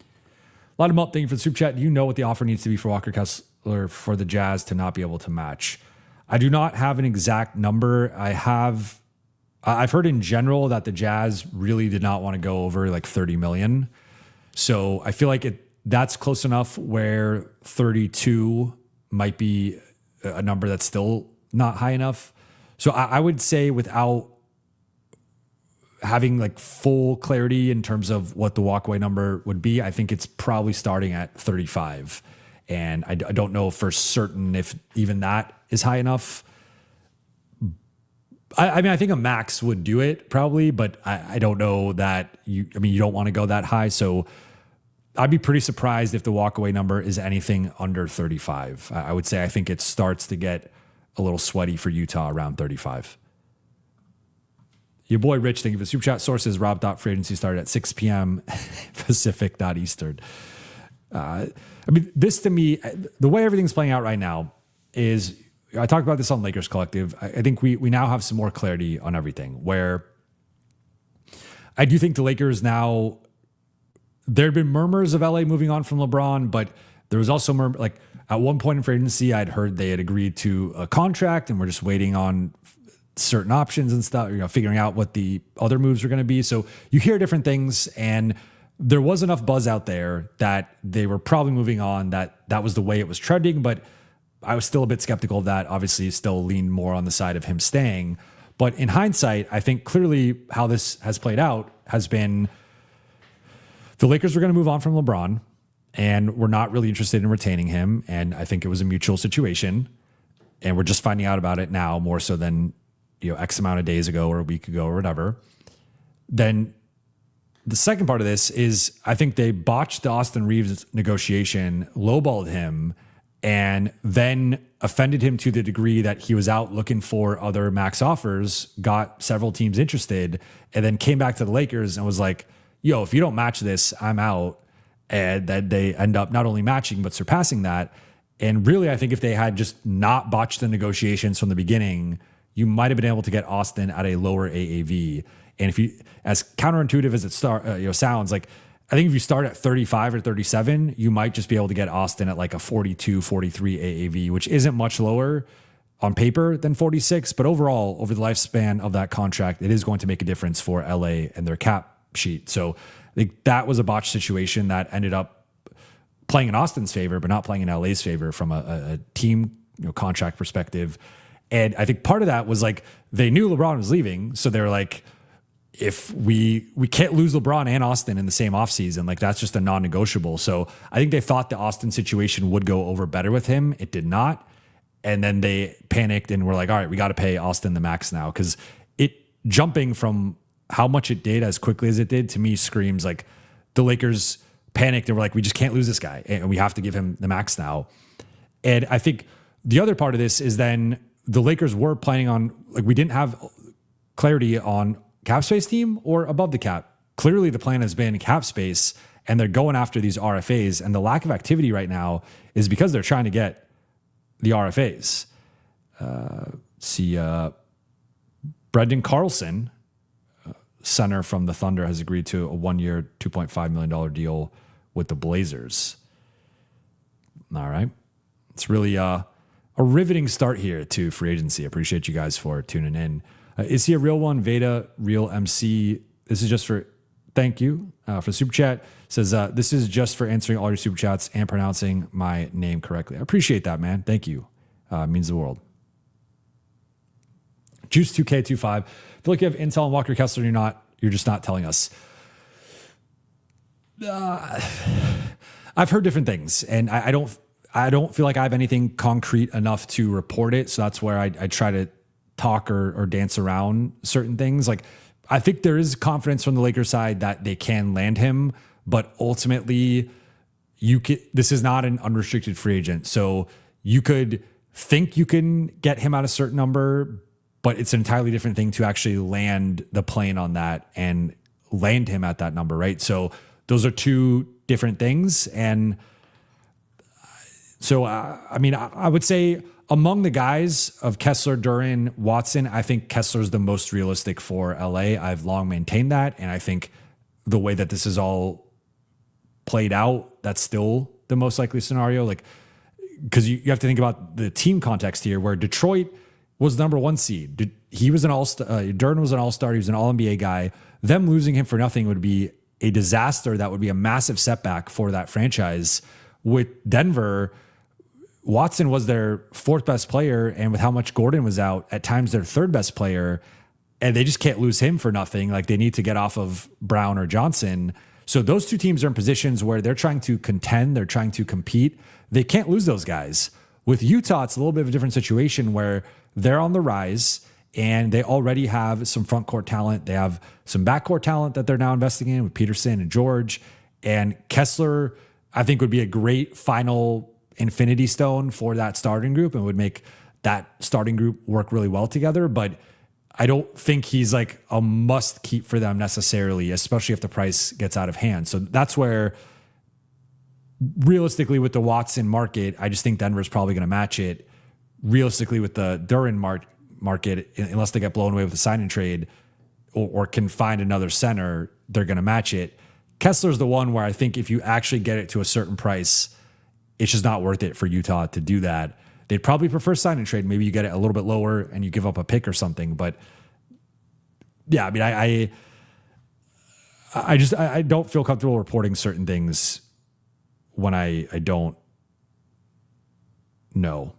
A lot of up, thank you for the super chat. Do you know what the offer needs to be for Walker Kessler for the Jazz to not be able to match? I do not have an exact number. I've heard in general that the Jazz really did not want to go over like 30 million. So I feel like that's close enough where 32 might be a number that's still not high enough. So I would say, without having like full clarity in terms of what the walkaway number would be, I think it's probably starting at 35. And I don't know for certain if even that is high enough. I mean, I think a max would do it probably, but I don't know that you don't want to go that high. So I'd be pretty surprised if the walkaway number is anything under 35. I would say I think it starts to get a little sweaty for Utah around 35. Your boy Rich, thank you for the super chat. Sources, Rob.free agency started at 6 p.m. Pacific, not Eastern. This to me, the way everything's playing out right now is, I talked about this on Lakers Collective. I think we now have some more clarity on everything, where I do think the Lakers now, there had been murmurs of LA moving on from LeBron, but there was also like at one point in free agency, I'd heard they had agreed to a contract and we're just waiting on certain options and stuff, figuring out what the other moves were going to be. So you hear different things, and there was enough buzz out there that they were probably moving on, that was the way it was trending, but I was still a bit skeptical of that. Obviously, still leaned more on the side of him staying. But in hindsight, I think clearly how this has played out has been the Lakers were going to move on from LeBron, and we're not really interested in retaining him. And I think it was a mutual situation, and we're just finding out about it now more so than X amount of days ago or a week ago or whatever. Then the second part of this is, I think they botched the Austin Reeves negotiation, lowballed him, and then offended him to the degree that he was out looking for other max offers, got several teams interested, and then came back to the Lakers and was like, yo, if you don't match this, I'm out. And that they end up not only matching, but surpassing that. And really, I think if they had just not botched the negotiations from the beginning, you might have been able to get Austin at a lower AAV. And if you, as counterintuitive as it sounds, like, I think if you start at 35 or 37, you might just be able to get Austin at like a 42, 43 AAV, which isn't much lower on paper than 46. But overall, over the lifespan of that contract, it is going to make a difference for LA and their cap sheet. So I think that was a botched situation that ended up playing in Austin's favor, but not playing in LA's favor from a team contract perspective. And I think part of that was like they knew LeBron was leaving. So they were like, if we can't lose LeBron and Austin in the same offseason, like that's just a non-negotiable. So I think they thought the Austin situation would go over better with him. It did not. And then they panicked and were like, all right, we got to pay Austin the max now. Because it jumping from how much it did as quickly as it did to me screams like the Lakers panicked and were like, we just can't lose this guy and we have to give him the max now. And I think the other part of this is then the Lakers were planning on, like, we didn't have clarity on cap space team or above the cap. Clearly the plan has been cap space and they're going after these RFAs, and the lack of activity right now is because they're trying to get the RFAs. Brendan Carlson, center from the Thunder, has agreed to a 1-year, $2.5 million deal with the Blazers. All right. It's really a riveting start here to free agency. Appreciate you guys for tuning in. Is he a real one? Veda, real MC. This is just for, thank you for super chat. Says, this is just for answering all your super chats and pronouncing my name correctly. I appreciate that, man. Thank you. Means the world. Juice 2K25. I feel like you have intel on Walker Kessler. You're just not telling us. I've heard different things, and I don't feel like I have anything concrete enough to report it. So that's where I try to talk or dance around certain things. Like, I think there is confidence from the Lakers side that they can land him, but ultimately this is not an unrestricted free agent. So you could think you can get him at a certain number, but it's an entirely different thing to actually land the plane on that and land him at that number, right? So those are two different things. And so, I would say among the guys of Kessler, Duren, Watson, I think Kessler's the most realistic for LA. I've long maintained that. And I think the way that this is all played out, that's still the most likely scenario. Like, because you have to think about the team context here, where Detroit was the number 1 seed. He was an all-star. Duren was an all-star. He was an all-NBA guy. Them losing him for nothing would be a disaster. That would be a massive setback for that franchise. With Denver, Watson was their 4th best player, and with how much Gordon was out, at times their 3rd best player, and they just can't lose him for nothing. Like, they need to get off of Brown or Johnson. So those two teams are in positions where they're trying to contend, they're trying to compete. They can't lose those guys. With Utah, it's a little bit of a different situation where they're on the rise and they already have some front court talent. They have some backcourt talent that they're now investing in with Peterson and George. And Kessler, I think, would be a great final infinity stone for that starting group and would make that starting group work really well together. But I don't think he's like a must keep for them necessarily, especially if the price gets out of hand. So that's where, realistically, with the Watson market, I just think Denver's probably going to match it. Realistically, with the Duren market, unless they get blown away with a sign and trade or can find another center, they're going to match it. Kessler's the one where I think if you actually get it to a certain price, it's just not worth it for Utah to do that. They'd probably prefer sign and trade. Maybe you get it a little bit lower and you give up a pick or something. But yeah, I mean, I don't feel comfortable reporting certain things when I don't know.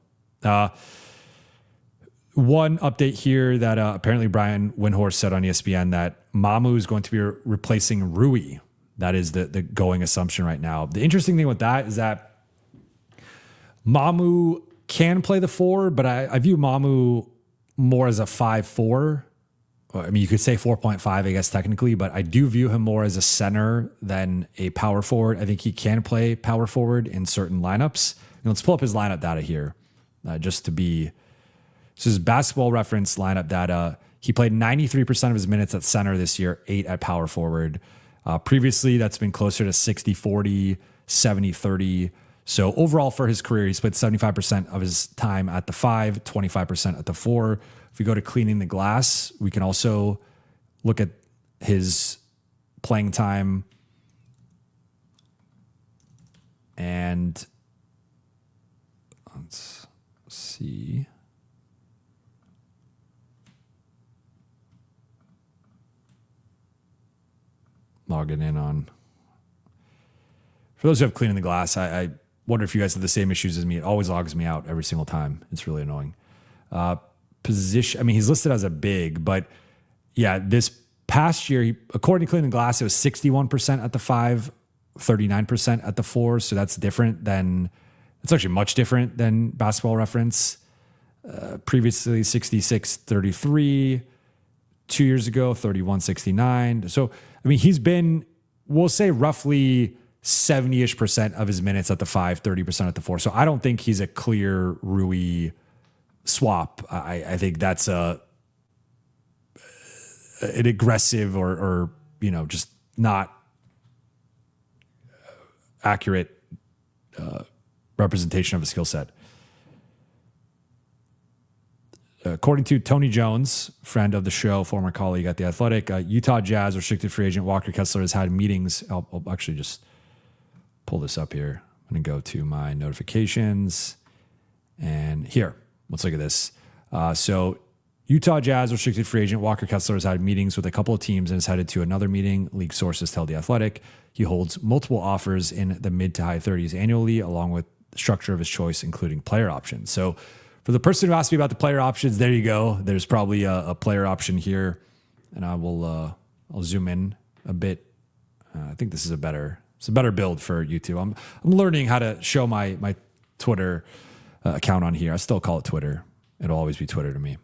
One update here that apparently Brian Windhorst said on ESPN that Mamu is going to be replacing Rui. That is the going assumption right now. The interesting thing with that is that Mamu can play the 4, but I view Mamu more as a 5'4". I mean, you could say 4.5, I guess, technically, but I do view him more as a center than a power forward. I think he can play power forward in certain lineups. And let's pull up his lineup data here, just to be. This is Basketball Reference lineup data. He played 93% of his minutes at center this year, 8 at power forward. Previously, that's been closer to 60-40, 70-30. So overall for his career, he split 75% of his time at the 5, 25% at the 4. If we go to cleaning the glass, we can also look at his playing time. And let's see. Logging in on. For those who have cleaning the glass, I wonder if you guys have the same issues as me. It always logs me out every single time. It's really annoying. position. I mean, he's listed as a big, but yeah, this past year, according to Cleveland Glass, it was 61% at the 5, 39% at the 4. So that's different than, it's actually much different than Basketball Reference. Previously 66-33, 2 years ago 31-69. So I mean, he's been, we'll say roughly 70-ish% of his minutes at the 5, 30% at the 4. So I don't think he's a clear Rui swap. I think that's an aggressive or just not accurate representation of a skill set. According to Tony Jones, friend of the show, former colleague at The Athletic, Utah Jazz restricted free agent Walker Kessler has had meetings. I'll actually just pull this up here. I'm going to go to my notifications. And here, let's look at this. So Utah Jazz restricted free agent Walker Kessler has had meetings with a couple of teams and is headed to another meeting, league sources tell The Athletic. He holds multiple offers in the mid to high 30s annually, along with the structure of his choice, including player options. So for the person who asked me about the player options, there you go. There's probably a player option here, and I'll zoom in a bit. I think this is a better build for YouTube. I'm learning how to show my Twitter account on here. I still call it Twitter. It'll always be Twitter to me.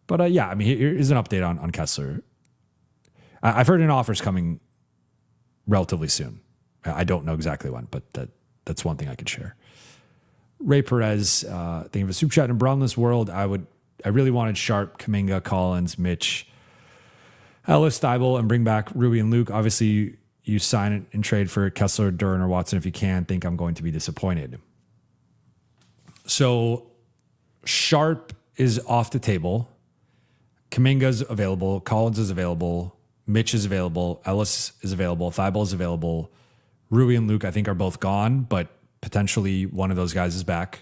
But yeah, I mean, here's an update on Kessler. I've heard an offer's coming relatively soon. I don't know exactly when, but that's one thing I could share. Ray Perez, thinking of a super chat in a Brownless world. I really wanted Sharp, Kuminga, Collins, Mitch, Ellis, Thibault, and bring back Rui and Luke. Obviously, you sign it and trade for Kessler, Duren, or Watson if you can. Think I'm going to be disappointed. So Sharp is off the table. Kuminga's available. Collins is available. Mitch is available. Ellis is available. Thibault is available. Rui and Luke, I think, are both gone, but potentially one of those guys is back.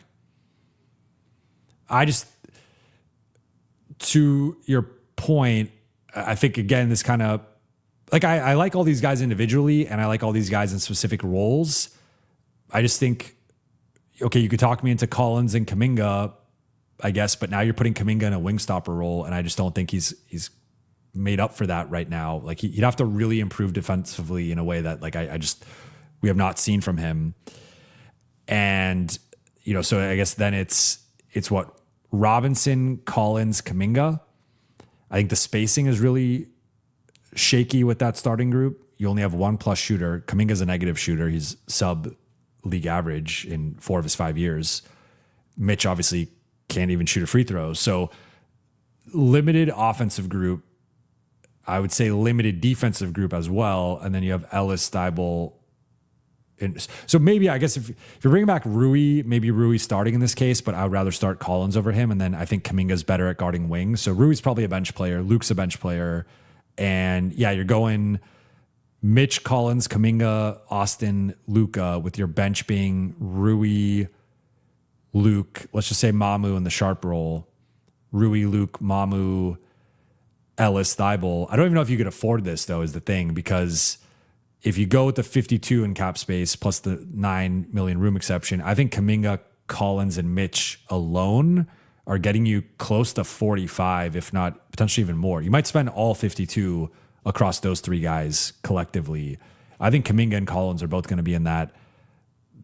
To your point, I think, again, this kind of, like, I like all these guys individually, and I like all these guys in specific roles. I just think, okay, you could talk me into Collins and Kuminga, I guess, but now you're putting Kuminga in a wing stopper role, and I just don't think he's made up for that right now. Like, he'd have to really improve defensively in a way that, like, we have not seen from him. And, so I guess then it's what? Robinson, Collins, Kuminga. I think the spacing is really shaky with that starting group. You only have one plus shooter. Kuminga's a negative shooter. He's sub league average in 4 of his 5 years. Mitch obviously can't even shoot a free throw. So limited offensive group. I would say limited defensive group as well. And then you have Ellis, Thibault. So maybe, I guess, if you're bringing back Rui, maybe Rui starting in this case, but I would rather start Collins over him. And then I think Kuminga's better at guarding wings. So Rui's probably a bench player. Luke's a bench player. And yeah, you're going Mitch, Collins, Kuminga, Austin, Luka, with your bench being Rui, Luke, let's just say Mamu in the Sharp role. Rui, Luke, Mamu, Ellis, Thibault. I don't even know if you could afford this, though, is the thing, because if you go with the 52 in cap space plus the 9 million room exception, I think Kuminga, Collins, and Mitch alone are getting you close to 45, if not potentially even more. You might spend all 52 across those 3 guys collectively. I think Kuminga and Collins are both going to be in that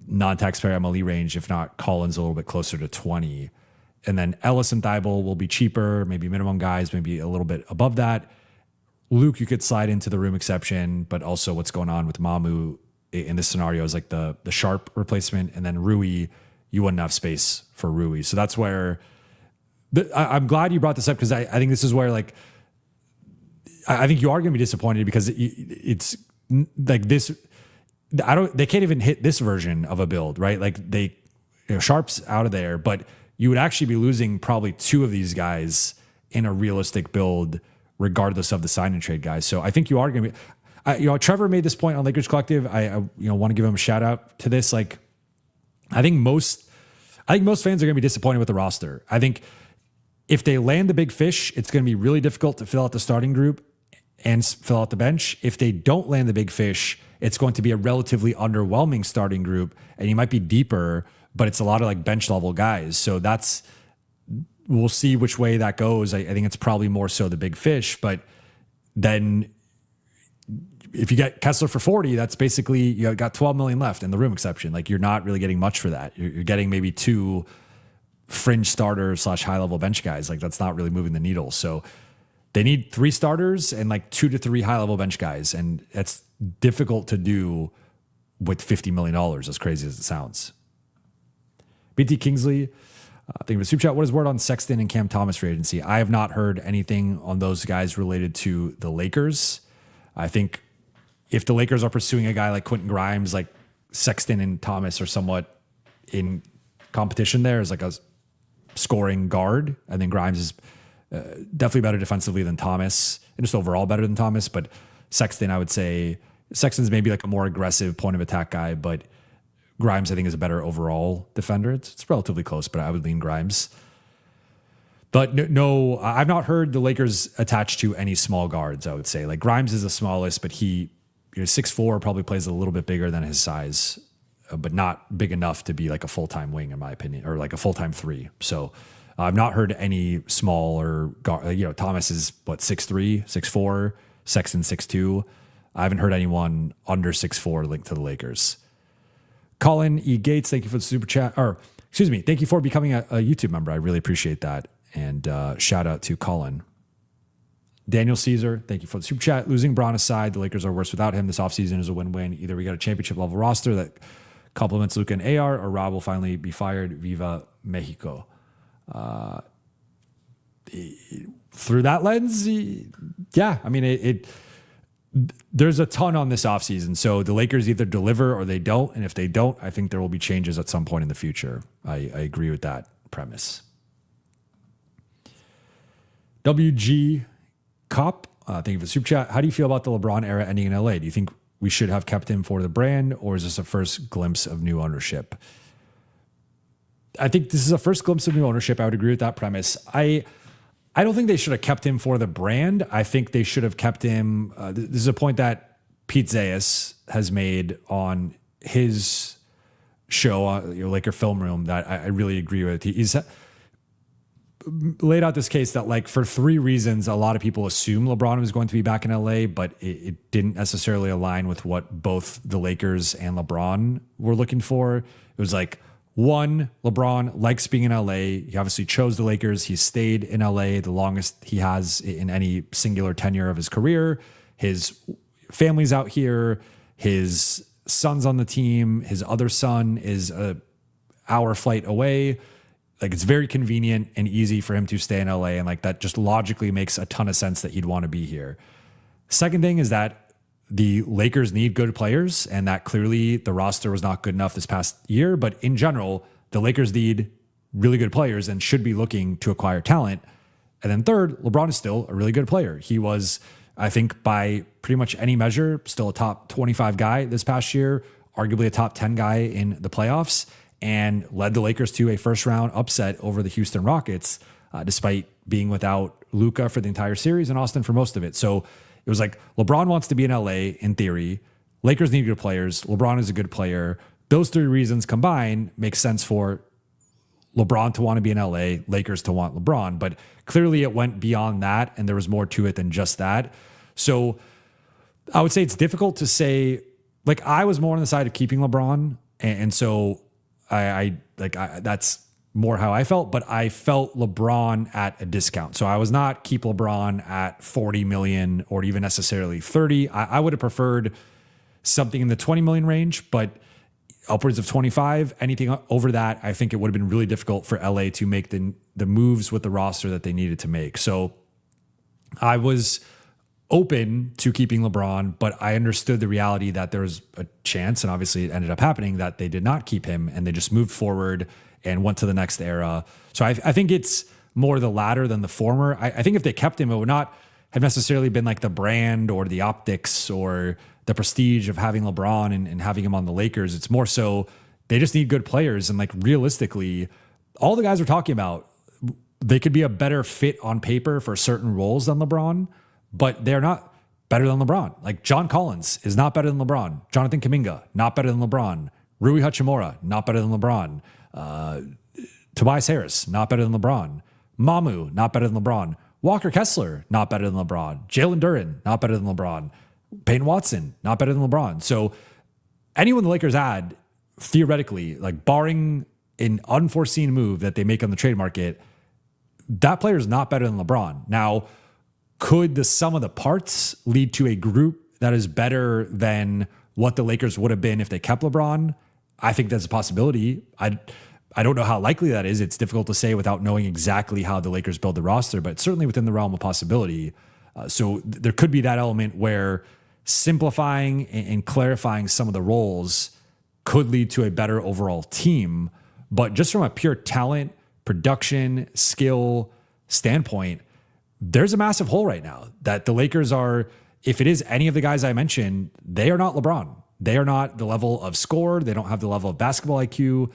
non-taxpayer MLE range, if not Collins a little bit closer to 20. And then Ellis and Thibault will be cheaper, maybe minimum guys, maybe a little bit above that. Luke, you could slide into the room exception, but also what's going on with Mamu in this scenario is like the Sharp replacement. And then Rui, you wouldn't have space for Rui. So that's where I'm glad you brought this up, because I think this is where, like, I think you are going to be disappointed because it's like this. They can't even hit this version of a build, right? Like Sharp's out of there, but you would actually be losing probably 2 of these guys in a realistic build, regardless of the sign and trade guys. So I think you are going to be, Trevor made this point on Lakers Collective. I want to give him a shout out to this. Like, I think most fans are going to be disappointed with the roster. I think if they land the big fish, it's going to be really difficult to fill out the starting group and fill out the bench. If they don't land the big fish, it's going to be a relatively underwhelming starting group, and you might be deeper, but it's a lot of like bench level guys. So we'll see which way that goes. I think it's probably more so the big fish, but then if you get Kessler for 40, that's basically, you got 12 million left in the room exception. Like, you're not really getting much for that. You're getting maybe 2 fringe starters / high level bench guys. Like, that's not really moving the needle. So they need 3 starters and like 2 to 3 high level bench guys. And that's difficult to do with $50 million, as crazy as it sounds. BT Kingsley, thank you for the super chat. What is word on Sexton and Cam Thomas free agency? I have not heard anything on those guys related to the Lakers. I think if the Lakers are pursuing a guy like Quentin Grimes, like Sexton and Thomas are somewhat in competition there as like a scoring guard. I think Grimes is definitely better defensively than Thomas, and just overall better than Thomas. But Sexton, I would say Sexton's maybe like a more aggressive point of attack guy, but Grimes, I think, is a better overall defender. It's relatively close, but I would lean Grimes. But no, I've not heard the Lakers attached to any small guards, I would say. Like, Grimes is the smallest, but he, 6'4", probably plays a little bit bigger than his size, but not big enough to be like a full-time wing, in my opinion, or like a full-time 3. So I've not heard any smaller guard. Thomas is, 6'3", 6'4", Sexton 6'2". I haven't heard anyone under 6'4" linked to the Lakers. Colin E. Gates, thank you for the super chat. Thank you for becoming a YouTube member. I really appreciate that. And shout out to Colin. Daniel Caesar, thank you for the super chat. Losing Braun aside, the Lakers are worse without him. This offseason is a win-win. Either we got a championship level roster that complements Luka and AR, or Rob will finally be fired. Viva Mexico. Through that lens, yeah. I mean, there's a ton on this offseason. So the Lakers either deliver or they don't. And if they don't, I think there will be changes at some point in the future. I agree with that premise. WG Cop, thank you for the super chat. How do you feel about the LeBron era ending in LA? Do you think we should have kept him for the brand, or is this a first glimpse of new ownership? I think this is a first glimpse of new ownership. I would agree with that premise. I don't think they should have kept him for the brand. I think they should have kept him. This is a point that Pete Zayas has made on his show, Laker Film Room, that I really agree with. He's laid out this case that, like, for 3 reasons, a lot of people assume LeBron was going to be back in LA, but it didn't necessarily align with what both the Lakers and LeBron were looking for. It was like, 1, LeBron likes being in LA. He obviously chose the Lakers. He stayed in LA the longest he has in any singular tenure of his career. His family's out here. His son's on the team. His other son is an hour flight away. Like, it's very convenient and easy for him to stay in LA. And like, that just logically makes a ton of sense that he'd want to be here. Second thing is that the Lakers need good players, and that clearly the roster was not good enough this past year. But in general, the Lakers need really good players and should be looking to acquire talent. And then third, LeBron is still a really good player. He was, I think, by pretty much any measure, still a top 25 guy this past year, arguably a top 10 guy in the playoffs, and led the Lakers to a first-round upset over the Houston Rockets, despite being without Luka for the entire series and Austin for most of it. So it was like, LeBron wants to be in LA in theory. Lakers need good players. LeBron is a good player. Those 3 reasons combined make sense for LeBron to want to be in LA, Lakers to want LeBron. But clearly it went beyond that, and there was more to it than just that. So I would say it's difficult to say, like, I was more on the side of keeping LeBron. And so that's more how I felt, but I felt LeBron at a discount. So I was not keep LeBron at 40 million or even necessarily 30. I would have preferred something in the 20 million range, but upwards of 25, anything over that, I think it would have been really difficult for LA to make the moves with the roster that they needed to make. So I was open to keeping LeBron, but I understood the reality that there was a chance, and obviously it ended up happening, that they did not keep him and they just moved forward and went to the next era. So I think it's more the latter than the former. I think if they kept him, it would not have necessarily been like the brand or the optics or the prestige of having LeBron and having him on the Lakers. It's more so they just need good players. And like, realistically, all the guys we're talking about, they could be a better fit on paper for certain roles than LeBron, but they're not better than LeBron. Like, John Collins is not better than LeBron. Jonathan Kuminga, not better than LeBron. Rui Hachimura, not better than LeBron. Tobias Harris, not better than LeBron. Mamu, not better than LeBron. Walker Kessler, not better than LeBron. Jalen Duren, not better than LeBron. Peyton Watson, not better than LeBron. So anyone the Lakers add, theoretically, like barring an unforeseen move that they make on the trade market, that player is not better than LeBron. Now, could the sum of the parts lead to a group that is better than what the Lakers would have been if they kept LeBron? I think that's a possibility. I don't know how likely that is. It's difficult to say without knowing exactly how the Lakers build the roster, but certainly within the realm of possibility. So there could be that element where simplifying and clarifying some of the roles could lead to a better overall team. But just from a pure talent, production, skill standpoint, there's a massive hole right now that the Lakers are, if it is any of the guys I mentioned, they are not LeBron. They are not the level of score. They don't have the level of basketball IQ,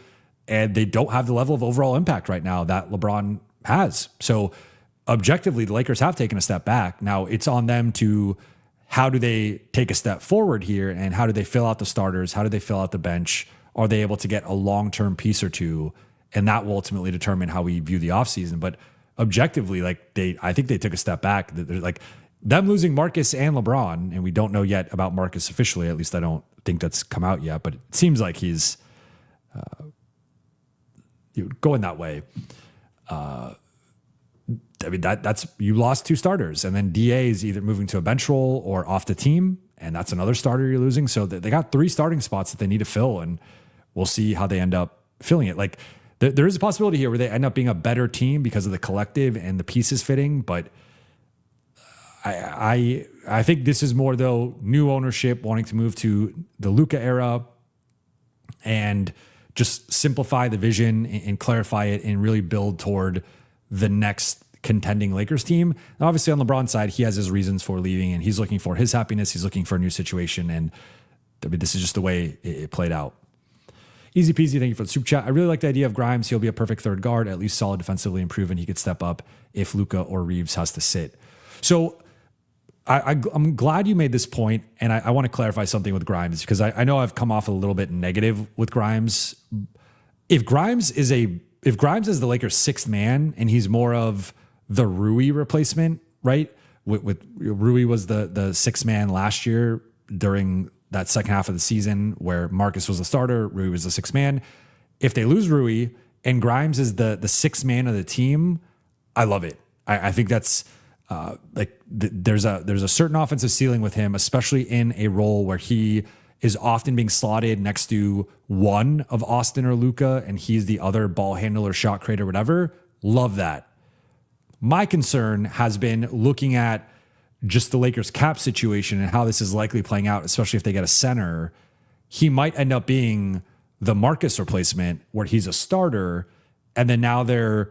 and they don't have the level of overall impact right now that LeBron has. So objectively, the Lakers have taken a step back. Now it's on them to, how do they take a step forward here, and how do they fill out the starters? How do they fill out the bench? Are they able to get a long-term piece or two? And that will ultimately determine how we view the offseason. But objectively, I think they took a step back. They're like them losing Marcus and LeBron, and we don't know yet about Marcus officially. At least I don't think that's come out yet, but it seems like he's going that way. I mean, that's, you lost two starters, and then DA is either moving to a bench role or off the team, and that's another starter you're losing. So they got three starting spots that they need to fill, and we'll see how they end up filling it. Like there is a possibility here where they end up being a better team because of the collective and the pieces fitting, but I think this is more, though, new ownership wanting to move to the Luka era and just simplify the vision and clarify it and really build toward the next contending Lakers team. And obviously on LeBron's side, he has his reasons for leaving, and he's looking for his happiness. He's looking for a new situation. And I mean, this is just the way it played out. Easy peasy. Thank you for the super chat. I really like the idea of Grimes. He'll be a perfect third guard, at least solid defensively and proven he could step up if Luka or Reeves has to sit. So I'm glad you made this point, and I want to clarify something with Grimes, because I know I've come off a little bit negative with Grimes. If Grimes is the Lakers' sixth man, and he's more of the Rui replacement, right? With Rui was the sixth man last year during that second half of the season where Marcus was the starter, Rui was the sixth man. If they lose Rui and Grimes is the sixth man of the team, I love it. I think that's there's a certain offensive ceiling with him, especially in a role where he is often being slotted next to one of Austin or Luka, and he's the other ball handler, shot creator, whatever. Love that. My concern has been looking at just the Lakers cap situation and how this is likely playing out, especially if they get a center. He might end up being the Marcus replacement where he's a starter, and then now they're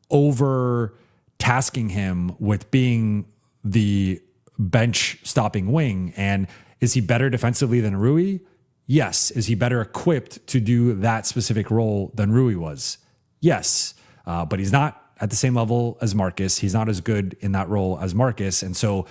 over tasking him with being the bench stopping wing. And is he better defensively than Rui? Yes. Is he better equipped to do that specific role than Rui was? Yes. But he's not at the same level as Marcus. He's not as good in that role as Marcus. And so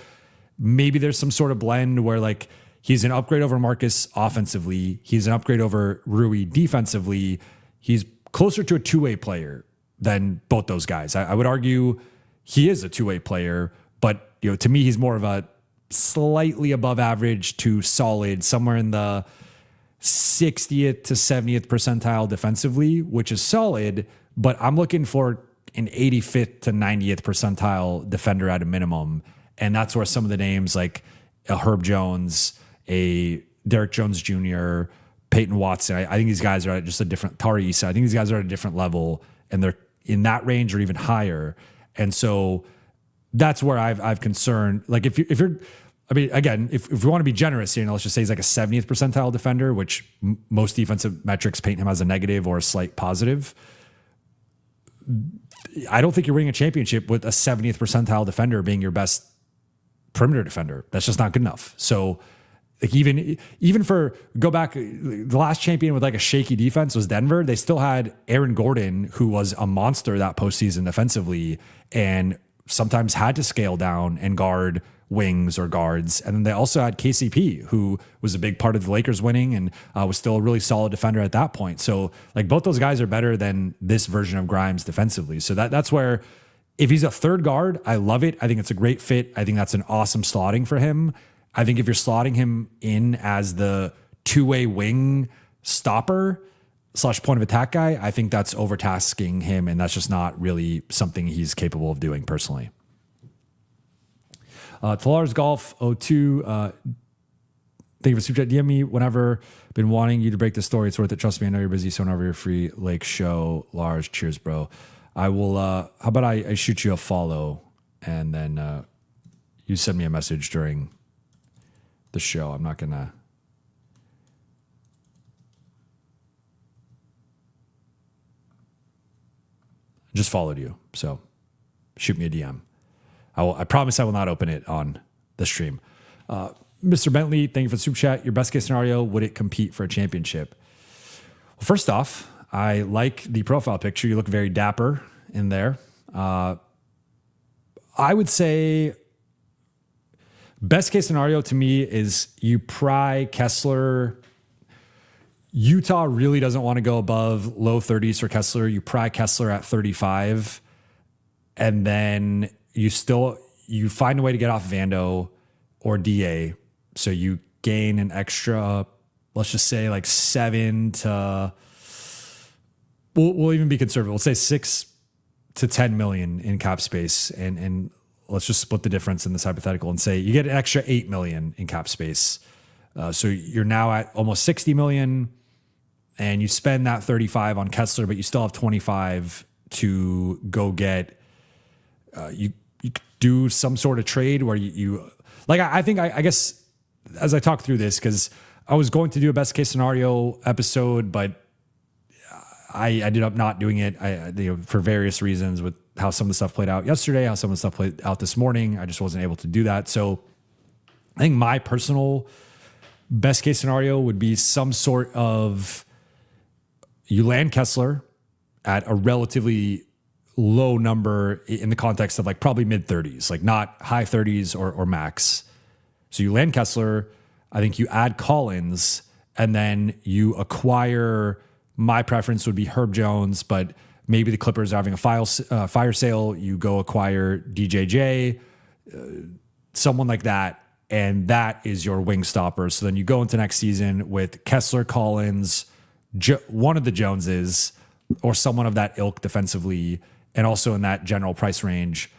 maybe there's some sort of blend where like he's an upgrade over Marcus offensively. He's an upgrade over Rui defensively. He's closer to a two-way player than both those guys. I would argue he is a two-way player, but to me, he's more of a slightly above average to solid, somewhere in the 60th to 70th percentile defensively, which is solid, but I'm looking for an 85th to 90th percentile defender at a minimum. And that's where some of the names like a Herb Jones, a Derek Jones Jr., Peyton Watson, I think these guys are at just a different, Tari Issa, I think these guys are at a different level, and they're in that range or even higher. And so that's where I've concerned. Like if you're, I mean, again, if we want to be generous here, let's just say he's like a 70th percentile defender, which most defensive metrics paint him as a negative or a slight positive. I don't think you're winning a championship with a 70th percentile defender being your best perimeter defender. That's just not good enough. So like even for go back, the last champion with like a shaky defense was Denver. They still had Aaron Gordon, who was a monster that postseason defensively, and sometimes had to scale down and guard wings or guards. And then they also had KCP, who was a big part of the Lakers winning and was still a really solid defender at that point. So like both those guys are better than this version of Grimes defensively. So that's where If he's a third guard, I love it. I think it's a great fit. I think that's an awesome slotting for him. I think if you're slotting him in as the two-way wing stopper / point of attack guy, I think that's overtasking him, and that's just not really something he's capable of doing personally. Talar's Golf 02. Thank you for super chat. DM me whenever. Been wanting you to break the story. It's worth it. Trust me. I know you're busy. So whenever you're free, Lake show. Lars, cheers, bro. I will. How about I shoot you a follow, and then you send me a message during the show. I'm not gonna. Just followed you, so shoot me a DM. I promise I will not open it on the stream. Mr. Bentley, thank you for the super chat. Your best case scenario, would it compete for a championship? Well, first off, I like the profile picture. You look very dapper in there. I would say best case scenario to me is you pry Kessler. Utah really doesn't want to go above low 30s for Kessler. You pry Kessler at 35, and then you find a way to get off Vando or DA. So you gain an extra, let's just say like 7 to, we'll even be conservative. We'll say 6 to 10 million in cap space. And let's just split the difference in this hypothetical and say you get an extra 8 million in cap space. So you're now at almost 60 million, and you spend that 35 on Kessler, but you still have 25 to go get, you do some sort of trade where you like, I think, I guess as I talk through this, because I was going to do a best case scenario episode, but I ended up not doing it for various reasons with how some of the stuff played out yesterday, how some of the stuff played out this morning. I just wasn't able to do that. So I think my personal best case scenario would be some sort of, you land Kessler at a relatively low number in the context of like probably mid 30s, like not high 30s or max. So you land Kessler, I think you add Collins, and then you acquire, my preference would be Herb Jones, but maybe the Clippers are having a fire sale. You go acquire DJJ, someone like that, and that is your wing stopper. So then you go into next season with Kessler, Collins, one of the Joneses, or someone of that ilk defensively, and also in that general price range,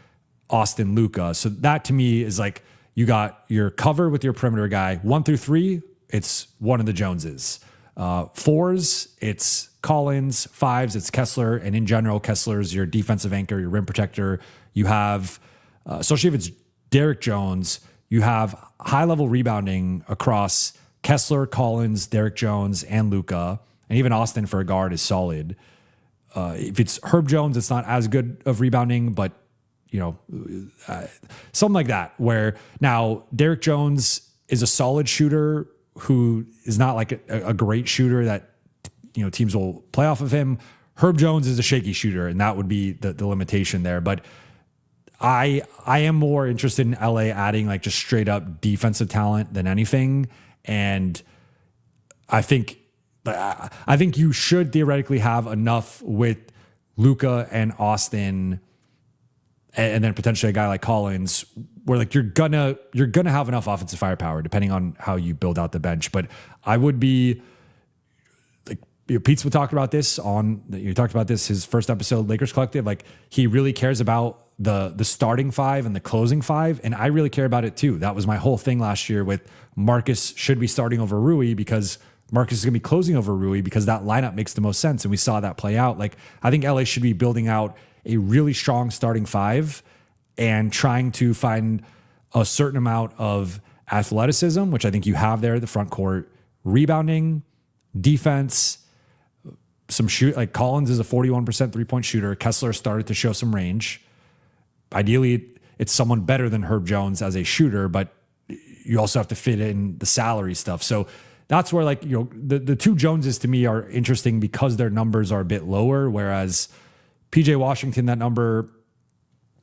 Austin, Luka. So that to me is like, you got your cover with your perimeter guy. 1 through 3, it's one of the Joneses. 4s, it's Collins. 5s, it's Kessler. And in general, Kessler's your defensive anchor, your rim protector. You have, especially if it's Derrick Jones, you have high-level rebounding across Kessler, Collins, Derrick Jones, and Luka. And even Austin for a guard is solid. If it's Herb Jones, it's not as good of rebounding, but something like that, where now Derrick Jones is a solid shooter who is not like a great shooter that, teams will play off of him. Herb Jones is a shaky shooter, and that would be the limitation there. But I am more interested in LA adding like just straight up defensive talent than anything. And I think you should theoretically have enough with Luka and Austin, and then potentially a guy like Collins, where like you're gonna have enough offensive firepower depending on how you build out the bench. But I would be like, Pete's talked about this his first episode, Lakers Collective. Like, he really cares about the starting 5 and the closing 5, and I really care about it too. That was my whole thing last year with Marcus should be starting over Rui, because Marcus is going to be closing over Rui, because that lineup makes the most sense, and we saw that play out. Like, I think LA should be building out a really strong starting 5 and trying to find a certain amount of athleticism, which I think you have there at the front court, rebounding, defense, some shoot. Like, Collins is a 41% 3-point shooter. Kessler started to show some range. Ideally, it's someone better than Herb Jones as a shooter, but you also have to fit in the salary stuff. So that's where, like, the two Joneses to me are interesting because their numbers are a bit lower, whereas PJ Washington, that number,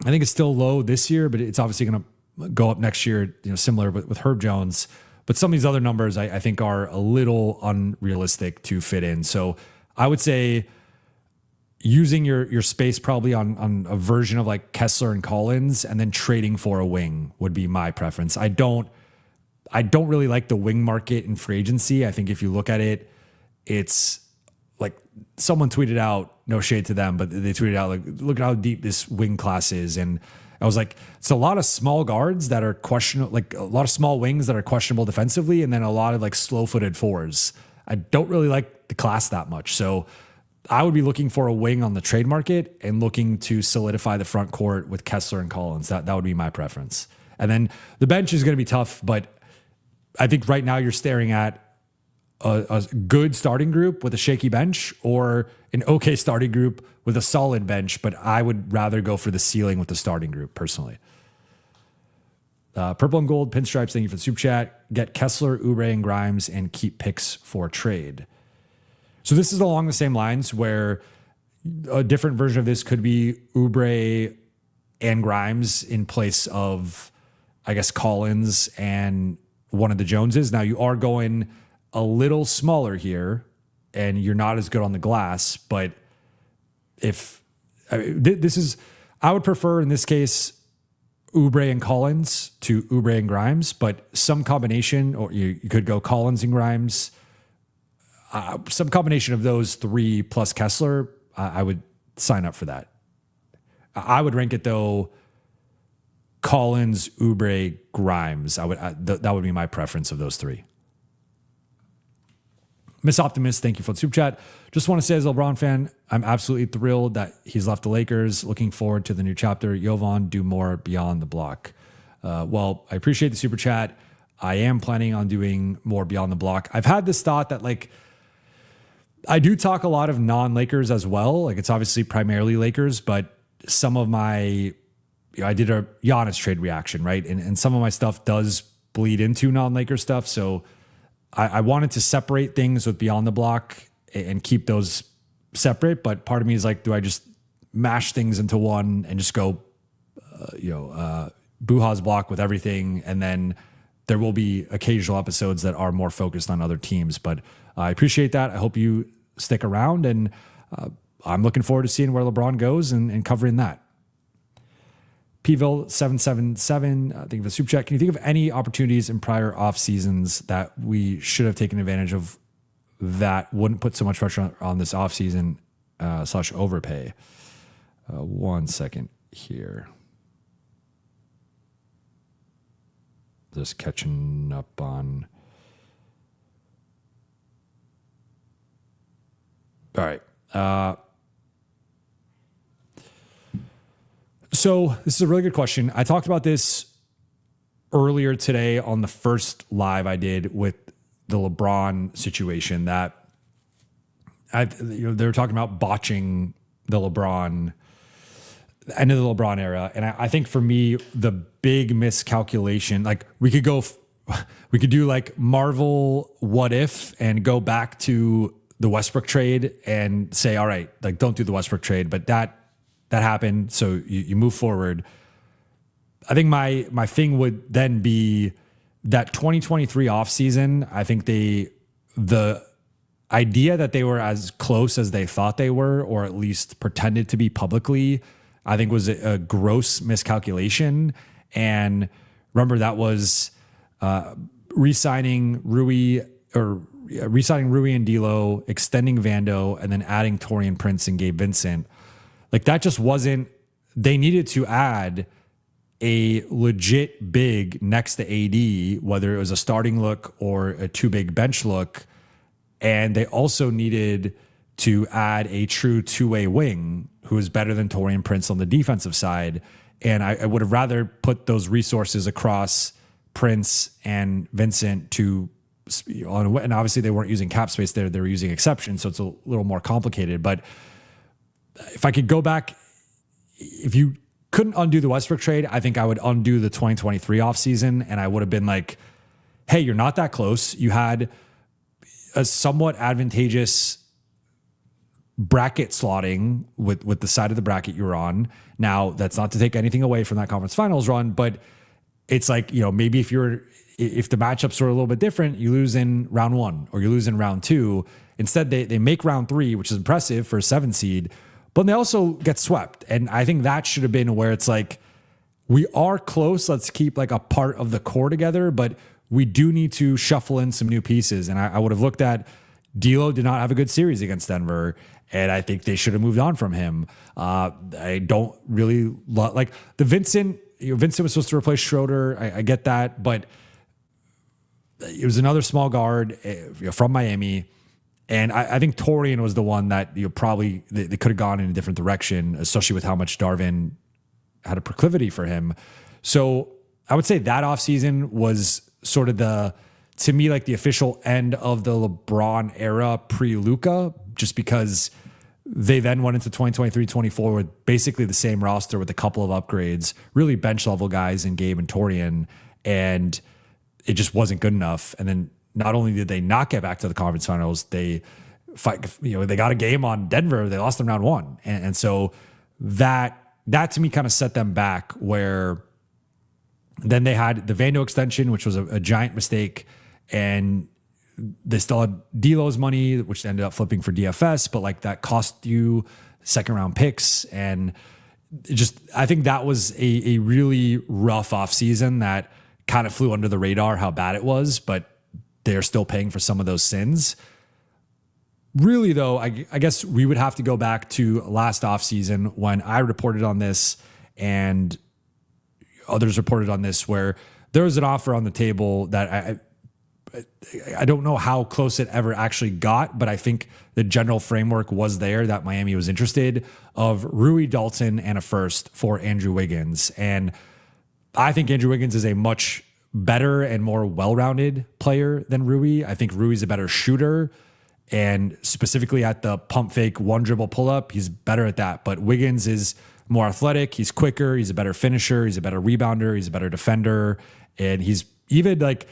I think it's still low this year, but it's obviously going to go up next year, similar with Herb Jones. But some of these other numbers I think are a little unrealistic to fit in. So I would say using your space probably on a version of like Kessler and Collins, and then trading for a wing would be my preference. I don't really like the wing market in free agency. I think if you look at it, it's like someone tweeted out, no shade to them, but they tweeted out like, look at how deep this wing class is. And I was like, it's a lot of small guards that are questionable, like a lot of small wings that are questionable defensively, and then a lot of like slow-footed fours. I don't really like the class that much. So I would be looking for a wing on the trade market and looking to solidify the front court with Kessler and Collins. That would be my preference. And then the bench is going to be tough, but I think right now you're staring at a good starting group with a shaky bench, or an okay starting group with a solid bench, but I would rather go for the ceiling with the starting group personally. Purple and gold pinstripes, thank you for the super chat. Get Kessler, Oubre, and Grimes and keep picks for trade. So this is along the same lines where a different version of this could be Oubre and Grimes in place of, I guess, Collins and one of the Joneses. Now you are going a little smaller here and you're not as good on the glass, but I would prefer in this case Oubre and Collins to Oubre and Grimes, but some combination, or you could go Collins and Grimes, some combination of those three plus Kessler, I would sign up for that. I would rank it though, Collins, Oubre, Grimes. That would be my preference of those three. Miss Optimist, thank you for the super chat. Just want to say as a LeBron fan, I'm absolutely thrilled that he's left the Lakers. Looking forward to the new chapter. Jovan, do more beyond the block. Well, I appreciate the super chat. I am planning on doing more beyond the block. I've had this thought that like, I do talk a lot of non-Lakers as well. Like it's obviously primarily Lakers, but some of my, I did a Giannis trade reaction, right? And some of my stuff does bleed into non-Lakers stuff. So I wanted to separate things with Beyond the Block and keep those separate. But part of me is like, do I just mash things into one and just go, Buha's block with everything? And then there will be occasional episodes that are more focused on other teams. But I appreciate that. I hope you stick around. And I'm looking forward to seeing where LeBron goes and covering that. Pville777, thank you for the super chat. Can you think of any opportunities in prior off seasons that we should have taken advantage of that wouldn't put so much pressure on this off season / overpay? 1 second here. Just catching up on. All right. So this is a really good question. I talked about this earlier today on the first live I did with the LeBron situation that they were talking about botching the LeBron, the end of the LeBron era. And I think for me, the big miscalculation, like we could do like Marvel what if and go back to the Westbrook trade and say, all right, like don't do the Westbrook trade, but that happened. So you move forward. I think my thing would then be that 2023 offseason. I think the idea that they were as close as they thought they were, or at least pretended to be publicly, I think was a gross miscalculation. And remember that was re-signing Rui and D'Lo, extending Vando, and then adding Taurean Prince and Gabe Vincent. Like that just wasn't, they needed to add a legit big next to AD, whether it was a starting look or a too big bench look. And they also needed to add a true two-way wing who is better than Taurean Prince on the defensive side. And I would have rather put those resources across Prince and Vincent and obviously they weren't using cap space there. They were using exceptions. So it's a little more complicated, but if I could go back, if you couldn't undo the Westbrook trade, I think I would undo the 2023 offseason, and I would have been like, hey, you're not that close. You had a somewhat advantageous bracket slotting with the side of the bracket you were on. Now, that's not to take anything away from that conference finals run, but it's like, maybe if the matchups were a little bit different, you lose in round 1 or you lose in round 2. Instead, they make round 3, which is impressive for a 7 seed. but they also get swept. And I think that should have been where it's like, we are close. Let's keep like a part of the core together, but we do need to shuffle in some new pieces. And I would have looked at D'Lo did not have a good series against Denver, and I think they should have moved on from him. I don't really like the Vincent. Vincent was supposed to replace Schroeder. I get that, but it was another small guard from Miami. And I think Torian was the one that probably they could have gone in a different direction, especially with how much Darvin had a proclivity for him. So I would say that offseason was sort of to me, like the official end of the LeBron era pre-Luka, just because they then went into 2023-24 with basically the same roster with a couple of upgrades, really bench level guys in Gabe and Torian, and it just wasn't good enough. And then not only did they not get back to the conference finals, they got a game on Denver. They lost in round one. And so that to me kind of set them back, where then they had the Vando extension, which was a giant mistake. And they still had D'Lo's money, which ended up flipping for DFS, but like that cost you second round picks. And I think that was a really rough offseason that kind of flew under the radar how bad it was, but they're still paying for some of those sins. Really, though, I guess we would have to go back to last offseason when I reported on this and others reported on this, where there was an offer on the table that I don't know how close it ever actually got, but I think the general framework was there that Miami was interested, of Rui, Dalton, and a first for Andrew Wiggins. And I think Andrew Wiggins is a much better and more well-rounded player than Rui. I think Rui's a better shooter, and specifically at the pump fake one dribble pull up, he's better at that. But Wiggins is more athletic. He's quicker. He's a better finisher. He's a better rebounder. He's a better defender. And he's even like,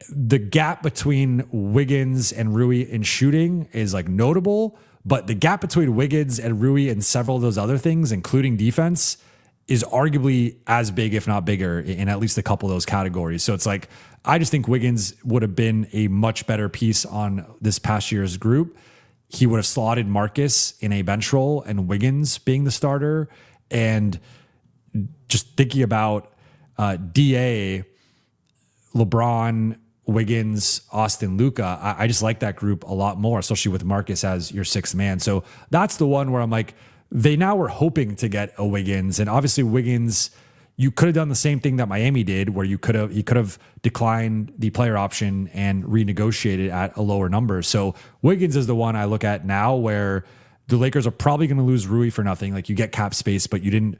the gap between Wiggins and Rui in shooting is like notable, but the gap between Wiggins and Rui in several of those other things, including defense, is arguably as big, if not bigger, in at least a couple of those categories. So it's like, I just think Wiggins would have been a much better piece on this past year's group. He would have slotted Marcus in a bench role and Wiggins being the starter. And just thinking about DA, LeBron, Wiggins, Austin, Luka, I just like that group a lot more, especially with Marcus as your sixth man. So that's the one where I'm like, they now were hoping to get a Wiggins, and obviously Wiggins, you could have done the same thing that Miami did, where he could have declined the player option and renegotiated at a lower number. So Wiggins is the one I look at now, where the Lakers are probably going to lose Rui for nothing. Like, you get cap space, but you didn't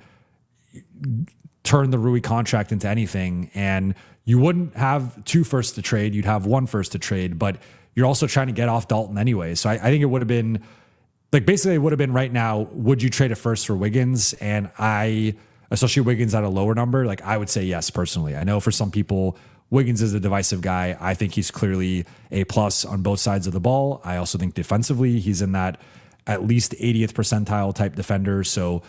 turn the Rui contract into anything, and you wouldn't have 2 firsts to trade. You'd have 1 first to trade, but you're also trying to get off Dalton anyway. So I think it would have been like, basically it would have been right now, would you trade a first for Wiggins? And especially Wiggins at a lower number, like, I would say yes, personally. I know for some people, Wiggins is a divisive guy. I think he's clearly a plus on both sides of the ball. I also think defensively, he's in that at least 80th percentile type defender. So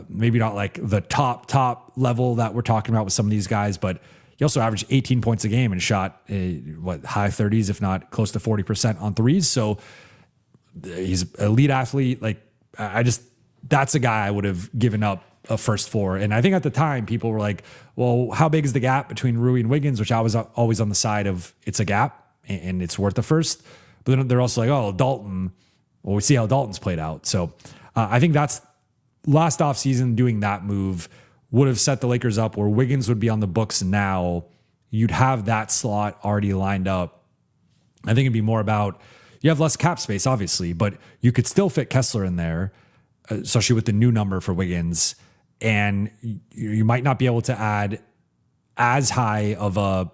maybe not like the top level that we're talking about with some of these guys, but he also averaged 18 points a game and shot high 30s, if not close to 40% on threes. So he's an elite athlete. Like, that's a guy I would have given up a first for. And I think at the time people were like, well, how big is the gap between Rui and Wiggins? Which I was always on the side of, it's a gap and it's worth the first. But then they're also like, oh, Dalton, well, we see how Dalton's played out. So I think that's last offseason, doing that move would have set the Lakers up where Wiggins would be on the books now. You'd have that slot already lined up. I think it'd be more about, you have less cap space, obviously, but you could still fit Kessler in there, especially with the new number for Wiggins. And you might not be able to add as high of a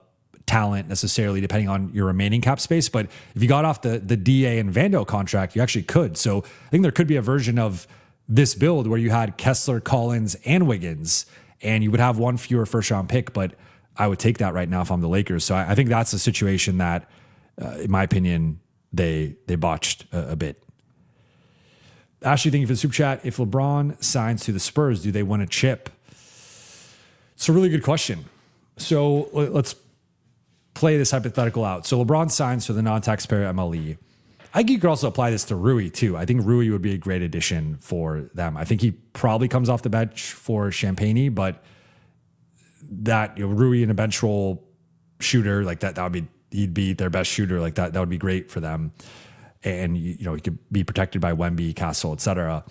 talent necessarily, depending on your remaining cap space. But if you got off the DA and Vando contract, you actually could. So I think there could be a version of this build where you had Kessler, Collins, and Wiggins, and you would have 1 fewer first round pick. But I would take that right now if I'm the Lakers. So I think that's a situation that, in my opinion, they botched a bit. Ashley, thank you for the super chat. If LeBron signs to the Spurs, do they win a chip? It's a really good question. So let's play this hypothetical out. So LeBron signs to the non-taxpayer MLE. I think you could also apply this to Rui too. I think Rui would be a great addition for them. I think he probably comes off the bench for Champagny, but that, Rui in a bench role shooter like that would be, he'd be their best shooter like that. That would be great for them. And, he could be protected by Wemby, Castle, etc.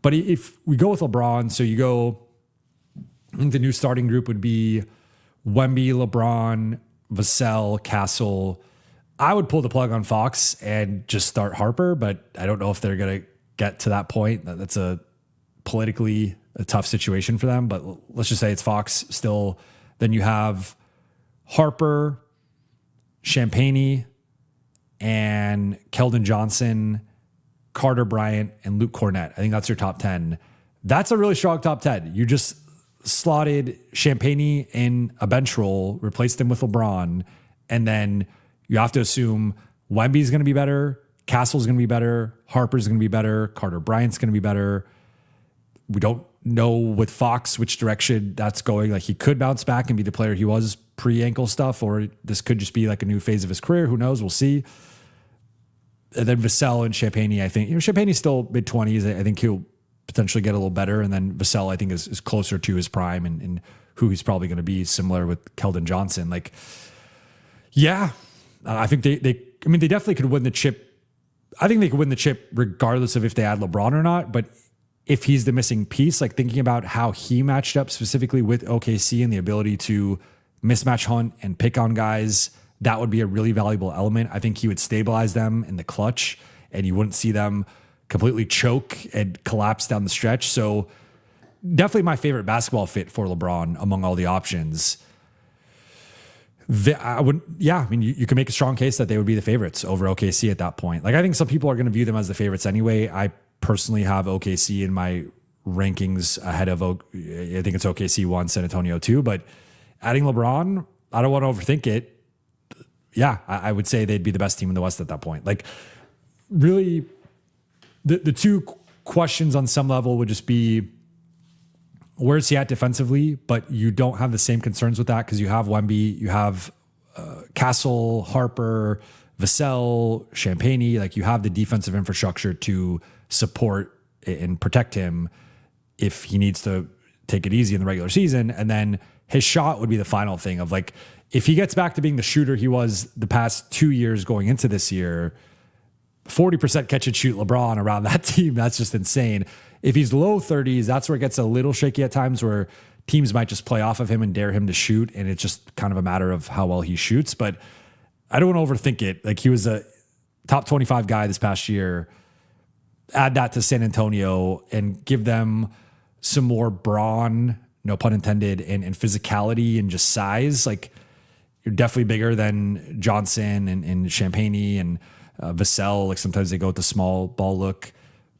But if we go with LeBron, so you go, I think the new starting group would be Wemby, LeBron, Vassell, Castle. I would pull the plug on Fox and just start Harper, but I don't know if they're going to get to that point. That's politically a tough situation for them, but let's just say it's Fox still. Then you have Harper, Champagny, and Keldon Johnson, Carter Bryant, and Luke Cornett. I think that's your top 10. That's a really strong top 10. You just slotted Champagny in a bench role, replaced him with LeBron, and then you have to assume Wemby's going to be better, Castle's going to be better, Harper's going to be better, Carter Bryant's going to be better. We don't know with Fox which direction that's going. Like, he could bounce back and be the player he was pre-ankle stuff, or this could just be like a new phase of his career. Who knows? We'll see. And then Vassell and Champagny, I think, Champagny's still mid-20s. I think he'll potentially get a little better. And then Vassell, I think, is closer to his prime and who he's probably going to be, similar with Keldon Johnson. Like, yeah, I think they definitely could win the chip. I think they could win the chip regardless of if they add LeBron or not. But if he's the missing piece, like thinking about how he matched up specifically with OKC and the ability to mismatch hunt and pick on guys, that would be a really valuable element. I think he would stabilize them in the clutch and you wouldn't see them completely choke and collapse down the stretch. So definitely my favorite basketball fit for LeBron among all the options. You can make a strong case that they would be the favorites over OKC at that point. Like, I think some people are going to view them as the favorites anyway. I personally have OKC in my rankings ahead of, I think it's OKC 1, San Antonio 2, but adding LeBron, I don't want to overthink it. Yeah, I would say they'd be the best team in the West at that point. Like, really, the two questions on some level would just be, where's he at defensively? But you don't have the same concerns with that because you have Wemby, you have Castle, Harper, Vassell, Champagny. Like, you have the defensive infrastructure to support and protect him if he needs to take it easy in the regular season. And then his shot would be the final thing of, like, if he gets back to being the shooter he was the past 2 years going into this year, 40% catch and shoot LeBron around that team, that's just insane. If he's low 30s, that's where it gets a little shaky at times, where teams might just play off of him and dare him to shoot. And it's just kind of a matter of how well he shoots. But I don't want to overthink it. Like, he was a top 25 guy this past year. Add that to San Antonio and give them some more brawn, no pun intended, and physicality and just size. Like, you're definitely bigger than Johnson and Champagny and Vassell. Like, sometimes they go with the small ball look.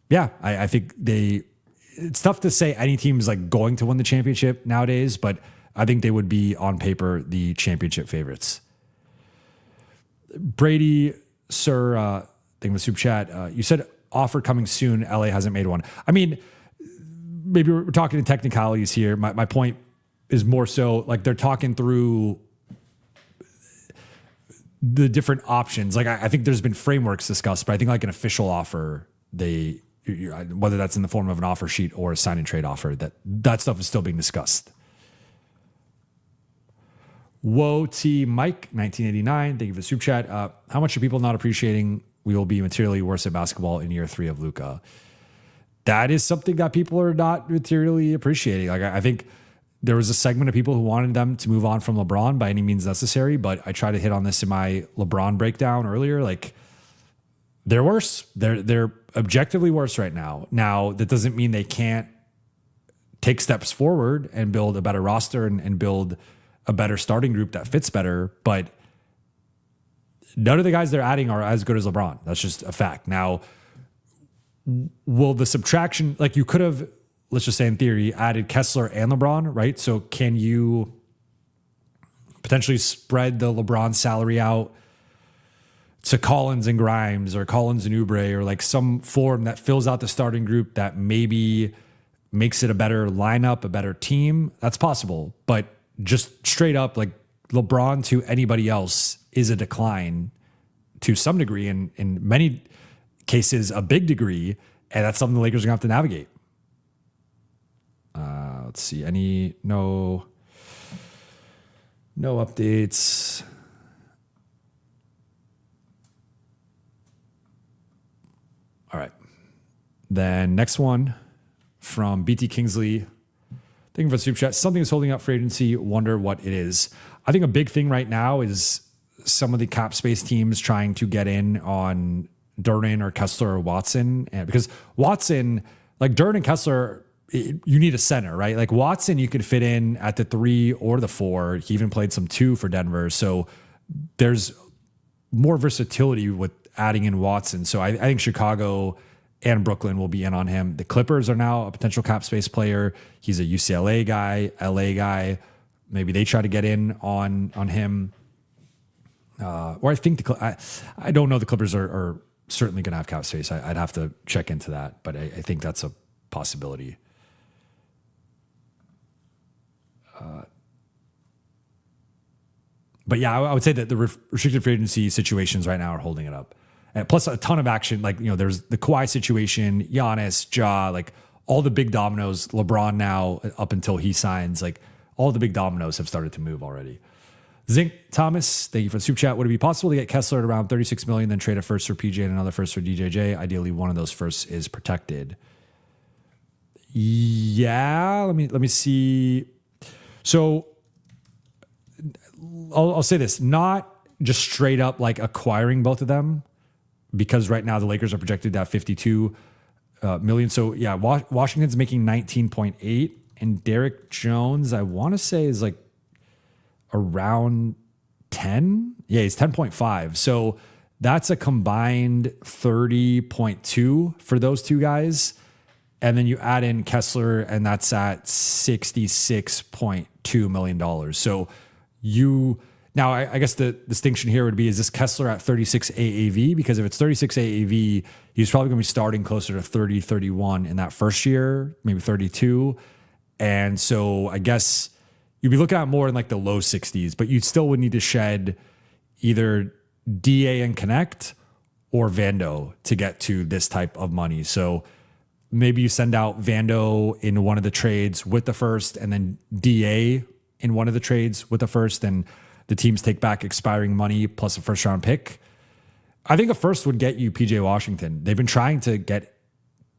Yeah, I think it's tough to say any team is like going to win the championship nowadays, but I think they would be on paper the championship favorites. Brady, sir, thing with Soup Chat. You said offer coming soon. LA hasn't made one. I mean, maybe we're talking in technicalities here. My point is more so like they're talking through the different options. Like, I think there's been frameworks discussed, but I think like an official offer, whether that's in the form of an offer sheet or a sign and trade offer, that stuff is still being discussed. Whoa, T Mike 1989. Thank you for the soup chat. How much are people not appreciating we will be materially worse at basketball in year 3 of Luka? That is something that people are not materially appreciating. Like, I think there was a segment of people who wanted them to move on from LeBron by any means necessary, but I tried to hit on this in my LeBron breakdown earlier. Like, they're worse. They're objectively worse right now. Now, that doesn't mean they can't take steps forward and build a better roster and build a better starting group that fits better, but none of the guys they're adding are as good as LeBron. That's just a fact. Now, will the subtraction, like, you could have, let's just say in theory, added Kessler and LeBron, right? So can you potentially spread the LeBron salary out to Collins and Grimes or Collins and Oubre, or like some form that fills out the starting group that maybe makes it a better lineup, a better team? That's possible. But just straight up, like, LeBron to anybody else is a decline to some degree, and in many cases, a big degree. And that's something the Lakers are going to have to navigate. Let's see. No updates. All right. Then next one from BT Kingsley. Thank you for the super chat. Something is holding up free agency. Wonder what it is. I think a big thing right now is some of the cap space teams trying to get in on Duren or Kessler or Watson. And because Watson, like Duren and Kessler, you need a center, right? Like Watson, you could fit in at the 3 or the 4. He even played some 2 for Denver. So there's more versatility with adding in Watson. So I think Chicago and Brooklyn will be in on him. The Clippers are now a potential cap space player. He's a UCLA guy, LA guy. Maybe they try to get in on him. Or I think I don't know. The Clippers are certainly going to have cap space. I'd have to check into that, but I think that's a possibility. But yeah, I would say that the restricted free agency situations right now are holding it up. And plus a ton of action. Like, there's the Kawhi situation, Giannis, Ja, like all the big dominoes, LeBron now up until he signs, like all the big dominoes have started to move already. Zink Thomas, thank you for the super chat. Would it be possible to get Kessler at around $36 million, then trade a first for PJ and another first for DJJ? Ideally, one of those firsts is protected. Yeah, let me see. So I'll say this, not just straight up like acquiring both of them, because right now the Lakers are projected to have 52 million. So yeah, Washington's making 19.8, and Derek Jones, I want to say, is like around 10. Yeah, he's 10.5. So that's a combined 30.2 for those two guys. And then you add in Kessler, and that's at $66.2 million. So now I guess the distinction here would be, is this Kessler at 36 AAV? Because if it's 36 AAV, he's probably going to be starting closer to 30, 31 in that first year, maybe 32. And so I guess you'd be looking at more in like the low 60s, but you still would need to shed either DA and Connect or Vando to get to this type of money. So maybe you send out Vando in one of the trades with the first, and then DA in one of the trades with the first, and the teams take back expiring money plus a first round pick. I think a first would get you PJ Washington. They've been trying to get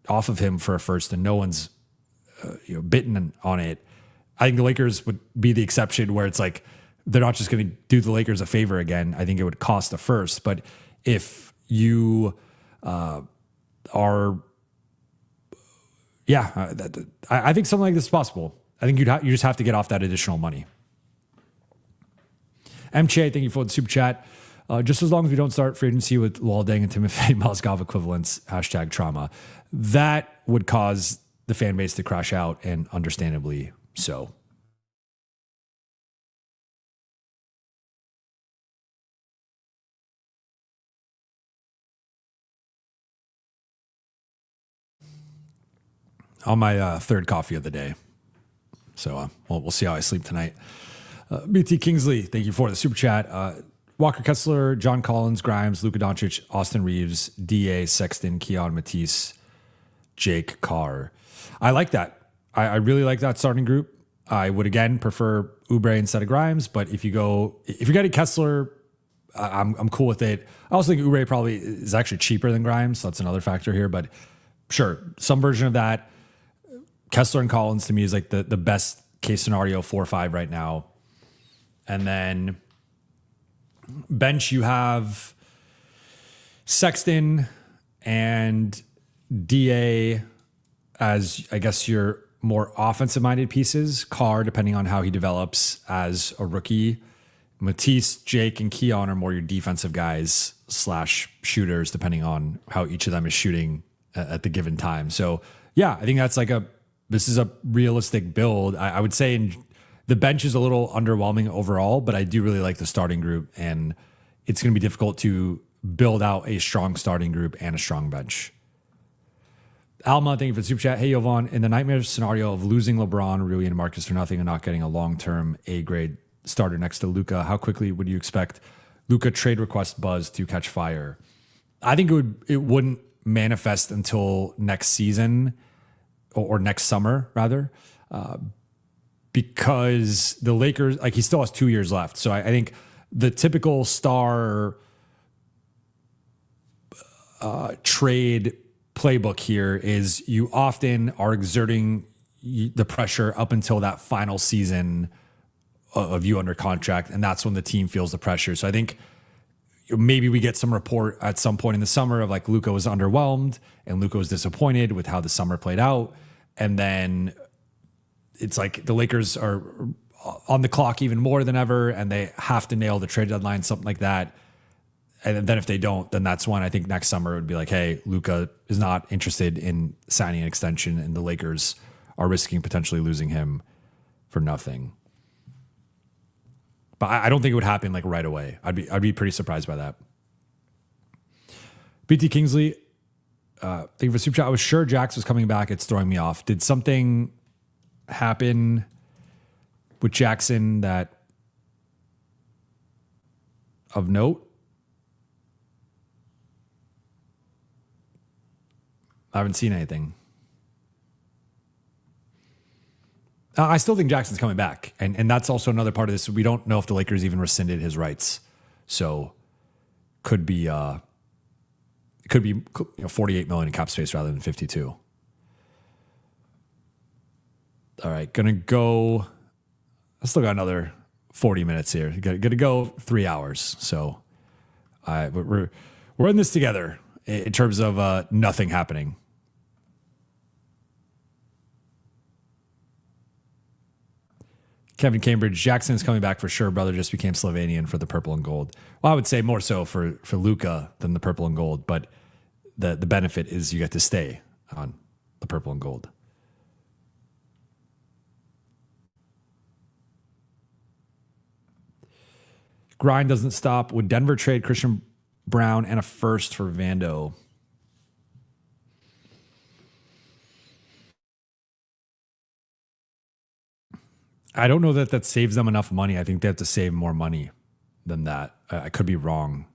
off of him for a first, and no one's bitten on it. I think the Lakers would be the exception, where it's like they're not just going to do the Lakers a favor again. I think it would cost a first. But if you I think something like this is possible. I think you just have to get off that additional money. MCA, thank you for the super chat. Just as long as we don't start free agency with Waldeng and Timofey Mozgov equivalents, #trauma, that would cause the fan base to crash out, and understandably so. On my third coffee of the day. So we'll see how I sleep tonight. BT Kingsley, thank you for the super chat. Walker Kessler, John Collins, Grimes, Luka Doncic, Austin Reeves, DA, Sexton, Keon Matisse, Jake Carr. I like that. I really like that starting group. I would again prefer Oubre instead of Grimes, but if you're getting Kessler, I'm cool with it. I also think Oubre probably is actually cheaper than Grimes, so that's another factor here. But sure, some version of that. Kessler and Collins to me is like the best case scenario 4 or 5 right now. And then bench, you have Sexton and DA as, I guess, your more offensive minded pieces. Carr, depending on how he develops as a rookie. Matisse, Jake, and Keon are more your defensive guys / shooters, depending on how each of them is shooting at the given time. So yeah, I think that's this is a realistic build. I would say the bench is a little underwhelming overall, but I do really like the starting group, and it's going to be difficult to build out a strong starting group and a strong bench. Alma, thank you for the super chat. Hey, Jovan, in the nightmare scenario of losing LeBron, Rui, and Marcus for nothing and not getting a long-term A-grade starter next to Luka, how quickly would you expect Luka trade request buzz to catch fire. I think it wouldn't manifest until next season or next summer rather, because the Lakers, like, he still has 2 years left. So I think the typical star trade playbook here is you often are exerting the pressure up until that final season of you under contract, and that's when the team feels the pressure. So I think maybe we get some report at some point in the summer of like Luka was underwhelmed and Luka was disappointed with how the summer played out, and then it's like the Lakers are on the clock even more than ever, and they have to nail the trade deadline, something like that. And then if they don't, then that's when I think next summer it would be like, hey, Luka is not interested in signing an extension, and the Lakers are risking potentially losing him for nothing. But I don't think it would happen like right away. I'd be pretty surprised by that. BT Kingsley, thank you for super chat. I was sure Jax was coming back. It's throwing me off. Did something happen with Jackson that of note? I haven't seen anything. I still think Jackson's coming back. And that's also another part of this. We don't know if the Lakers even rescinded his rights. So could be 48 million in cap space rather than 52. All right, gonna go. I still got another 40 minutes here. Gonna go 3 hours. So we're in this together in terms of nothing happening. Kevin Cambridge, Jackson is coming back for sure. Brother just became Slovenian for the purple and gold. Well, I would say more so for Luka than the purple and gold, but the benefit is you get to stay on the purple and gold. Grind doesn't stop. Would Denver trade Christian Brown and a first for Vando? I don't know that saves them enough money. I think they have to save more money than that. I could be wrong.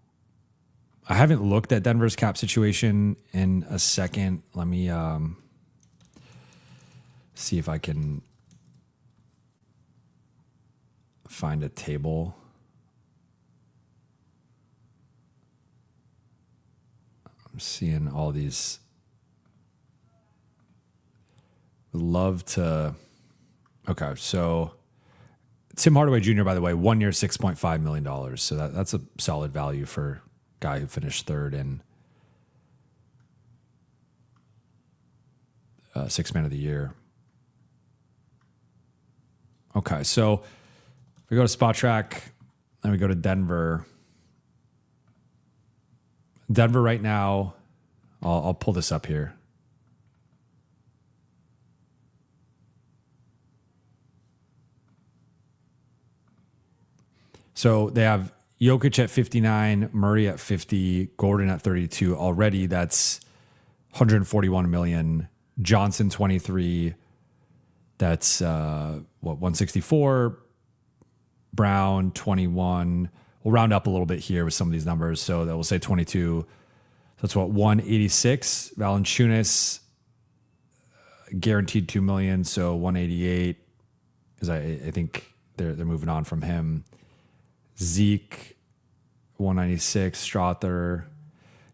I haven't looked at Denver's cap situation in a second. Let me see if I can find a table. I'm seeing all these. Would love to. Okay, so Tim Hardaway Jr., by the way, 1 year, $6.5 million. So that's a solid value for a guy who finished third in Sixth Man of the Year. Okay, so we go to Spot Track, and we go to Denver. Denver right now, I'll pull this up here. So they have Jokic at 59, Murray at 50, Gordon at 32. Already that's 141 million. Johnson 23. That's 164. Brown 21. We'll round up a little bit here with some of these numbers. So that will say 22. That's 186. Valanciunas guaranteed 2 million, so 188. Because I think they're moving on from him. Zeke, 196, Strother.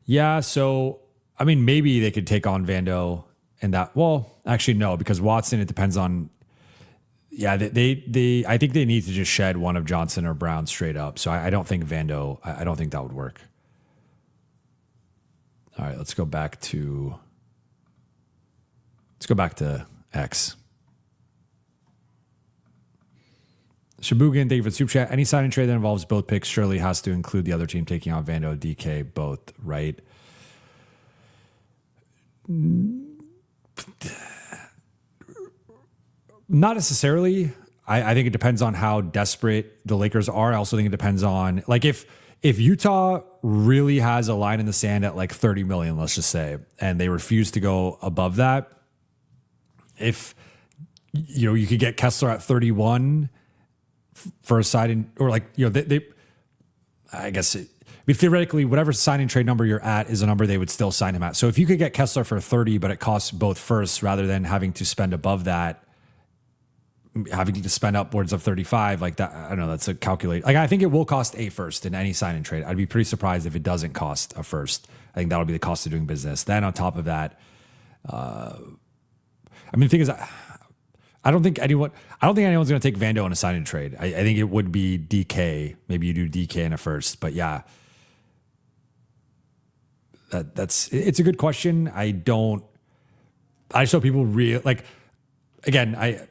Yeah, so, I mean, maybe they could take on Vando and that. Well, actually, no, because Watson, it depends on. Yeah, they I think they need to just shed one of Johnson or Brown straight up. So I don't think Vando, I don't think that would work. All right, let's go back to X. Shabugan, thank you for the super chat. Any sign and trade that involves both picks surely has to include the other team taking on Vando, DK, both, right? Not necessarily. I think it depends on how desperate the Lakers are. I also think it depends on, like, if Utah really has a line in the sand at like 30 million, let's just say, and they refuse to go above that, if you could get Kessler at 31 for a side, or like, they I guess theoretically, whatever signing trade number you're at is a number they would still sign him at. So if you could get Kessler for 30, but it costs both firsts rather than having to spend above that, having to spend upwards of 35, like that, I don't know, that's a calculate. Like I think it will cost a first in any sign and trade. I'd be pretty surprised if it doesn't cost a first. I think that'll be the cost of doing business. Then on top of that, the thing is, I don't think anyone's going to take Vando in a sign and trade. I think it would be DK. Maybe you do DK in a first, but yeah, it's a good question. I just hope people again, I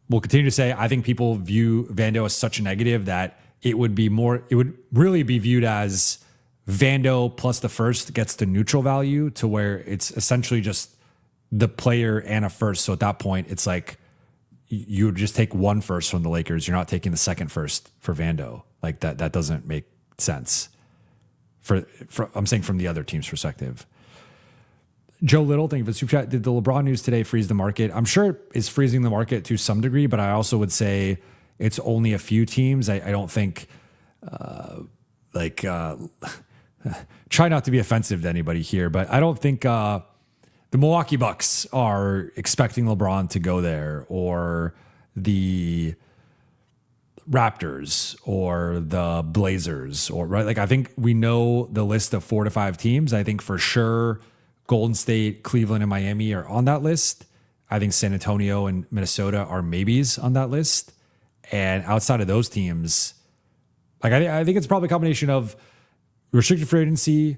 will continue to say, I think people view Vando as such a negative that it would really be viewed as Vando plus the first gets to neutral value to where it's essentially just the player and a first. So at that point, it's like you would just take one first from the Lakers. You're not taking the second first for Vando. Like that doesn't make sense. I'm saying from the other team's perspective. Joe Little, thank you for the super chat. Did the LeBron news today freeze the market? I'm sure it is freezing the market to some degree, but I also would say it's only a few teams. I don't think, try not to be offensive to anybody here, but I don't think the Milwaukee Bucks are expecting LeBron to go there, or the Raptors or the Blazers, or right. Like I think we know the list of 4 to 5 teams. I think for sure Golden State, Cleveland, and Miami are on that list. I think San Antonio and Minnesota are maybes on that list. And outside of those teams, like I think it's probably a combination of restricted free agency.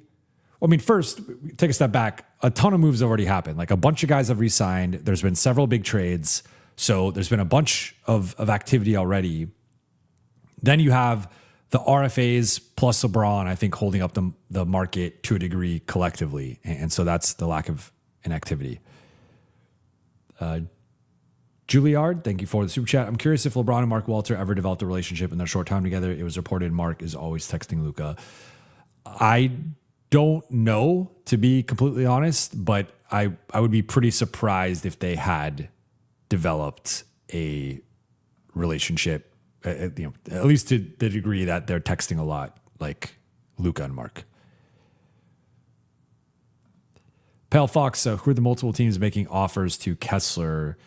I mean, first, take a step back. A ton of moves have already happened. Like a bunch of guys have re-signed. There's been several big trades. So there's been a bunch of activity already. Then you have the RFAs plus LeBron, I think, holding up the market to a degree collectively. And so that's the lack of inactivity. Juilliard, thank you for the super chat. I'm curious if LeBron and Mark Walter ever developed a relationship in their short time together. It was reported Mark is always texting Luka. I don't know, to be completely honest, but I would be pretty surprised if they had developed a relationship, at least to the degree that they're texting a lot, like Luka and Mark. Pale Fox, who are the multiple teams making offers to Kessler?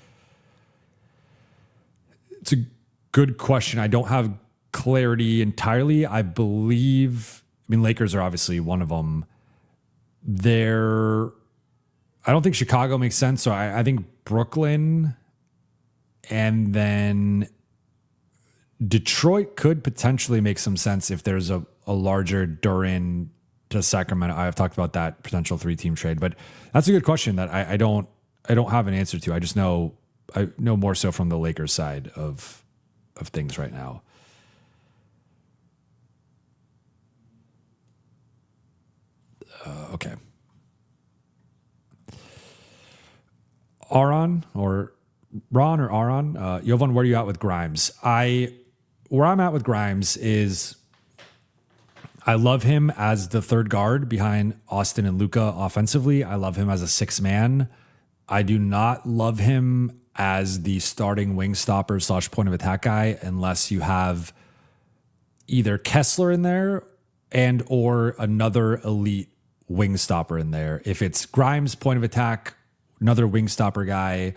It's a good question. I don't have clarity entirely. I mean, Lakers are obviously one of them. I don't think Chicago makes sense. So I think Brooklyn, and then Detroit could potentially make some sense if there's a larger Duren to Sacramento. I've talked about that potential 3-team trade, but that's a good question that I don't have an answer to. I just know more so from the Lakers side of things right now. Okay. Aaron or Ron or Aaron, Jovan, where are you at with Grimes? Where I'm at with Grimes is I love him as the third guard behind Austin and Luka offensively. I love him as a 6th man. I do not love him as the starting wing stopper / point of attack guy unless you have either Kessler in there and or another elite wing stopper in there. If it's Grimes point of attack, another wing stopper guy,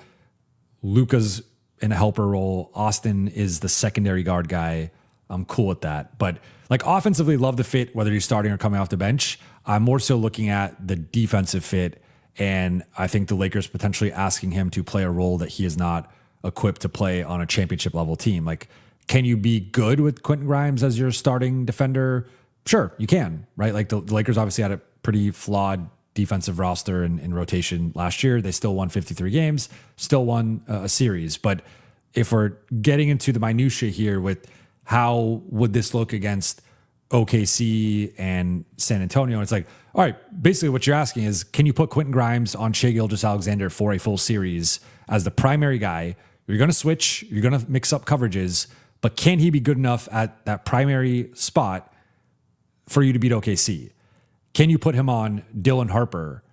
Luka's in a helper role, Austin is the secondary guard guy, I'm cool with that. But like offensively, love the fit, whether he's starting or coming off the bench. I'm more so looking at the defensive fit. And I think the Lakers potentially asking him to play a role that he is not equipped to play on a championship level team. Like, can you be good with Quentin Grimes as your starting defender? Sure, you can, right? Like the Lakers obviously had a pretty flawed defensive roster in rotation last year. They still won 53 games, still won a series. But if we're getting into the minutia here with how would this look against OKC and San Antonio, it's like, all right, basically what you're asking is, can you put Quentin Grimes on Shai Gilgeous-Alexander for a full series as the primary guy? You're going to switch, you're going to mix up coverages, but can he be good enough at that primary spot for you to beat OKC? Can you put him on Dylan Harper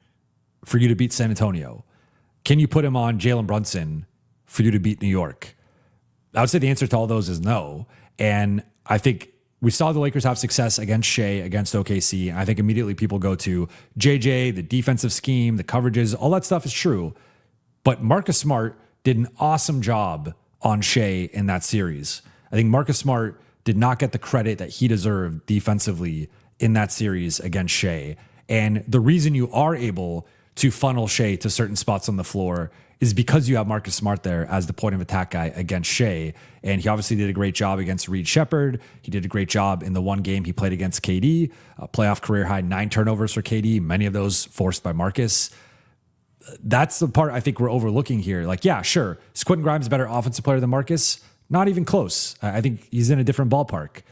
for you to beat San Antonio? Can you put him on Jalen Brunson for you to beat New York? I would say the answer to all those is no. And I think we saw the Lakers have success against Shea, against OKC. And I think immediately people go to JJ, the defensive scheme, the coverages, all that stuff is true. But Marcus Smart did an awesome job on Shea in that series. I think Marcus Smart did not get the credit that he deserved defensively in that series against Shea. And the reason you are able to funnel Shea to certain spots on the floor is because you have Marcus Smart there as the point of attack guy against Shea. And he obviously did a great job against Reed Shepherd. He did a great job in the one game he played against KD, playoff career high 9 turnovers for KD, many of those forced by Marcus. That's the part I think we're overlooking here. Like, yeah, sure. Is Quentin Grimes a better offensive player than Marcus? Not even close. I think he's in a different ballpark.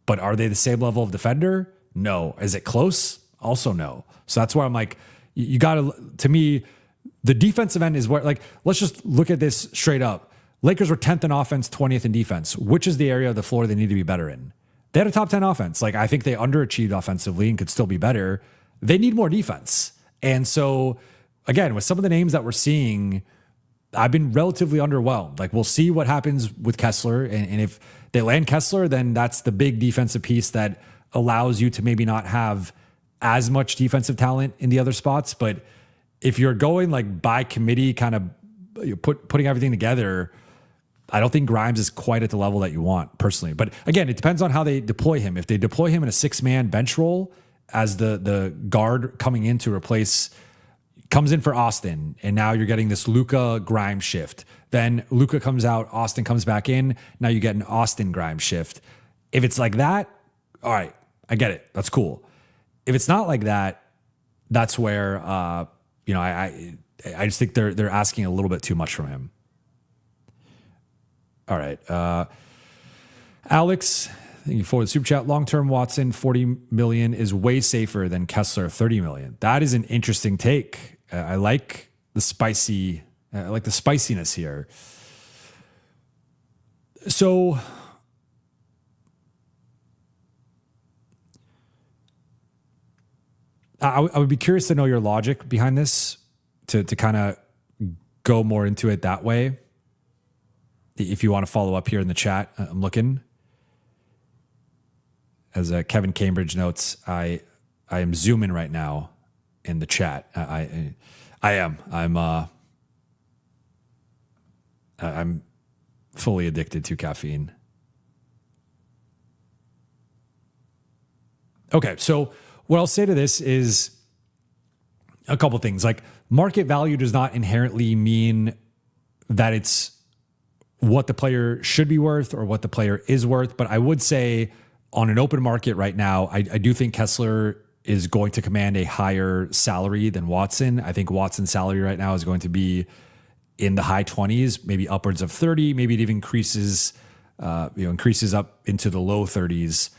But are they the same level of defender? No. Is it close? Also no. So that's why I'm like, you got to me, the defensive end is where, like, let's just look at this straight up. Lakers were 10th in offense, 20th in defense. Which is the area of the floor they need to be better in? They had a top 10 offense. Like, I think they underachieved offensively and could still be better. They need more defense. And so, again, with some of the names that we're seeing, I've been relatively underwhelmed. Like, we'll see what happens with Kessler. And if they land Kessler, then that's the big defensive piece that allows you to maybe not have as much defensive talent in the other spots. But if you're going like by committee, kind of putting everything together, I don't think Grimes is quite at the level that you want personally. But again, it depends on how they deploy him. If they deploy him in a 6-man bench role as the guard coming in to replace, comes in for Austin, and now you're getting this Luka Grimes shift. Then Luka comes out, Austin comes back in. Now you get an Austin Grimes shift. If it's like that, all right, I get it. That's cool. If it's not like that, that's where I just think they're asking a little bit too much from him. All right, Alex, thank you for the super chat. Long-term Watson, $40 million is way safer than Kessler, $30 million. That is an interesting take. I like the spiciness here. So I would be curious to know your logic behind this, to kind of go more into it that way. If you want to follow up here in the chat, I'm looking. As Kevin Cambridge notes, I am zooming right now in the chat. I am. I'm fully addicted to caffeine. Okay, so what I'll say to this is a couple things. Like, market value does not inherently mean that it's what the player should be worth or what the player is worth. But I would say on an open market right now, I do think Kessler is going to command a higher salary than Watson. I think Watson's salary right now is going to be in the high 20s, maybe upwards of 30. Maybe it even increases up into the low 30s.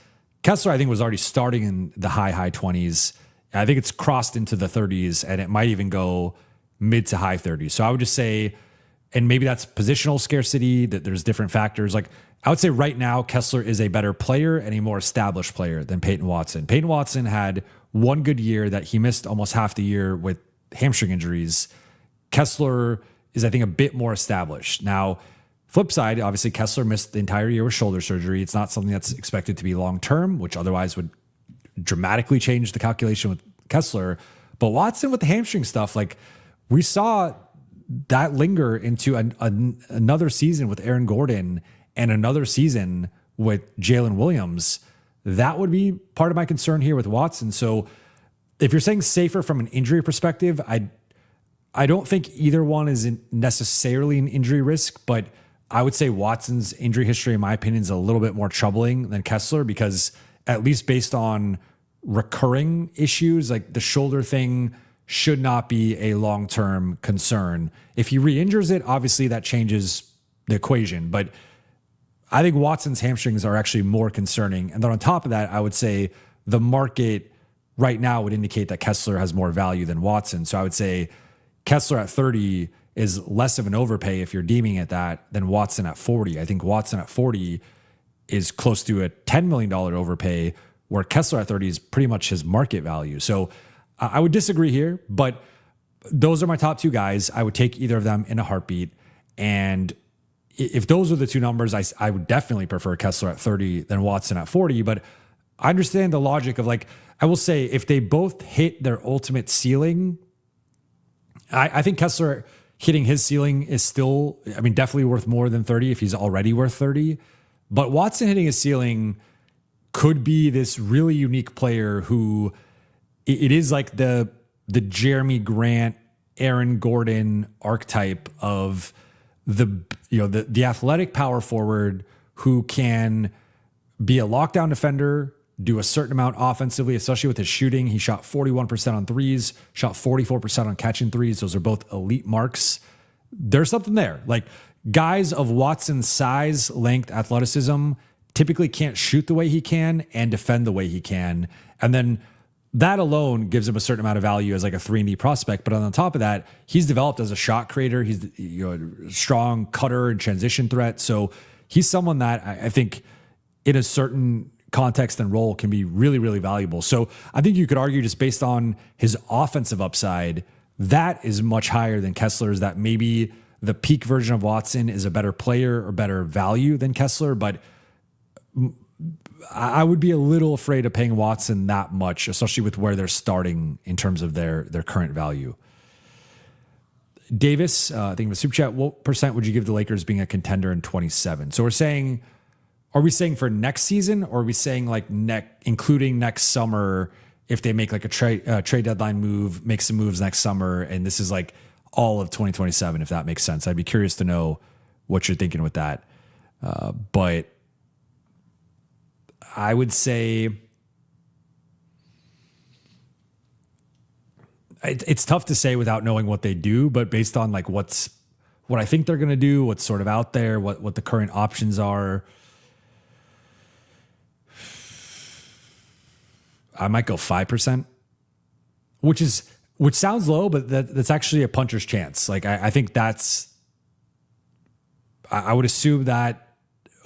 Kessler, I think, was already starting in the high 20s. I think it's crossed into the 30s, and it might even go mid to high 30s. So I would just say, and maybe that's positional scarcity, that there's different factors. Like, I would say right now, Kessler is a better player and a more established player than Peyton Watson. Peyton Watson had one good year that he missed almost half the year with hamstring injuries. Kessler is, I think, a bit more established. Now, flip side, obviously Kessler missed the entire year with shoulder surgery. It's not something that's expected to be long-term, which otherwise would dramatically change the calculation with Kessler. But Watson with the hamstring stuff, like, we saw that linger into another season with Aaron Gordon and another season with Jalen Williams. That would be part of my concern here with Watson. So if you're saying safer from an injury perspective, I don't think either one is necessarily an injury risk, but I would say Watson's injury history, in my opinion, is a little bit more troubling than Kessler, because at least based on recurring issues, like the shoulder thing should not be a long-term concern. If he re-injures it, obviously that changes the equation, but I think Watson's hamstrings are actually more concerning. And then on top of that, I would say the market right now would indicate that Kessler has more value than Watson. So I would say Kessler at 30 is less of an overpay if you're deeming it that than Watson at 40. I think Watson at 40 is close to a $10 million overpay, where Kessler at 30 is pretty much his market value. So I would disagree here, but those are my top two guys. I would take either of them in a heartbeat. And if those are the two numbers, I would definitely prefer Kessler at 30 than Watson at 40. But I understand the logic of like, I will say if they both hit their ultimate ceiling, I think Kessler hitting his ceiling is still, I mean, definitely worth more than 30 if he's already worth 30. But Watson hitting his ceiling could be this really unique player who it is like the Jeremy Grant, Aaron Gordon archetype of the athletic power forward who can be a lockdown defender, do a certain amount offensively, especially with his shooting. He shot 41% on threes, shot 44% on catching threes. Those are both elite marks. There's something there. Like guys of Watson's size, length, athleticism typically can't shoot the way he can and defend the way he can. And then that alone gives him a certain amount of value as like a 3-and-D prospect. But on top of that, he's developed as a shot creator. He's a strong cutter and transition threat. So he's someone that I think in a certain context and role can be really, really valuable. So I think you could argue just based on his offensive upside, that is much higher than Kessler's, that maybe the peak version of Watson is a better player or better value than Kessler. But I would be a little afraid of paying Watson that much, especially with where they're starting in terms of their current value. Davis, I think of a super chat, what percent would you give the Lakers being a contender in 27? So are we saying for next season, or are we saying like including next summer if they make like a trade deadline move, make some moves next summer, and this is like all of 2027, if that makes sense? I'd be curious to know what you're thinking with that. But I would say it's tough to say without knowing what they do, but based on like what I think they're going to do, what's sort of out there, what the current options are, I might go 5%, which sounds low, but that's actually a puncher's chance. Like I think I would assume that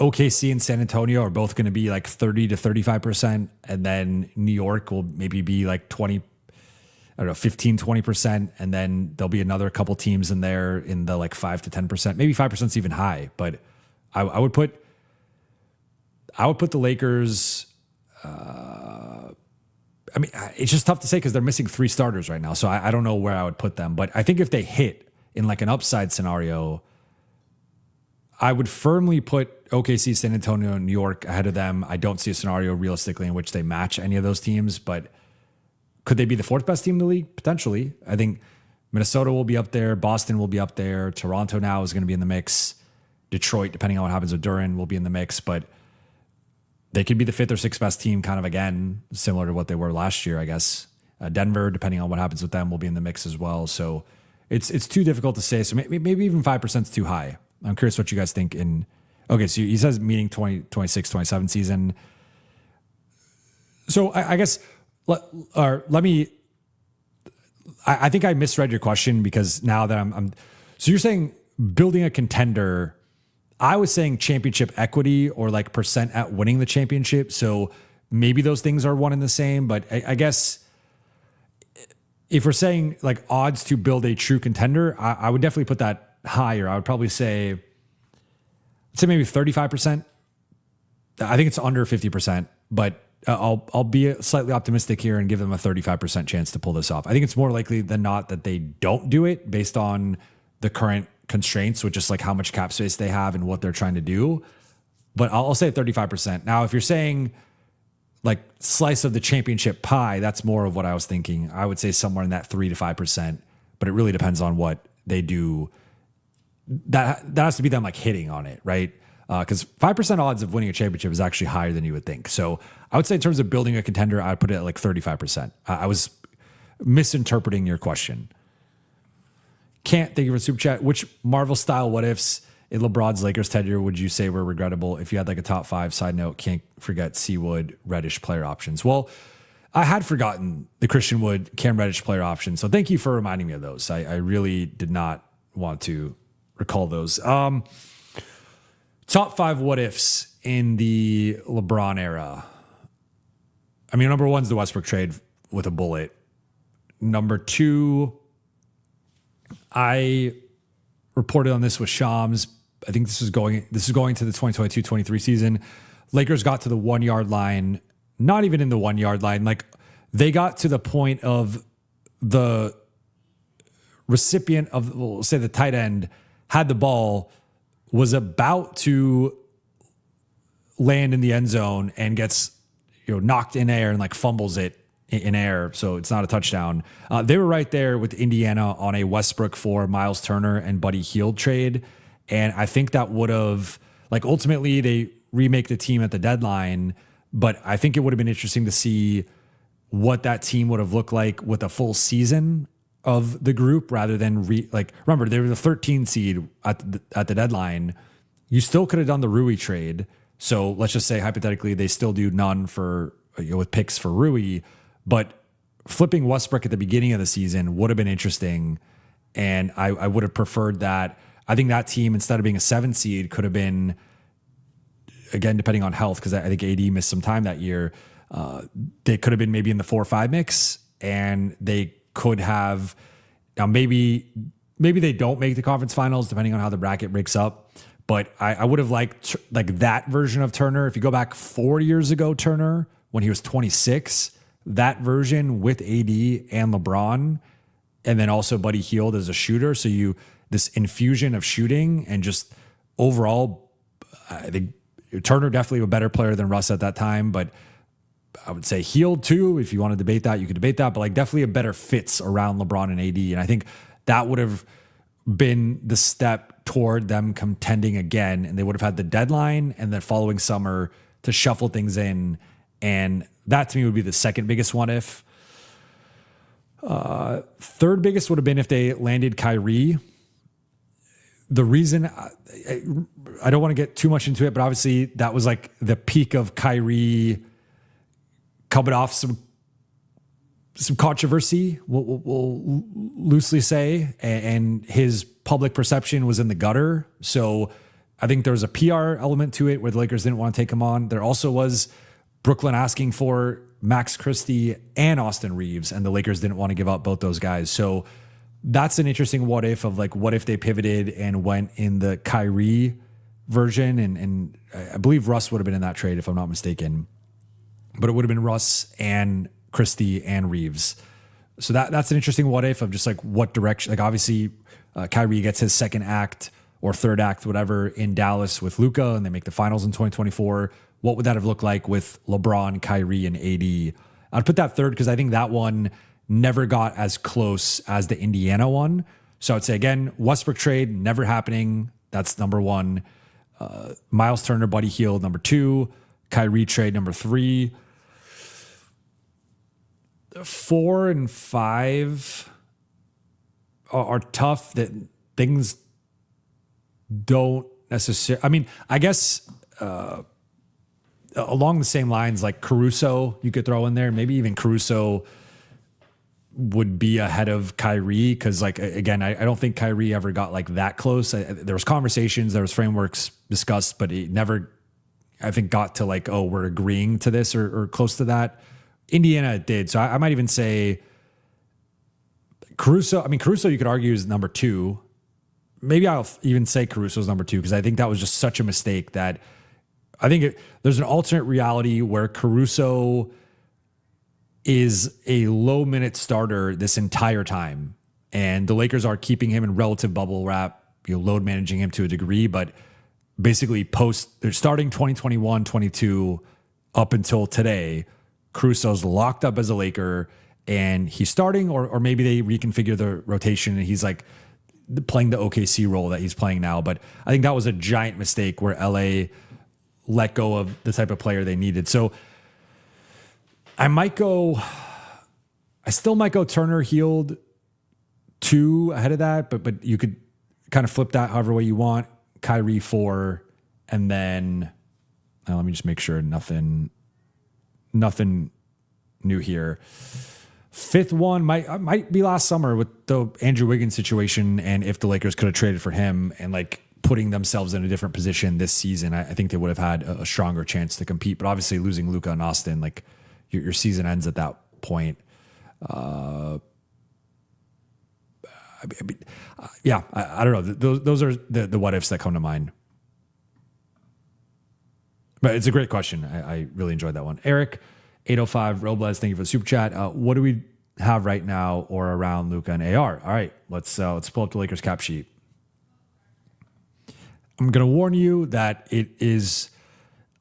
OKC and San Antonio are both going to be like 30 to 35%. And then New York will maybe be like 15, 20%. And then there'll be another couple teams in there in the like 5 to 10%, maybe 5% is even high, but I would put the Lakers, I mean, it's just tough to say because they're missing 3 starters right now. So I don't know where I would put them, but I think if they hit in like an upside scenario, I would firmly put OKC, San Antonio, and New York ahead of them. I don't see a scenario realistically in which they match any of those teams, but could they be the 4th best team in the league? Potentially. I think Minnesota will be up there. Boston will be up there. Toronto now is going to be in the mix. Detroit, depending on what happens with Duren, will be in the mix, but they could be the 5th or 6th best team kind of again, similar to what they were last year, I guess. Denver, depending on what happens with them, will be in the mix as well. So it's too difficult to say. So maybe even 5% is too high. I'm curious what you guys think okay, so he says meeting 2026, 27 season. So I guess, I think I misread your question because now that so you're saying building a contender, I was saying championship equity or like percent at winning the championship. So maybe those things are one and the same, but I guess if we're saying like odds to build a true contender, I would definitely put that higher. I would probably say, I'd say maybe 35%. I think it's under 50%, but I'll be slightly optimistic here and give them a 35% chance to pull this off. I think it's more likely than not that they don't do it based on the current constraints with just like how much cap space they have and what they're trying to do. But I'll say 35%. Now, if you're saying like slice of the championship pie, that's more of what I was thinking. I would say somewhere in that 3 to 5%, but it really depends on what they do. That has to be them like hitting on it, right? Because 5% odds of winning a championship is actually higher than you would think. So I would say in terms of building a contender, I would put it at like 35%. I was misinterpreting your question. Can't think of a super chat. Which Marvel style what ifs in LeBron's Lakers tenure would you say were regrettable? If you had like a top 5, side note, can't forget Seawood, Reddish player options. Well, I had forgotten the Christian Wood, Cam Reddish player options. So thank you for reminding me of those. I really did not want to recall those. Top 5 what ifs in the LeBron era. I mean, number 1 is the Westbrook trade with a bullet. Number 2, I reported on this with Shams, I think this is going to the 2022-23 season. Lakers got to the 1 yard line, not even in the 1 yard line. Like they got to the point of the recipient of, we'll say the tight end had the ball, was about to land in the end zone and gets, knocked in air and like fumbles it in air. So it's not a touchdown. They were right there with Indiana on a Westbrook for Miles Turner and Buddy Hield trade. And I think that would have, like, ultimately they remake the team at the deadline, but I think it would have been interesting to see what that team would have looked like with a full season of the group rather than remember they were the 13 seed at the deadline. You still could have done the Rui trade. So let's just say hypothetically they still do none for with picks for Rui, but flipping Westbrook at the beginning of the season would have been interesting. And I would have preferred that. I think that team, instead of being a 7 seed, could have been, again, depending on health, because I think AD missed some time that year. They could have been maybe in the 4 or 5 mix, and they could have, now maybe they don't make the conference finals depending on how the bracket breaks up. But I would have liked like that version of Turner. If you go back 4 years ago, Turner, when he was 26, that version with AD and LeBron, and then also Buddy Hield as a shooter. So this infusion of shooting and just overall, I think Turner definitely a better player than Russ at that time, but I would say Hield too. If you want to debate that, you could debate that, but like definitely a better fits around LeBron and AD. And I think that would have been the step toward them contending again. And they would have had the deadline and the following summer to shuffle things in. And that to me would be the second biggest one if. Third biggest would have been if they landed Kyrie. The reason I don't want to get too much into it, but obviously that was like the peak of Kyrie coming off some controversy, we'll loosely say, and his public perception was in the gutter. So I think there was a PR element to it where the Lakers didn't want to take him on. There also was Brooklyn asking for Max Christie and Austin Reeves, and the Lakers didn't want to give up both those guys. So that's an interesting what if of like, what if they pivoted and went in the Kyrie version? And I believe Russ would have been in that trade if I'm not mistaken, but it would have been Russ and Christie and Reeves. So that's an interesting what if of just like what direction, like obviously Kyrie gets his second act or third act, whatever, in Dallas with Luka, and they make the finals in 2024. What would that have looked like with LeBron, Kyrie, and AD? I'd put that third because I think that one never got as close as the Indiana one. So I'd say, again, Westbrook trade, never happening. That's number one. Miles Turner, Buddy Hield, number 2. Kyrie trade, number 3. 4 and 5 are tough. That things don't necessarily, I mean, I guess along the same lines, like Caruso, you could throw in there. Maybe even Caruso would be ahead of Kyrie because, like, again, I don't think Kyrie ever got like that close. There was conversations, there was frameworks discussed, but it never, I think, got to like, oh, we're agreeing to this or close to that. Indiana did. So I might even say Caruso. I mean, Caruso, you could argue, is number 2. Maybe I'll even say Caruso's number 2 because I think that was just such a mistake that I think there's an alternate reality where Caruso is a low minute starter this entire time. And the Lakers are keeping him in relative bubble wrap, load managing him to a degree, but basically they're starting 2021-22 up until today. Caruso's locked up as a Laker and he's starting, or maybe they reconfigure the rotation and he's like playing the OKC role that he's playing now. But I think that was a giant mistake where LA let go of the type of player they needed. So I still might go Turner, Hield 2 ahead of that, but you could kind of flip that however way you want. Kyrie 4, and then let me just make sure nothing new here. 5th one might be last summer with the Andrew Wiggins situation, and if the Lakers could have traded for him and like putting themselves in a different position this season, I think they would have had a stronger chance to compete. But obviously losing Luka and Austin, like your season ends at that point. I don't know. Those are the what ifs that come to mind. But it's a great question. I really enjoyed that one. Eric, 805 Robles, thank you for the super chat. What do we have right now or around Luka and AR? All right, let's pull up the Lakers cap sheet. I'm going to warn you that it is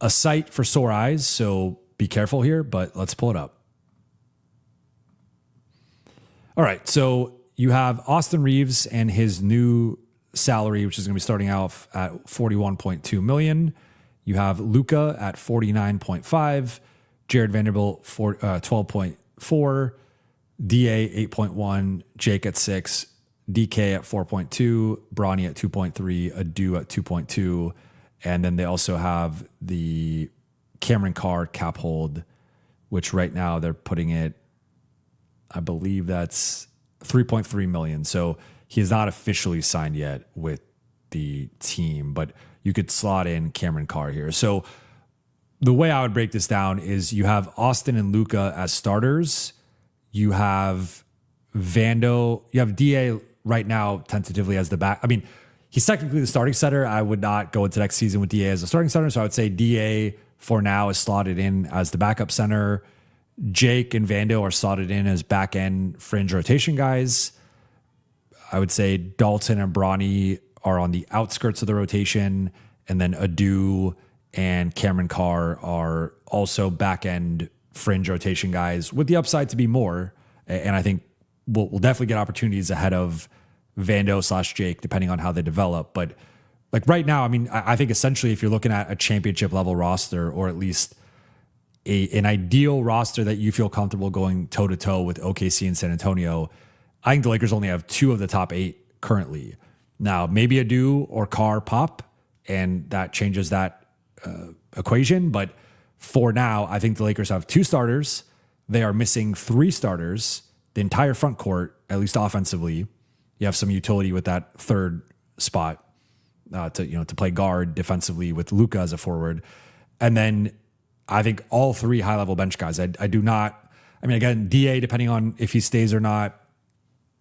a sight for sore eyes, so be careful here, but let's pull it up. All right, so you have Austin Reeves and his new salary, which is going to be starting off at $41.2 million. You have Luka at 49.5, Jared Vanderbilt 12.4, DA 8.1, Jake at 6, DK at 4.2, Bronny at 2.3, Adu at 2.2, and then they also have the Cameron Carr cap hold, which right now they're putting it, I believe that's $3.3 million. So he is not officially signed yet with the team, but you could slot in Cameron Carr here. So the way I would break this down is you have Austin and Luka as starters. You have Vando. You have DA right now tentatively as the back. I mean, he's technically the starting center. I would not go into next season with DA as a starting center. So I would say DA for now is slotted in as the backup center. Jake and Vando are slotted in as back end fringe rotation guys. I would say Dalton and Bronny are on the outskirts of the rotation, and then Adu and Cameron Carr are also back end fringe rotation guys with the upside to be more. And I think we'll definitely get opportunities ahead of Vando / Jake, depending on how they develop. But like right now, I mean, I think essentially if you're looking at a championship level roster, or at least an ideal roster that you feel comfortable going toe to toe with OKC and San Antonio, I think the Lakers only have 2 of the top 8 currently. Now, maybe Adu or Carr pop, and that changes that equation. But for now, I think the Lakers have 2 starters. They are missing 3 starters, the entire front court, at least offensively. You have some utility with that third spot to play guard defensively with Luka as a forward. And then I think all 3 high-level bench guys. I do not. I mean, again, DA, depending on if he stays or not,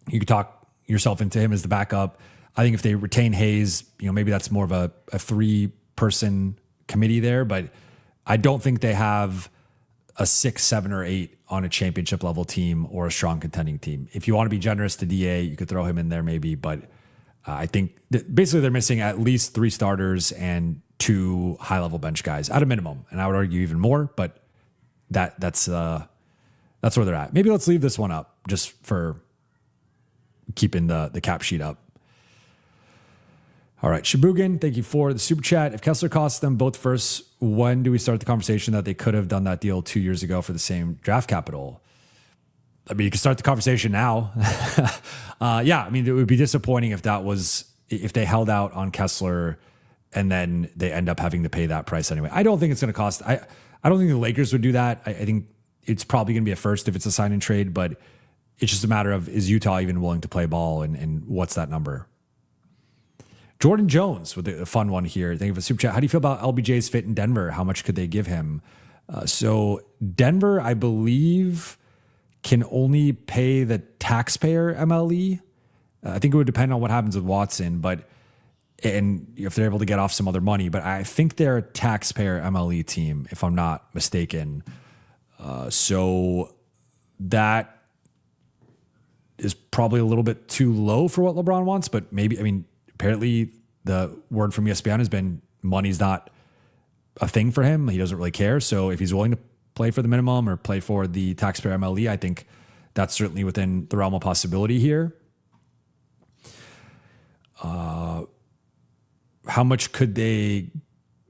you could talk yourself into him as the backup. I think if they retain Hayes, maybe that's more of a 3-person committee there. But I don't think they have a 6, 7, or 8 on a championship level team or a strong contending team. If you want to be generous to DA, you could throw him in there maybe. But I think basically they're missing at least 3 starters and 2 high-level bench guys at a minimum, and I would argue even more. But that's where they're at. Maybe let's leave this one up just for keeping the cap sheet up. All right, Shabugan, thank you for the super chat. If Kessler costs them both firsts, when do we start the conversation that they could have done that deal 2 years ago for the same draft capital? I mean, you can start the conversation now. Yeah, I mean, it would be disappointing if they held out on Kessler and then they end up having to pay that price anyway. I don't think it's going to cost. I don't think the Lakers would do that. I think it's probably going to be a first if it's a sign and trade, but it's just a matter of, is Utah even willing to play ball, and what's that number? Jordan Jones with a fun one here. Thank you for the super chat. How do you feel about LBJ's fit in Denver? How much could they give him? So Denver, I believe, can only pay the taxpayer MLE. I think it would depend on what happens with Watson, and if they're able to get off some other money. But I think they're a taxpayer MLE team, if I'm not mistaken. So that is probably a little bit too low for what LeBron wants, but maybe, I mean, apparently the word from ESPN has been money's not a thing for him. He doesn't really care. So if he's willing to play for the minimum or play for the taxpayer MLE, I think that's certainly within the realm of possibility here. How much could they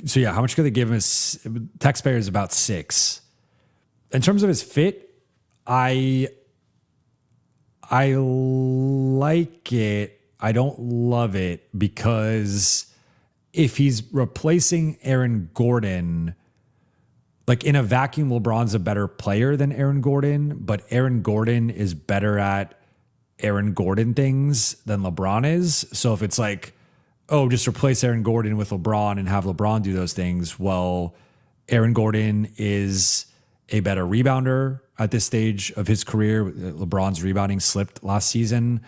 give him? Taxpayer is about 6. In terms of his fit, I like it. I don't love it because if he's replacing Aaron Gordon, like in a vacuum, LeBron's a better player than Aaron Gordon, but Aaron Gordon is better at Aaron Gordon things than LeBron is. So if it's like, oh, just replace Aaron Gordon with LeBron and have LeBron do those things, well, Aaron Gordon is a better rebounder at this stage of his career. LeBron's rebounding slipped last season.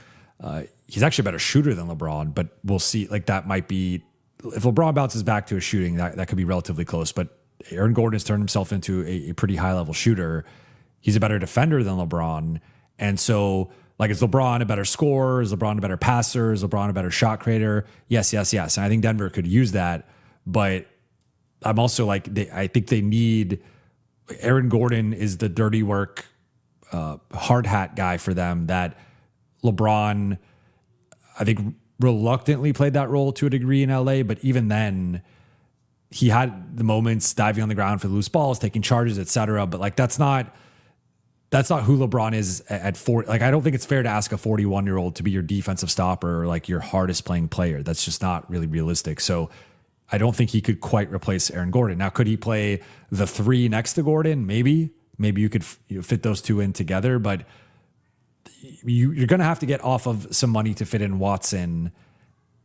he's actually a better shooter than LeBron, but we'll see. Like that might be, if LeBron bounces back to his shooting, that could be relatively close. But Aaron Gordon has turned himself into a pretty high level shooter. He's a better defender than LeBron. And so, like, is LeBron a better scorer? Is LeBron a better passer? Is LeBron a better shot creator? Yes. And I think Denver could use that. But I'm also like, I think they need, Aaron Gordon is the dirty work, hard hat guy for them that LeBron, I think, reluctantly played that role to a degree in LA. But even then, he had the moments diving on the ground for the loose balls, taking charges, etc. But like, that's not who LeBron is at 40. Like, I don't think it's fair to ask a 41-year-old to be your defensive stopper or like your hardest playing player. That's just not really realistic. So I don't think he could quite replace Aaron Gordon. Now, could he play the 3 next to Gordon? Maybe you could fit those two in together, but you're going to have to get off of some money to fit in Watson.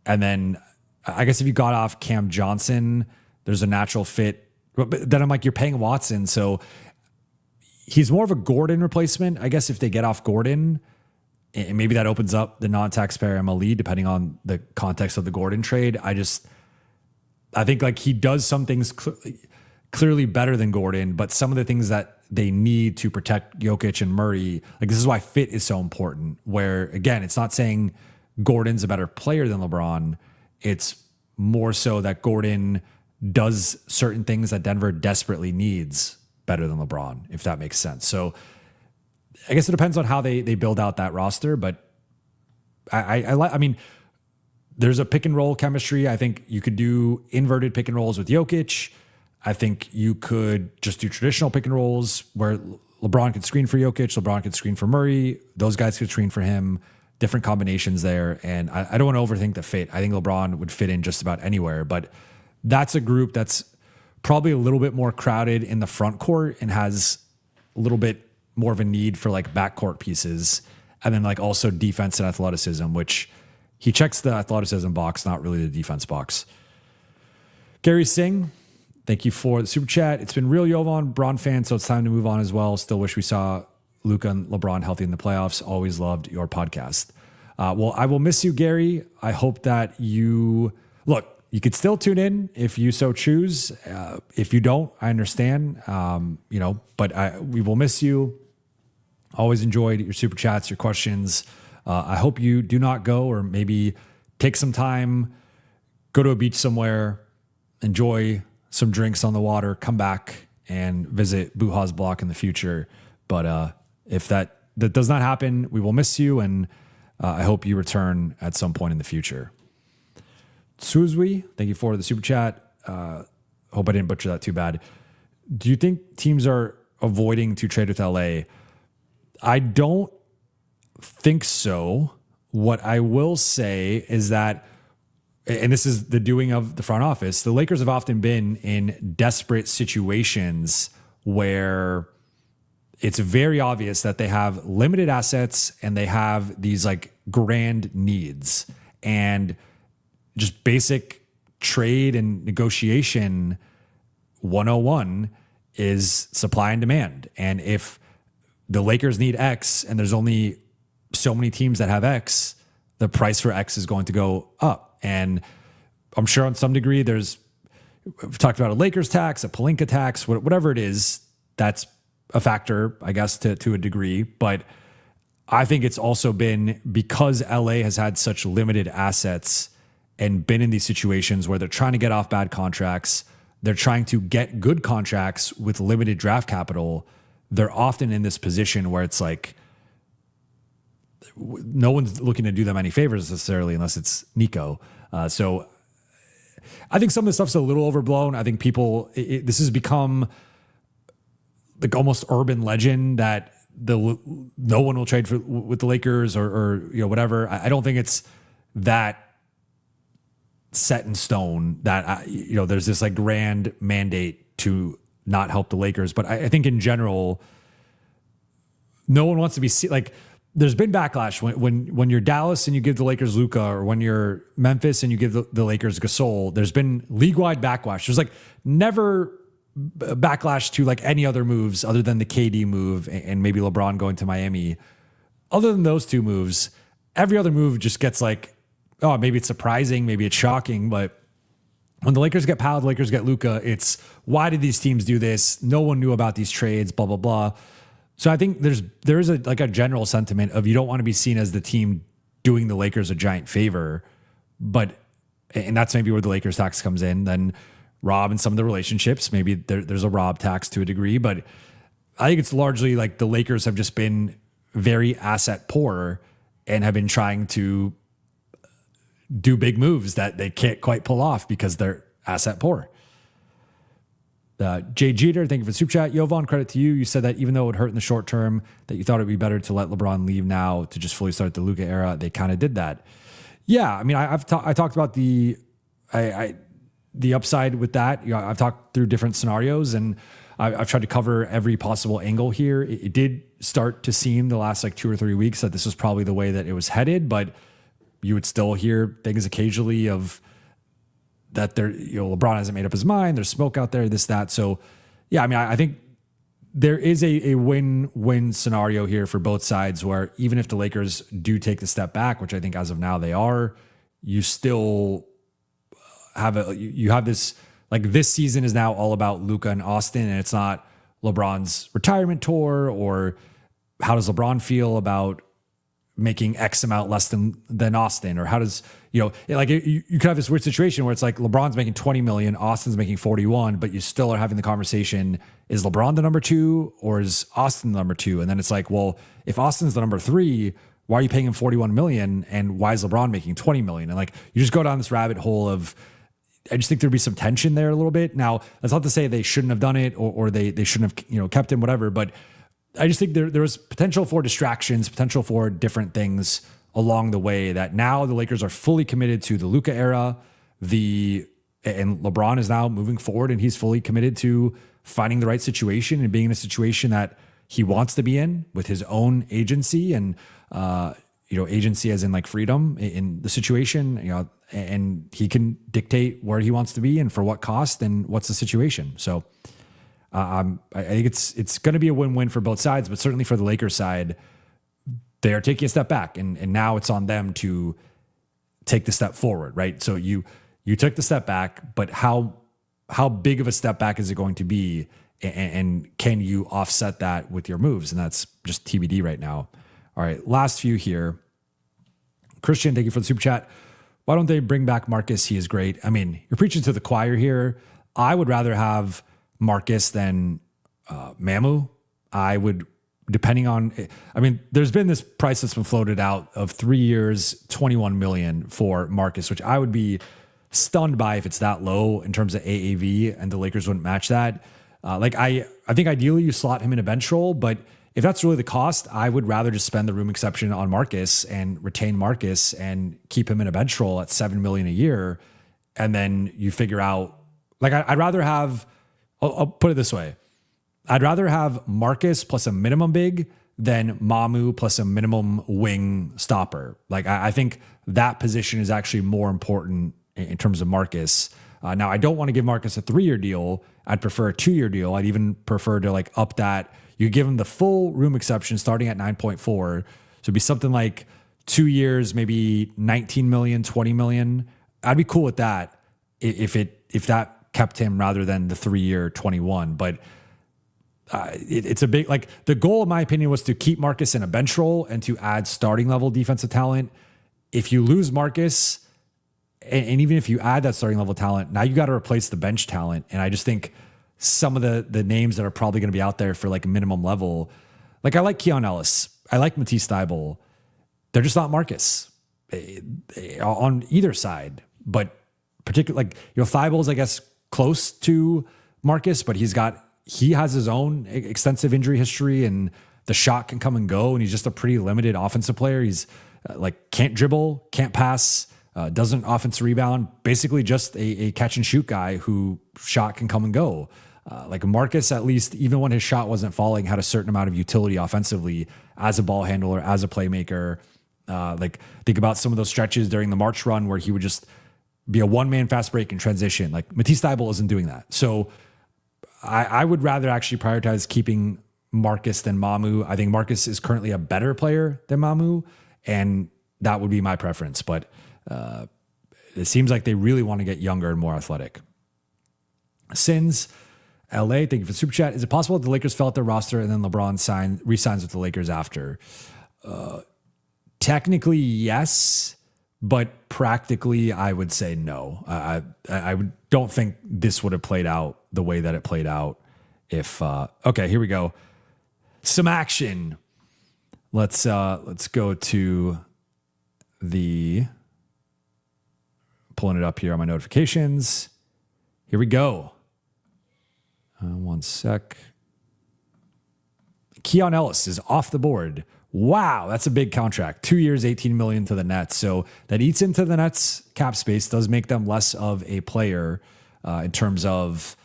And then I guess if you got off Cam Johnson, there's a natural fit. But then I'm like, you're paying Watson. So he's more of a Gordon replacement. I guess if they get off Gordon, and maybe that opens up the non-taxpayer MLE, depending on the context of the Gordon trade. I think like he does some things clearly better than Gordon, but some of the things that they need to protect Jokic and Murray, like this is why fit is so important, where again, it's not saying Gordon's a better player than LeBron. It's more so that Gordon does certain things that Denver desperately needs better than LeBron, if that makes sense. So I guess it depends on how they build out that roster, but I mean, there's a pick and roll chemistry. I think you could do inverted pick and rolls with Jokic. I think you could just do traditional pick and rolls where LeBron could screen for Jokic, LeBron could screen for Murray, those guys could screen for him, different combinations there. And I don't want to overthink the fit. I think LeBron would fit in just about anywhere, but that's a group that's probably a little bit more crowded in the front court and has a little bit more of a need for like backcourt pieces. And then like also defense and athleticism, which he checks the athleticism box, not really the defense box. Gary Singh, thank you for the super chat. It's been real, Jovan, Bron fan, so it's time to move on as well. Still wish we saw Luka and LeBron healthy in the playoffs. Always loved your podcast. Well, I will miss you, Gary. I hope that you could still tune in if you so choose. If you don't, I understand, but we will miss you. Always enjoyed your super chats, your questions. I hope you do not go, or maybe take some time, go to a beach somewhere, enjoy some drinks on the water, come back and visit Buha's block in the future. But if that does not happen, we will miss you, and I hope you return at some point in the future. Suzui, thank you for the super chat. Hope I didn't butcher that too bad. Do you think teams are avoiding to trade with LA? I don't think so. What I will say is that, and this is the doing of the front office, the Lakers have often been in desperate situations where it's very obvious that they have limited assets and they have these like grand needs, and just basic trade and negotiation 101 is supply and demand. And if the Lakers need X and there's only so many teams that have X, the price for X is going to go up. And I'm sure on some degree we've talked about a Lakers tax, a Pelinka tax, whatever it is, that's a factor, I guess, to a degree. But I think it's also been because LA has had such limited assets and been in these situations where they're trying to get off bad contracts, they're trying to get good contracts with limited draft capital. They're often in this position where it's like, no one's looking to do them any favors necessarily unless it's Nico. So I think some of the stuff's a little overblown. I think this has become like almost urban legend that no one will trade with the Lakers or whatever. I don't think it's that set in stone that there's this like grand mandate to not help the Lakers. But I think in general, no one wants to be like. There's been backlash when you're Dallas and you give the Lakers Luka, or when you're Memphis and you give the Lakers Gasol. There's been league-wide backlash. There's like never backlash to like any other moves other than the KD move and maybe LeBron going to Miami. Other than those two moves, every other move just gets like, oh, maybe it's surprising, maybe it's shocking, but when the Lakers get Powell, the Lakers get Luka, it's why did these teams do this? No one knew about these trades, blah, blah, blah. So I think there is a general sentiment of you don't want to be seen as the team doing the Lakers a giant favor, and that's maybe where the Lakers tax comes in. Then Rob and some of the relationships, maybe there's a Rob tax to a degree, but I think it's largely like the Lakers have just been very asset poor and have been trying to do big moves that they can't quite pull off because they're asset poor. Jay Jeter, thank you for the super chat. Jovan, credit to you. You said that even though it would hurt in the short term, that you thought it'd be better to let LeBron leave now to just fully start the Luka era. They kind of did that. Yeah, I mean, I talked about the upside with that. You know, I've talked through different scenarios, and I've tried to cover every possible angle here. It did start to seem the last like 2 or 3 weeks that this was probably the way that it was headed, but you would still hear things occasionally of that LeBron hasn't made up his mind. There's smoke out there, this, that. So yeah, I mean, I think there is a win-win scenario here for both sides where even if the Lakers do take the step back, which I think as of now they are, you still have you have this, like this season is now all about Luka and Austin, and it's not LeBron's retirement tour or how does LeBron feel about making X amount less than Austin, or how does, you could have this weird situation where it's like LeBron's making 20 million, Austin's making 41, but you still are having the conversation, is LeBron the number 2 or is Austin the number 2? And then it's like, well, if Austin's the number 3, why are you paying him 41 million? And why is LeBron making 20 million? And like, you just go down this rabbit hole of, I just think there'd be some tension there a little bit. Now, that's not to say they shouldn't have done it or they shouldn't have, kept him, whatever, but I just think there was potential for distractions, potential for different things along the way that now the Lakers are fully committed to the Luka era. And LeBron is now moving forward and he's fully committed to finding the right situation and being in a situation that he wants to be in with his own agency and, agency as in like freedom in the situation, and he can dictate where he wants to be and for what cost and what's the situation. So, I think it's going to be a win-win for both sides, but certainly for the Lakers side, they are taking a step back, and now it's on them to take the step forward, right? So you took the step back, but how big of a step back is it going to be, and can you offset that with your moves? And that's just TBD right now. All right, last few here. Christian, thank you for the super chat. Why don't they bring back Marcus? He is great. I mean, you're preaching to the choir here. I would rather have Marcus than Mamu. I would, depending on, I mean, there's been this price that's been floated out of 3 years, 21 million for Marcus, which I would be stunned by if it's that low in terms of AAV, and the Lakers wouldn't match that. I think ideally you slot him in a bench role, but if that's really the cost, I would rather just spend the room exception on Marcus and retain Marcus and keep him in a bench role at $7 million a year. And then you figure out, like, I'd rather have, I'll put it this way. I'd rather have Marcus plus a minimum big than Mamu plus a minimum wing stopper. Like, I think that position is actually more important in terms of Marcus. Now, I don't want to give Marcus a 3-year deal. I'd prefer a 2-year deal. I'd even prefer to like up that. You give him the full room exception starting at 9.4. So it'd be something like 2 years, maybe 19 million, 20 million. I'd be cool with that if that kept him rather than the 3-year 21. But it's a big, like, the goal, in my opinion, was to keep Marcus in a bench role and to add starting level defensive talent. If you lose Marcus, and even if you add that starting level talent, now you got to replace the bench talent. And I just think some of the names that are probably going to be out there for like a minimum level, like I like Keon Ellis, I like Matisse Thybulle. They're just not Marcus on either side. But particularly, like, Thybulle's, I guess, close to Marcus, but he has his own extensive injury history, and the shot can come and go, and he's just a pretty limited offensive player. He's can't dribble, can't pass, doesn't offensive rebound, basically just a catch and shoot guy who shot can come and go. Like Marcus, at least, even when his shot wasn't falling, had a certain amount of utility offensively as a ball handler, as a playmaker. Think about some of those stretches during the March run where he would just be a one-man fast break and transition. Like, Matisse Thybulle isn't doing that. So I would rather actually prioritize keeping Marcus than Mamu. I think Marcus is currently a better player than Mamu, and that would be my preference. But it seems like they really want to get younger and more athletic. Sins, LA, thank you for the super chat. Is it possible that the Lakers fell out their roster and then LeBron re-signs with the Lakers after? Technically, yes, but practically, I would say no. I don't think this would have played out the way that it played out. If okay, here we go. Some action. Let's go to the pulling it up here on my notifications. Here we go. One sec. Keon Ellis is off the board. Wow, that's a big contract. 2 years, $18 million to the Nets. So that eats into the Nets cap space, does make them less of a player in terms of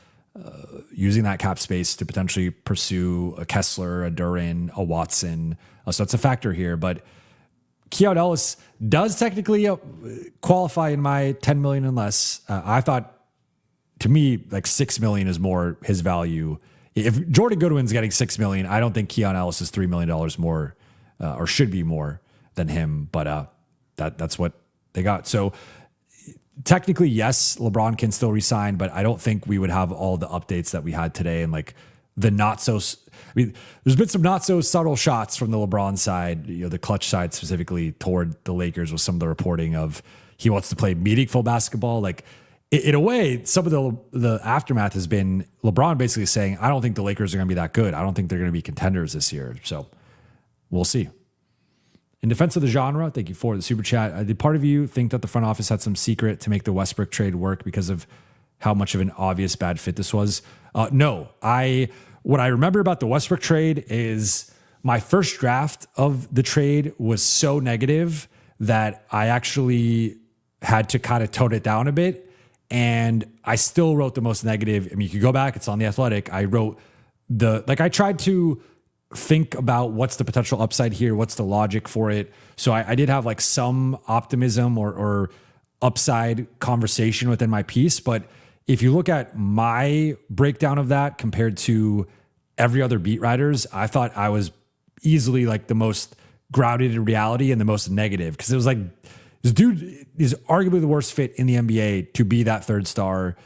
using that cap space to potentially pursue a Kessler, a Duren, a Watson. So it's a factor here. But Keon Ellis does technically qualify in my $10 million and less. I thought, to me, like $6 million is more his value. If Jordan Goodwin's getting $6 million, I don't think Keon Ellis is $3 million more. Or should be more than him, but that's what they got. So technically, yes, LeBron can still resign, but I don't think we would have all the updates that we had today and like the not so. I mean, there's been some not so subtle shots from the LeBron side, the clutch side specifically toward the Lakers with some of the reporting of he wants to play meaningful basketball. Like in a way, some of the aftermath has been LeBron basically saying, I don't think the Lakers are going to be that good. I don't think they're going to be contenders this year. So we'll see. In defense of the genre, thank you for the super chat. Did part of you think that the front office had some secret to make the Westbrook trade work because of how much of an obvious bad fit this was? No. What I remember about the Westbrook trade is my first draft of the trade was so negative that I actually had to kind of tone it down a bit. And I still wrote the most negative. I mean, you could go back, it's on The Athletic. I wrote I tried to think about what's the potential upside here, what's the logic for it. So I did have like some optimism or upside conversation within my piece. But if you look at my breakdown of that compared to every other beat writers, I thought I was easily like the most grounded in reality and the most negative, because it was like, this dude is arguably the worst fit in the NBA to be that third star.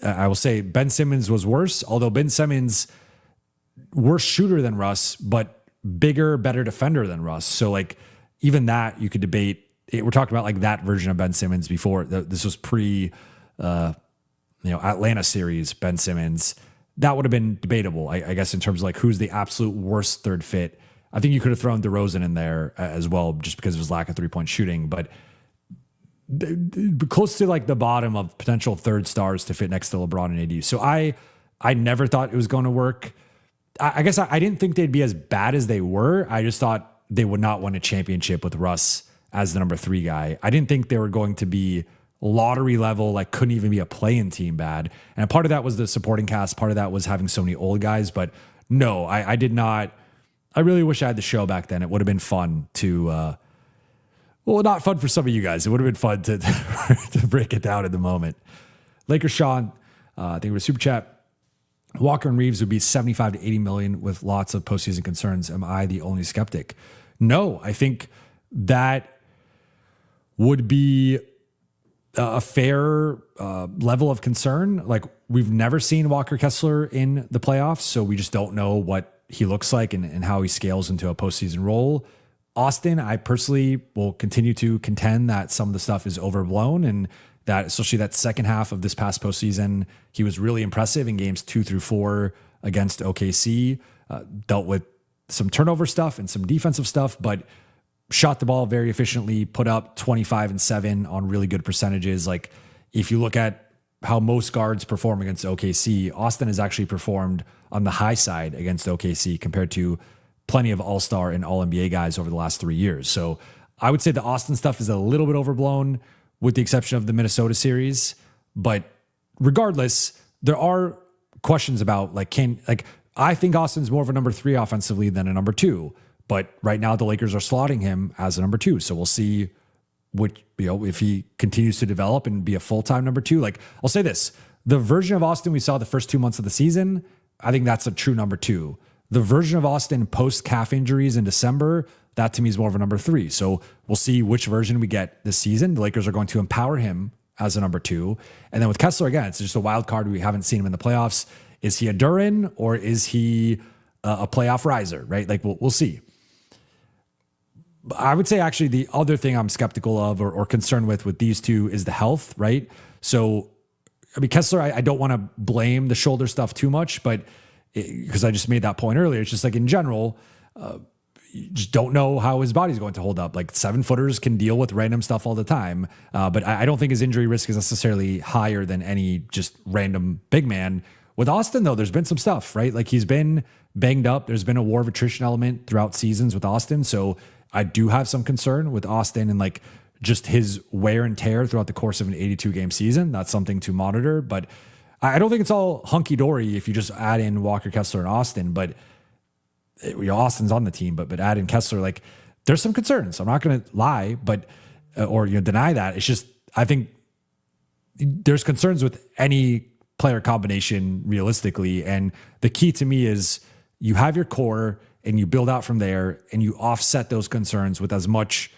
I will say Ben Simmons was worse, although Ben Simmons worse shooter than Russ, but bigger, better defender than Russ. So like even that you could debate. We're talking about like that version of Ben Simmons before. This was pre, Atlanta series Ben Simmons. That would have been debatable, I guess, in terms of like who's the absolute worst third fit. I think you could have thrown DeRozan in there as well, just because of his lack of 3-point shooting, but close to like the bottom of potential third stars to fit next to LeBron and AD. So I never thought it was going to work. I guess I didn't think they'd be as bad as they were. I just thought they would not win a championship with Russ as the number 3 guy. I didn't think they were going to be lottery level, like couldn't even be a play-in team bad. And part of that was the supporting cast. Part of that was having so many old guys. But no, I did not. I really wish I had the show back then. It would have been fun to, not fun for some of you guys. It would have been fun to to break it down in the moment. Lakers Sean, I think it was super chat. Walker and Reeves would be 75 to 80 million with lots of postseason concerns. Am I the only skeptic? No, I think that would be a fair level of concern. Like, we've never seen Walker Kessler in the playoffs, so we just don't know what he looks like and how he scales into a postseason role. Austin, I personally will continue to contend that some of the stuff is overblown, and that especially that second half of this past postseason, he was really impressive in games 2 through 4 against OKC, dealt with some turnover stuff and some defensive stuff, but shot the ball very efficiently, put up 25 and 7 on really good percentages. Like, if you look at how most guards perform against OKC, Austin has actually performed on the high side against OKC compared to plenty of all-star and all-NBA guys over the last 3 years. So I would say the Austin stuff is a little bit overblown, with the exception of the Minnesota series. But regardless, there are questions about I think Austin's more of a number 3 offensively than a number 2. But right now the Lakers are slotting him as a number 2. So we'll see if he continues to develop and be a full-time number 2. Like, I'll say this, the version of Austin we saw the first 2 months of the season, I think that's a true number 2. The version of Austin post calf injuries in December that to me is more of a number 3. So we'll see which version we get this season. The Lakers are going to empower him as a number 2. And then with Kessler, again, it's just a wild card. We haven't seen him in the playoffs. Is he a Duren or is he a playoff riser, right? Like we'll see. I would say actually the other thing I'm skeptical of or concerned with these two is the health, right? So, I mean, Kessler, I don't want to blame the shoulder stuff too much, but because I just made that point earlier, it's just like in general, you just don't know how his body's going to hold up. Like 7-footers can deal with random stuff all the time. But I don't think his injury risk is necessarily higher than any just random big man. With Austin, though, there's been some stuff, right? Like he's been banged up. There's been a war of attrition element throughout seasons with Austin. So I do have some concern with Austin and like just his wear and tear throughout the course of an 82-game season. That's something to monitor. But I don't think it's all hunky-dory if you just add in Walker, Kessler, and Austin. But Austin's on the team, but add in Kessler, like there's some concerns. I'm not going to lie, but or deny that. It's just I think there's concerns with any player combination realistically, and the key to me is you have your core and you build out from there, and you offset those concerns with as much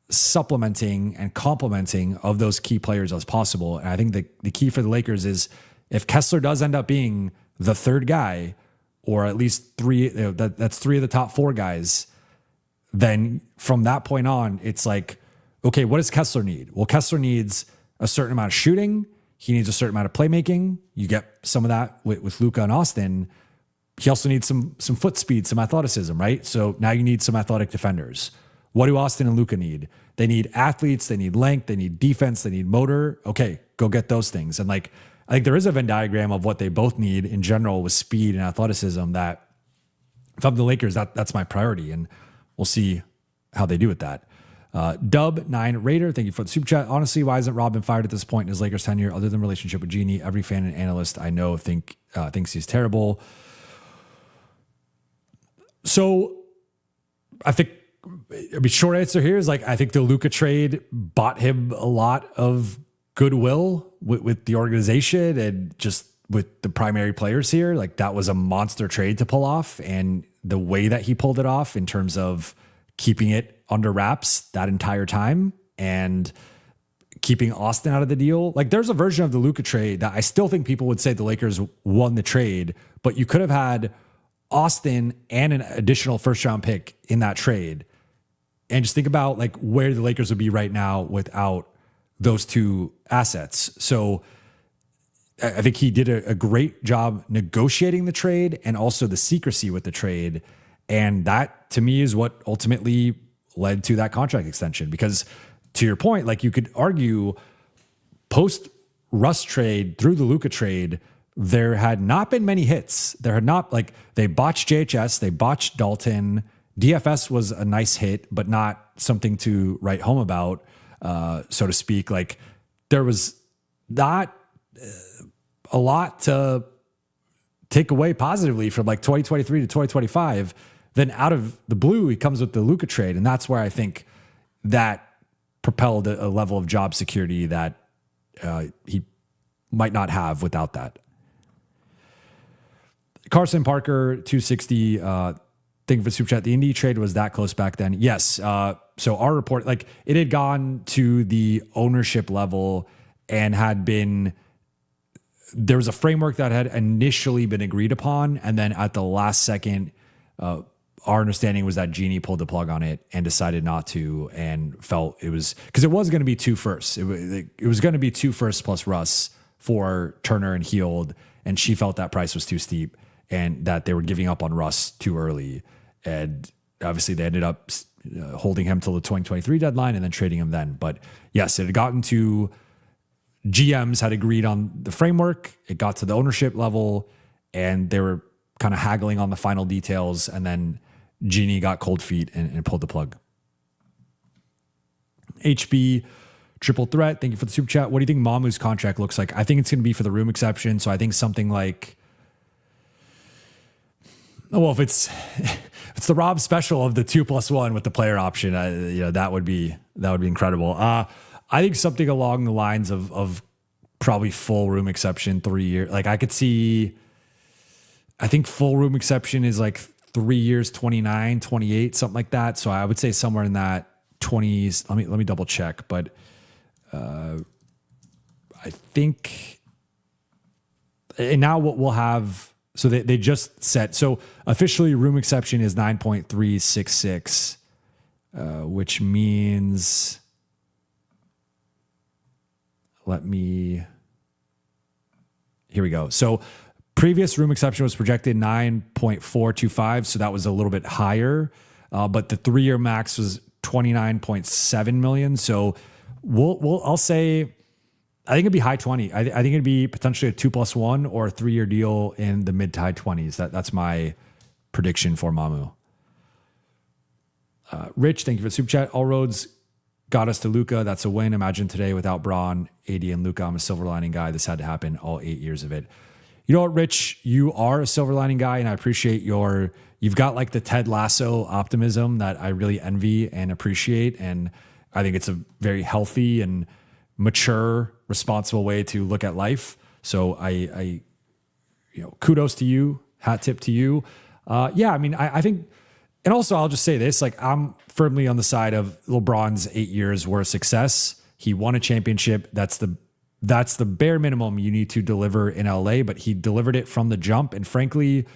supplementing and complementing of those key players as possible. And I think the key for the Lakers is if Kessler does end up being the third guy, or at least 3, that's 3 of the top 4 guys, then from that point on, it's like, okay, what does Kessler need? Well, Kessler needs a certain amount of shooting. He needs a certain amount of playmaking. You get some of that with Luka and Austin. He also needs some foot speed, some athleticism, right? So now you need some athletic defenders. What do Austin and Luka need? They need athletes, they need length, they need defense, they need motor. Okay, go get those things. And like, I think there is a Venn diagram of what they both need in general with speed and athleticism that if I'm the Lakers, that's my priority. And we'll see how they do with that. Dub9 Raider, thank you for the super chat. Honestly, why isn't Rob been fired at this point in his Lakers tenure other than relationship with Genie? Every fan and analyst I know thinks he's terrible. So I think, short answer here is like, I think the Luka trade bought him a lot of goodwill with the organization and just with the primary players here. Like that was a monster trade to pull off, and the way that he pulled it off in terms of keeping it under wraps that entire time and keeping Austin out of the deal. Like there's a version of the Luka trade that I still think people would say the Lakers won the trade, but you could have had Austin and an additional first round pick in that trade. And just think about like where the Lakers would be right now without those two assets. So I think he did a great job negotiating the trade and also the secrecy with the trade. And that to me is what ultimately led to that contract extension. Because to your point, like you could argue post Russ trade through the Luka trade, there had not been many hits. There had not, like they botched JHS, they botched Dalton. DFS was a nice hit, but not something to write home about, so to speak. Like there was not a lot to take away positively from like 2023 to 2025. Then out of the blue, he comes with the Luka trade. And that's where I think that propelled a level of job security that he might not have without that. Carson Parker, 260, thank you for the super chat. The Indy trade was that close back then. Yes. So our report, like it had gone to the ownership level and had been, there was a framework that had initially been agreed upon. And then at the last second, our understanding was that Genie pulled the plug on it and decided not to, and felt it was, because it was going to be 2 firsts. It was going to be 2 firsts plus Russ for Turner and Hield. And she felt that price was too steep and that they were giving up on Russ too early. And obviously they ended up holding him till the 2023 deadline and then trading him then. But yes, it had gotten to, GMs had agreed on the framework. It got to the ownership level and they were kind of haggling on the final details. And then Genie got cold feet and pulled the plug. HB Triple Threat, thank you for the super chat. What do you think Mamu's contract looks like? I think it's going to be for the room exception. So I think something like, well, if it's the Rob special of the 2+1 with the player option, that would be incredible. I think something along the lines of probably full room exception, 3 years. Like I could see, I think full room exception is like 3 years, 29, 28, something like that. So I would say somewhere in that 20s. Let me double check, but I think, and now what we'll have, so they just set, so officially room exception is 9.366, which means, here we go. So previous room exception was projected 9.425. So that was a little bit higher. But the 3-year max was 29.7 million. So I'll say, I think it'd be high 20. I think it'd be potentially a 2+1 or a 3-year deal in the mid to high 20s. That's my prediction for Mamu. Rich, thank you for the super chat. All roads got us to Luka. That's a win. Imagine today without Braun, AD, and Luka. I'm a silver lining guy. This had to happen all 8 years of it. You know what, Rich? You are a silver lining guy, and I appreciate you've got like the Ted Lasso optimism that I really envy and appreciate. And I think it's a very healthy and mature, responsible way to look at life. So I kudos to you, hat tip to you. Yeah, I mean, I think, and also I'll just say this, like I'm firmly on the side of LeBron's 8 years were a success. He won a championship. That's the bare minimum you need to deliver in LA, but he delivered it from the jump. And frankly,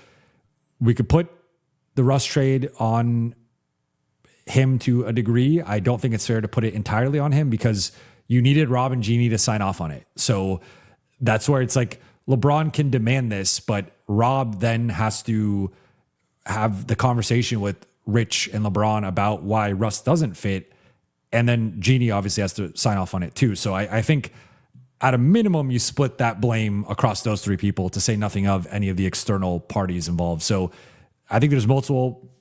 we could put the Russ trade on him to a degree. I don't think it's fair to put it entirely on him because you needed Rob and Jeannie to sign off on it. So that's where it's like LeBron can demand this, but Rob then has to have the conversation with Rich and LeBron about why Russ doesn't fit. And then Jeannie obviously has to sign off on it too. So I think at a minimum, you split that blame across those 3 people, to say nothing of any of the external parties involved. So I think there's multiple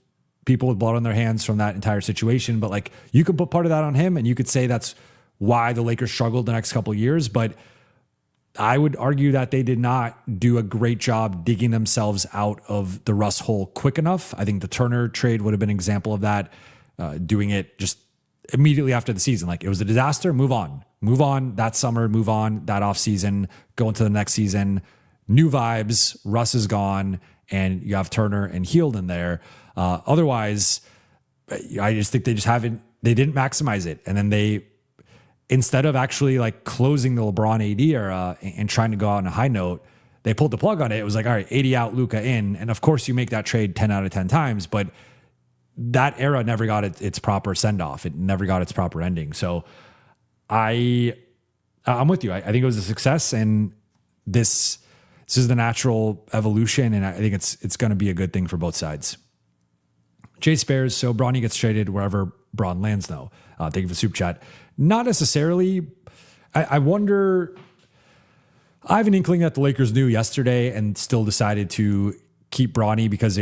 people with blood on their hands from that entire situation, but like you could put part of that on him and you could say that's why the Lakers struggled the next couple of years. But I would argue that they did not do a great job digging themselves out of the Russ hole quick enough. I think the Turner trade would have been an example of that, doing it just immediately after the season. Like it was a disaster, move on that summer, move on that off season, go into the next season, new vibes, Russ is gone, and you have Turner and Hield in there. Otherwise, I just think they didn't maximize it. And then instead of actually like closing the LeBron AD era and trying to go out on a high note, they pulled the plug on it. It was like, all right, AD out, Luka in. And of course you make that trade 10 out of 10 times, but that era never got its proper send off. It never got its proper ending. So I'm with you. I think it was a success, and this is the natural evolution. And I think it's going to be a good thing for both sides. Jay Spares. So Bronny gets traded wherever Braun lands though. Thank you for the super chat. Not necessarily. I wonder, I have an inkling that the Lakers knew yesterday and still decided to keep Bronny because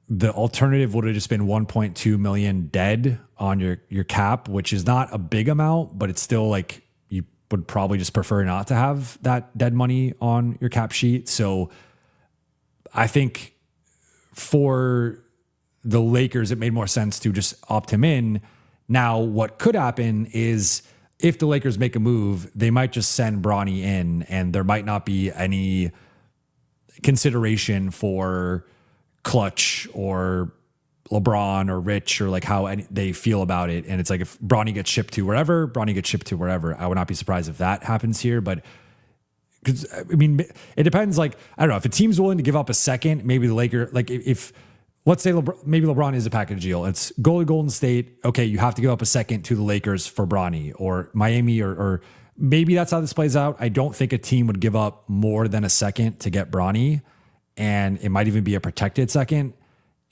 the alternative would have just been 1.2 million dead on your cap, which is not a big amount, but it's still like you would probably just prefer not to have that dead money on your cap sheet. So I think for the Lakers, it made more sense to just opt him in. Now, what could happen is if the Lakers make a move, they might just send Bronny in and there might not be any consideration for Clutch or LeBron or Rich or like how they feel about it. And it's like if Bronny gets shipped to wherever, Bronny gets shipped to wherever. I would not be surprised if that happens here. But because I mean, it depends. Like, I don't know, if a team's willing to give up a second, maybe the Lakers, like if let's say maybe LeBron is a package deal. It's go to Golden State. Okay, you have to give up a second to the Lakers for Bronny, or Miami, or maybe that's how this plays out. I don't think a team would give up more than a second to get Bronny, and it might even be a protected second.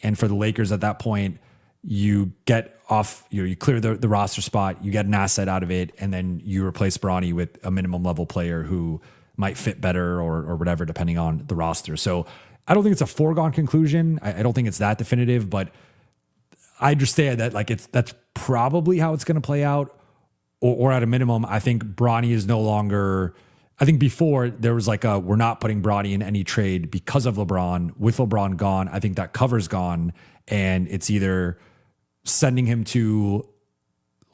And for the Lakers at that point, you get off, you clear the roster spot, you get an asset out of it, and then you replace Bronny with a minimum level player who might fit better or whatever, depending on the roster. So I don't think it's a foregone conclusion. I don't think it's that definitive, but I understand that like that's probably how it's going to play out. Or at a minimum, I think Bronny is no longer. I think before there was like we're not putting Bronny in any trade because of LeBron. With LeBron gone, I think that cover's gone, and it's either sending him to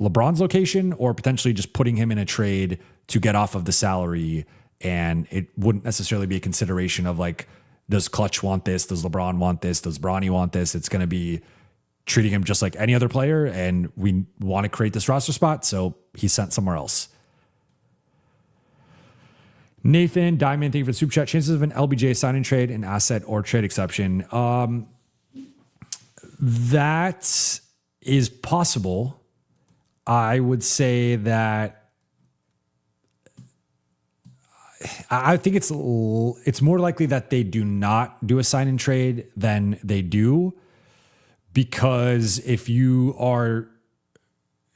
LeBron's location or potentially just putting him in a trade to get off of the salary. And it wouldn't necessarily be a consideration of like does Clutch want this? Does LeBron want this? Does Bronny want this? It's going to be treating him just like any other player, and we want to create this roster spot, so he's sent somewhere else. Nathan Diamond, thank you for the super chat. Chances of an LBJ sign and trade, an asset or trade exception. That is possible. I would say that I think it's more likely that they do not do a sign and trade than they do, because if you are,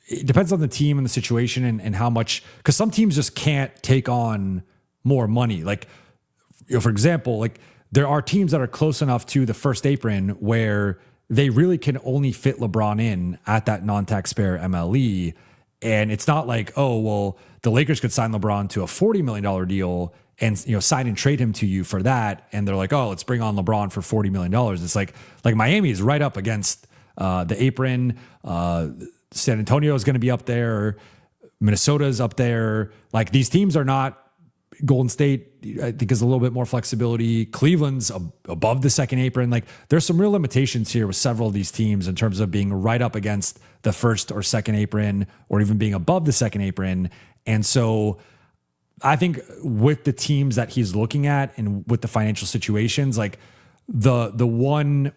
it depends on the team and the situation and how much, because some teams just can't take on more money. Like, for example, like there are teams that are close enough to the first apron where they really can only fit LeBron in at that non-taxpayer MLE. And it's not like, oh, well, the Lakers could sign LeBron to a $40 million deal and, sign and trade him to you for that. And they're like, oh, let's bring on LeBron for $40 million. It's like Miami is right up against the apron. San Antonio is going to be up there. Minnesota is up there. Like, these teams are not. Golden State, I think, is a little bit more flexibility. Cleveland's above the second apron. Like, there's some real limitations here with several of these teams in terms of being right up against the first or second apron, or even being above the second apron. And so I think with the teams that he's looking at and with the financial situations, like the one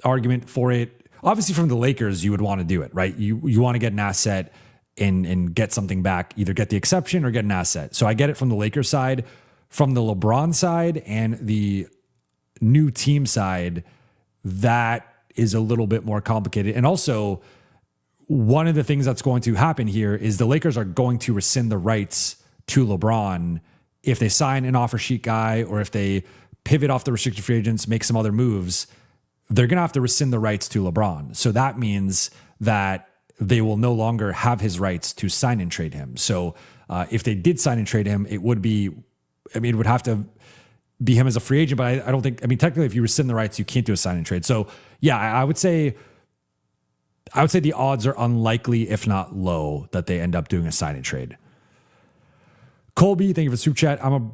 argument for it, obviously from the Lakers, you would want to do it, right? You want to get an asset and get something back, either get the exception or get an asset. So I get it from the Lakers side. From the LeBron side and the new team side, that is a little bit more complicated. And also, one of the things that's going to happen here is the Lakers are going to rescind the rights to LeBron if they sign an offer sheet guy, or if they pivot off the restricted free agents, make some other moves. They're going to have to rescind the rights to LeBron. So that means that they will no longer have his rights to sign and trade him. So if they did sign and trade him, it would be, it would have to be him as a free agent, but I don't think, technically if you rescind the rights, you can't do a sign and trade. So yeah, I would say the odds are unlikely, if not low, that they end up doing a sign and trade. Colby, thank you for the super chat. I'm a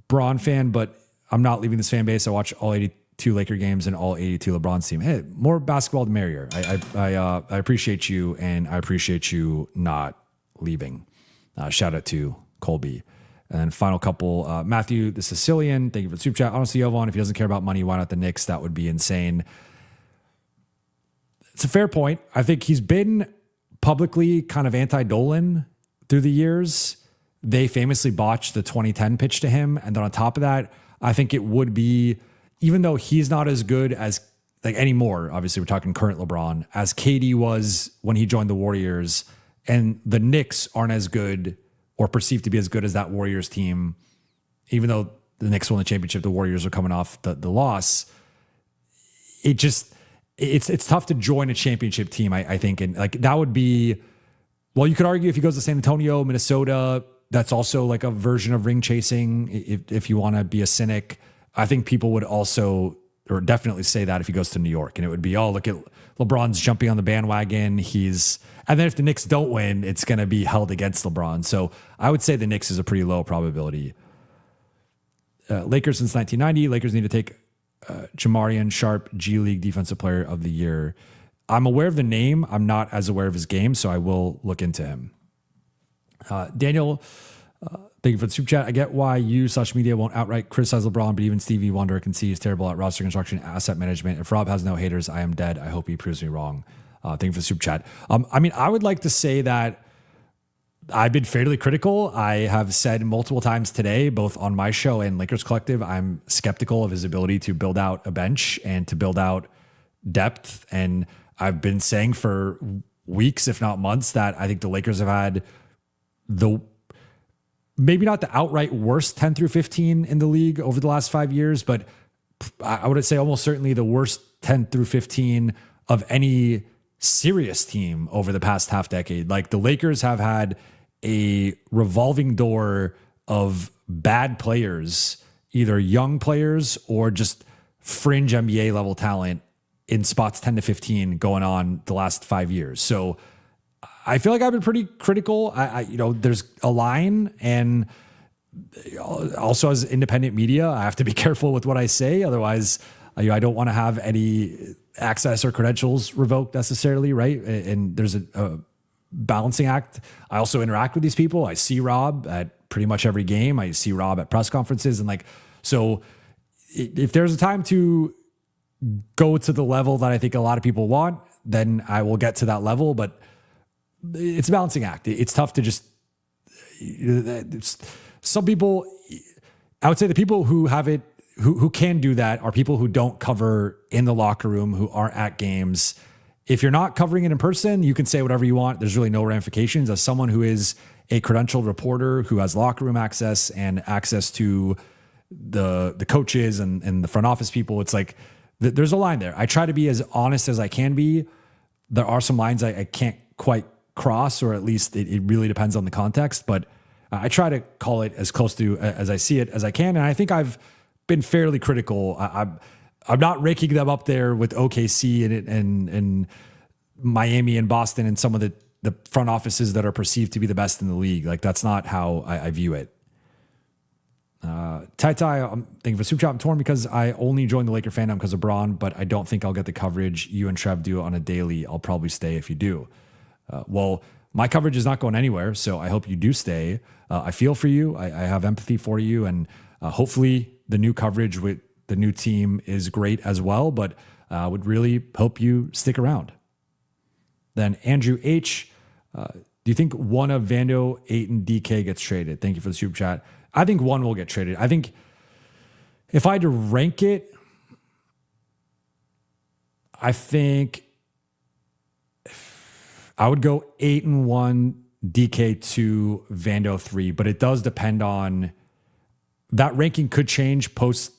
Braun fan, but I'm not leaving this fan base. I watch all 82 Laker games and all 82 LeBron's team. Hey, more basketball, the merrier. I appreciate you, and I appreciate you not leaving. Shout out to Colby. And final couple, Matthew the Sicilian, thank you for the super chat. Honestly, Jovan, if he doesn't care about money, why not the Knicks? That would be insane. It's a fair point. I think he's been publicly kind of anti-Dolan through the years. They famously botched the 2010 pitch to him. And then on top of that, I think it would be, even though he's not as good as, like, anymore, obviously we're talking current LeBron, as KD was when he joined the Warriors, and the Knicks aren't as good or perceived to be as good as that Warriors team, even though the Knicks won the championship, the Warriors are coming off the loss. It's tough to join a championship team, I think. And like, that would be, well, you could argue if he goes to San Antonio, Minnesota, that's also like a version of ring chasing. If you want to be a cynic, I think people would also, or definitely say that if he goes to New York, and it would be, oh, look at LeBron's jumping on the bandwagon. And then if the Knicks don't win, it's going to be held against LeBron. So I would say the Knicks is a pretty low probability. Lakers since 1990, Lakers need to take Jamarian Sharp, G League Defensive Player of the Year. I'm aware of the name. I'm not as aware of his game, so I will look into him. Daniel, thank you for the super chat. I get why you/media won't outright criticize LeBron, but even Stevie Wonder can see he's terrible at roster construction, asset management. If Rob has no haters, I am dead. I hope he proves me wrong. Thank you for the super chat. I would like to say that I've been fairly critical. I have said multiple times today, both on my show and Lakers Collective, I'm skeptical of his ability to build out a bench and to build out depth. And I've been saying for weeks, if not months, that I think the Lakers have had maybe not the outright worst 10 through 15 in the league over the last 5 years, but I would say almost certainly the worst 10 through 15 of any serious team over the past half decade. Like, the Lakers have had a revolving door of bad players, either young players or just fringe NBA level talent in spots 10 to 15 going on the last 5 years. So I feel like I've been pretty critical. There's a line, and also as independent media, I have to be careful with what I say. Otherwise, I don't want to have any access or credentials revoked necessarily, right? And there's a balancing act. I also interact with these people. I see Rob at pretty much every game. I see Rob at press conferences. And like, so if there's a time to go to the level that I think a lot of people want, then I will get to that level. But it's a balancing act. It's tough to just, some people, I would say the people who have it, who can do that are people who don't cover in the locker room, who aren't at games. If you're not covering it in person, you can say whatever you want. There's really no ramifications. As someone who is a credentialed reporter who has locker room access and access to the coaches and the front office people, it's like there's a line there. I try to be as honest as I can be. There are some lines I can't quite cross, or at least it really depends on the context, but I try to call it as close to as I see it as I can. And I think I've been fairly critical. I'm not raking them up there with OKC and Miami and Boston and some of the front offices that are perceived to be the best in the league. Like, that's not how I view it. Tai, I'm thinking for Super Chat. I'm torn because I only joined the Laker fandom because of Braun, but I don't think I'll get the coverage you and Trev do on a daily. I'll probably stay if you do. Well, my coverage is not going anywhere, so I hope you do stay. I feel for you. I have empathy for you, and hopefully the new coverage with the new team is great as well, but I would really hope you stick around. Then Andrew H., do you think one of Vando, Ayton, DK gets traded? Thank you for the Super Chat. I think one will get traded. I think if I had to rank it, I think I would go 8-1, DK 2, Vando 3, but it does depend on that ranking could change post.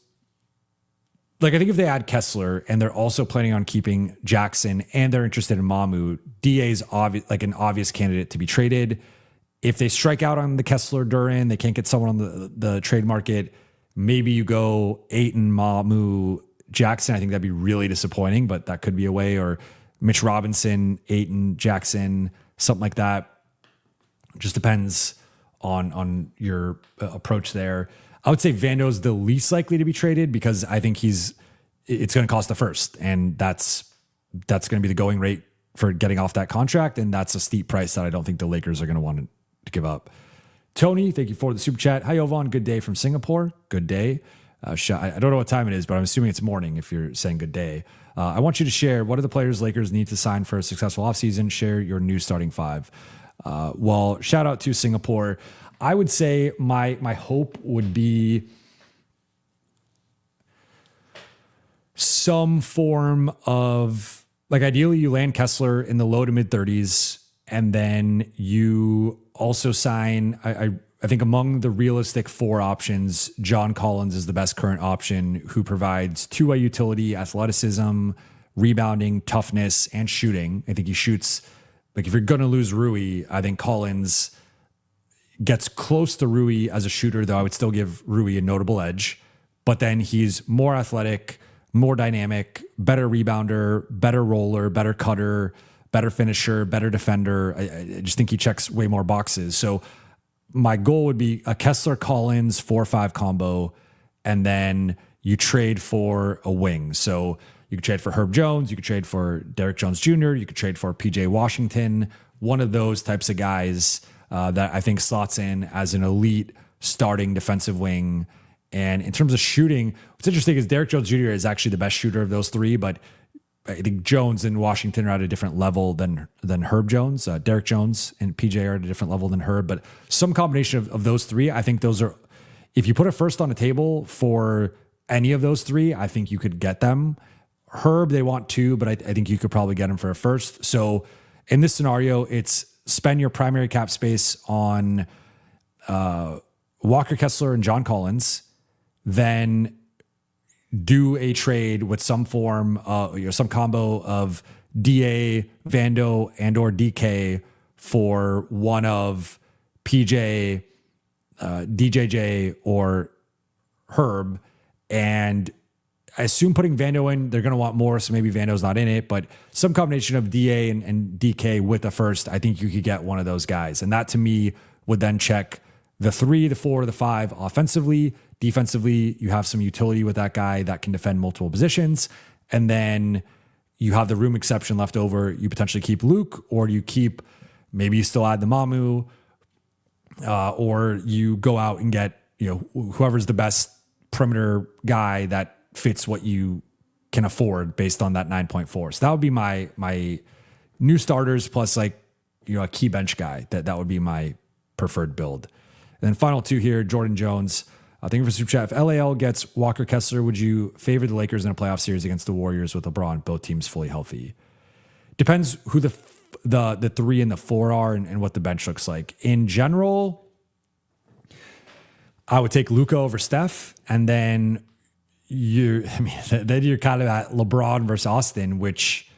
Like, I think if they add Kessler and they're also planning on keeping Jackson and they're interested in Mamu, DA's like an obvious candidate to be traded. If they strike out on the Kessler Duren, they can't get someone on the trade market. Maybe you go Ayton, Mamu, Jackson. I think that'd be really disappointing, but that could be a way. Or Mitch Robinson, Ayton, Jackson, something like that. Just depends on your approach there. I would say Vando's the least likely to be traded because I think it's going to cost the first, and that's going to be the going rate for getting off that contract, and that's a steep price that I don't think the Lakers are going to want to give up. Tony, thank you for the super chat. Hi, Jovan. Good day from Singapore. Good day. I don't know what time it is, but I'm assuming it's morning if you're saying good day. I want you to share, what are the players Lakers need to sign for a successful offseason? Share your new starting five. Well, shout out to Singapore. I would say my hope would be some form of, like, ideally you land Kessler in the low to mid 30s, and then you also sign, I think among the realistic four options, John Collins is the best current option, who provides two-way utility, athleticism, rebounding, toughness, and shooting. I think he shoots, like, if you're going to lose Rui, I think Collins gets close to Rui as a shooter, though I would still give Rui a notable edge. But then he's more athletic, more dynamic, better rebounder, better roller, better cutter, better finisher, better defender. I just think he checks way more boxes. So my goal would be a Kessler Collins 4-5 combo, and then you trade for a wing. So you could trade for Herb Jones, you could trade for Derek Jones Jr., you could trade for PJ Washington, one of those types of guys that I think slots in as an elite starting defensive wing. And in terms of shooting, what's interesting is Derek Jones Jr. is actually the best shooter of those three, but I think Jones and Washington are at a different level than Herb Jones. Derek Jones and PJ are at a different level than Herb, but some combination of those three, I think those are, if you put a first on the table for any of those three, I think you could get them. Herb, they want two, but I think you could probably get him for a first. So in this scenario, it's spend your primary cap space on Walker Kessler and John Collins, then do a trade with some form, some combo of DA, Vando, and or DK for one of PJ, DJJ, or Herb. And I assume putting Vando in, they're going to want more, so maybe Vando's not in it, but some combination of DA and DK with the first, I think you could get one of those guys. And that to me would then check the 3, the 4, the 5 offensively. Defensively, you have some utility with that guy that can defend multiple positions. And then you have the room exception left over. You potentially keep Luke, or maybe you still add the Mamu, or you go out and get, whoever's the best perimeter guy that fits what you can afford based on that 9.4. So that would be my new starters plus a key bench guy. That would be my preferred build. And then final 2 here, Jordan Jones. Thank you for super chat. If LAL gets Walker Kessler, would you favor the Lakers in a playoff series against the Warriors with LeBron, both teams fully healthy? Depends who the 3 and the 4 are and what the bench looks like. In general, I would take Luka over Steph, and then you're kind of at LeBron versus Austin, which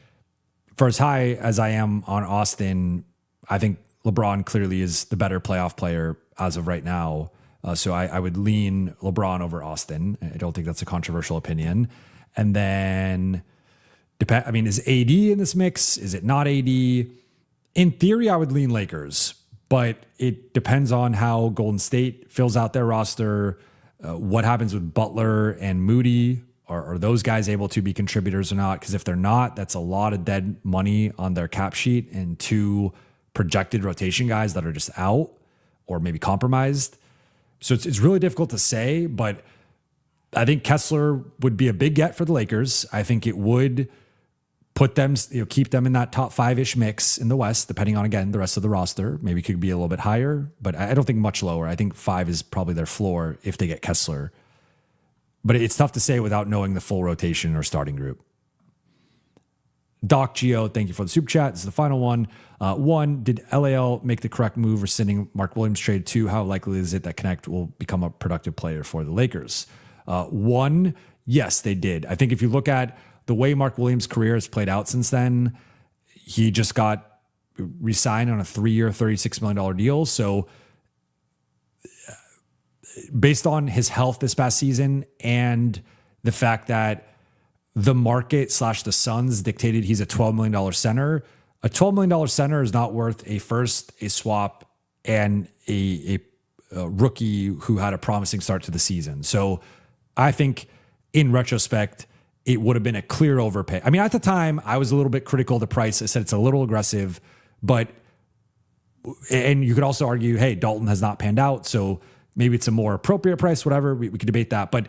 for as high as I am on Austin, I think LeBron clearly is the better playoff player as of right now. So I would lean LeBron over Austin. I don't think that's a controversial opinion. And then, is AD in this mix? Is it not AD? In theory, I would lean Lakers, but it depends on how Golden State fills out their roster, what happens with Butler and Moody. Are those guys able to be contributors or not? Because if they're not, that's a lot of dead money on their cap sheet and 2 projected rotation guys that are just out or maybe compromised. So it's really difficult to say, but I think Kessler would be a big get for the Lakers. I think it would put them, keep them in that top 5-ish mix in the West, depending on, again, the rest of the roster. Maybe it could be a little bit higher, but I don't think much lower. I think 5 is probably their floor if they get Kessler. But it's tough to say without knowing the full rotation or starting group. Doc Geo, thank you for the super chat. This is the final one. 1, did LAL make the correct move rescinding Mark Williams trade? 2, how likely is it that Connect will become a productive player for the Lakers? 1, yes, they did. I think if you look at the way Mark Williams' career has played out since then, he just got re-signed on a 3-year, $36 million deal. So based on his health this past season and the fact that the market / the Suns dictated he's a $12 million center. A $12 million center is not worth a first, a swap, and a rookie who had a promising start to the season. So I think in retrospect, it would have been a clear overpay. I mean, at the time, I was a little bit critical of the price. I said it's a little aggressive, and you could also argue, hey, Dalton has not panned out, so maybe it's a more appropriate price, whatever. We could debate that. But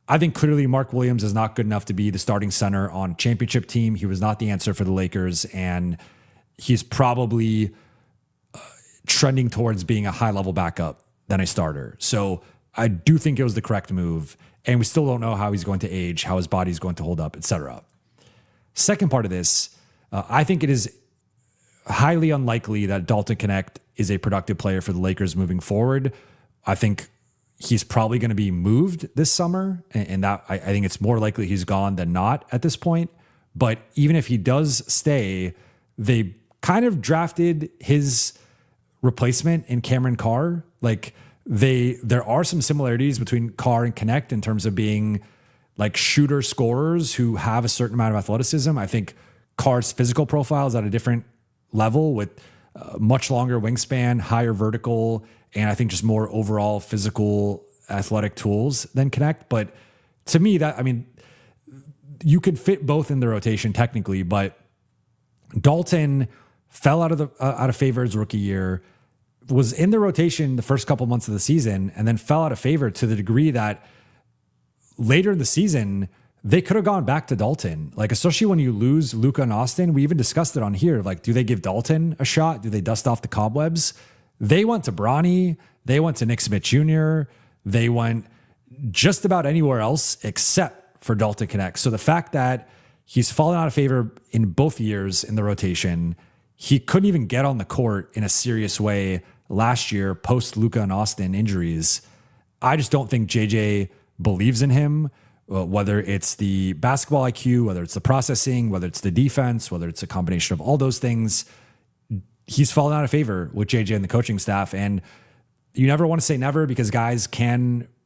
I think clearly Mark Williams is not good enough to be the starting center on a championship team. He was not the answer for the Lakers, and he's probably trending towards being a high-level backup than a starter. So I do think it was the correct move, and we still don't know how he's going to age, how his body's going to hold up, etc. Second part of this, I think it is highly unlikely that Dalton Connect is a productive player for the Lakers moving forward. I think he's probably going to be moved this summer, and that I think it's more likely he's gone than not at this point. But even if he does stay, they kind of drafted his replacement in Cameron Carr. There are some similarities between Carr and Connect in terms of being like shooter scorers who have a certain amount of athleticism. I think Carr's physical profile is at a different level with much longer wingspan, higher vertical, and I think just more overall physical athletic tools than Connect. But to me, you could fit both in the rotation technically, but Dalton fell out of favor his rookie year, was in the rotation the first couple months of the season, and then fell out of favor to the degree that later in the season, they could have gone back to Dalton. Especially when you lose Luka and Austin, we even discussed it on here. Do they give Dalton a shot? Do they dust off the cobwebs? They went to Bronny. They went to Nick Smith Jr. They went just about anywhere else except for Dalton Connect. So the fact that he's fallen out of favor in both years in the rotation, he couldn't even get on the court in a serious way last year post Luka and Austin injuries. I just don't think JJ believes in him, whether it's the basketball IQ, whether it's the processing, whether it's the defense, whether it's a combination of all those things. He's fallen out of favor with JJ and the coaching staff. And you never want to say never, because guys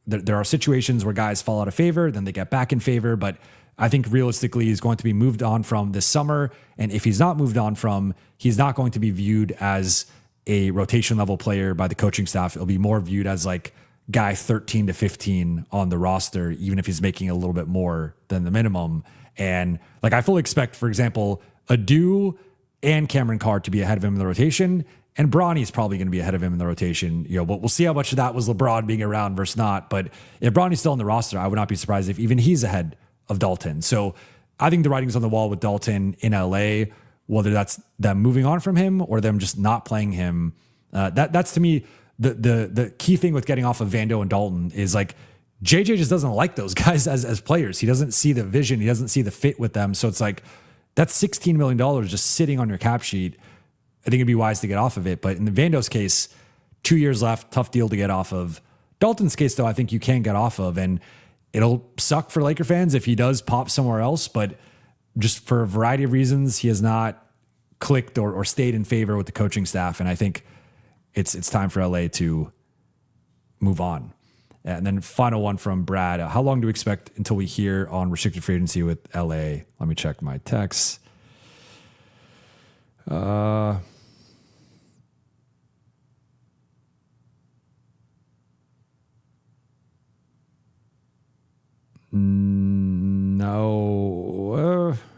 there are situations where guys fall out of favor, then they get back in favor. But I think realistically he's going to be moved on from this summer. And if he's not moved on from, he's not going to be viewed as a rotation level player by the coaching staff. It'll be more viewed as like guy 13 to 15 on the roster, even if he's making a little bit more than the minimum. And like, I fully expect, for example, HOU and Cameron Carr to be ahead of him in the rotation. And Bronny's probably going to be ahead of him in the rotation, but we'll see how much of that was LeBron being around versus not. But if Bronny's still on the roster, I would not be surprised if even he's ahead of Dalton. So I think the writing's on the wall with Dalton in LA, whether that's them moving on from him or them just not playing him. That's to me, the key thing with getting off of Vando and Dalton is like, JJ just doesn't like those guys as players. He doesn't see the vision. He doesn't see the fit with them. So it's like, that's $16 million just sitting on your cap sheet. I think it'd be wise to get off of it. But in the Vando's case, 2 years left, tough deal to get off of. Dalton's case, though, I think you can get off of. And it'll suck for Laker fans if he does pop somewhere else. But just for a variety of reasons, he has not clicked or stayed in favor with the coaching staff. And I think it's time for LA to move on. And then final one from Brad. How long do we expect until we hear on restricted free agency with LA? Let me check my texts. No,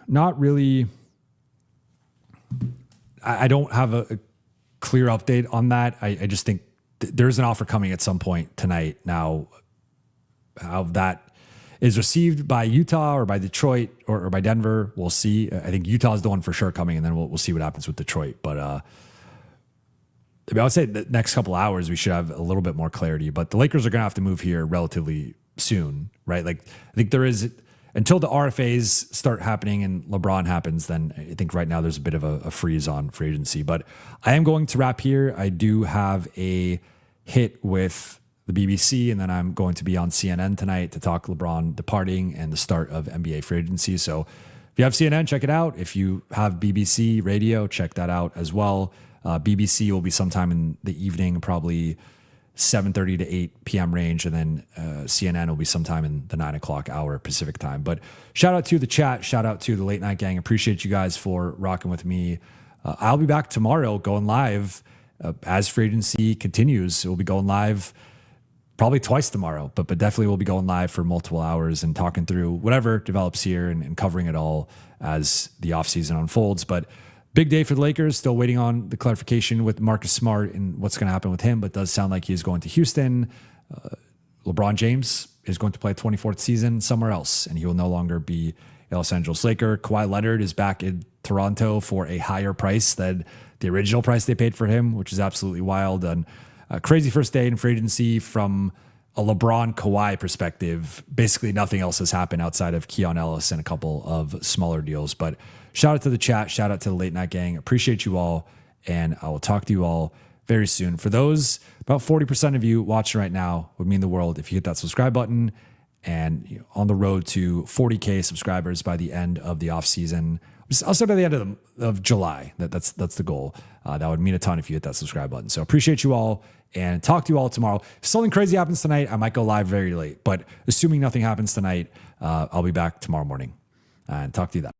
not really. I don't have a clear update on that. I just think there's an offer coming at some point tonight. Now, how that is received by Utah or by Detroit or by Denver, we'll see. I think Utah is the one for sure coming, and then we'll see what happens with Detroit. But I would say the next couple hours we should have a little bit more clarity. But the Lakers are going to have to move here relatively soon, right? Like, I think there is, until the RFAs start happening and LeBron happens, then I think right now there's a bit of a freeze on free agency. But I am going to wrap here. I do have a hit with the BBC, and then I'm going to be on CNN tonight to talk LeBron departing and the start of NBA free agency. So if you have CNN, check it out. If you have BBC radio, check that out as well. BBC will be sometime in the evening, probably 7:30 to 8 p.m. range, and then CNN will be sometime in the 9 o'clock hour Pacific time. But shout out to the chat, shout out to the late night gang. Appreciate you guys for rocking with me. I'll be back tomorrow going live as free agency continues. We'll be going live probably twice tomorrow, but definitely we'll be going live for multiple hours and talking through whatever develops here and covering it all as the offseason unfolds. But big day for the Lakers, still waiting on the clarification with Marcus Smart and what's going to happen with him, but does sound like he's going to Houston. LeBron James is going to play a 24th season somewhere else, and he will no longer be a Los Angeles Laker. Kawhi Leonard is back in Toronto for a higher price than the original price they paid for him, which is absolutely wild. And crazy first day in free agency from a LeBron Kawhi perspective. Basically nothing else has happened outside of Keon Ellis and a couple of smaller deals. But shout out to the chat. Shout out to the late night gang. Appreciate you all. And I will talk to you all very soon. For those, about 40% of you watching right now, would mean the world if you hit that subscribe button. And on the road to 40K subscribers by the end of the off season. I'll start by the end of July. That's the goal. That would mean a ton if you hit that subscribe button. So appreciate you all and talk to you all tomorrow. If something crazy happens tonight, I might go live very late. But assuming nothing happens tonight, I'll be back tomorrow morning and talk to you then.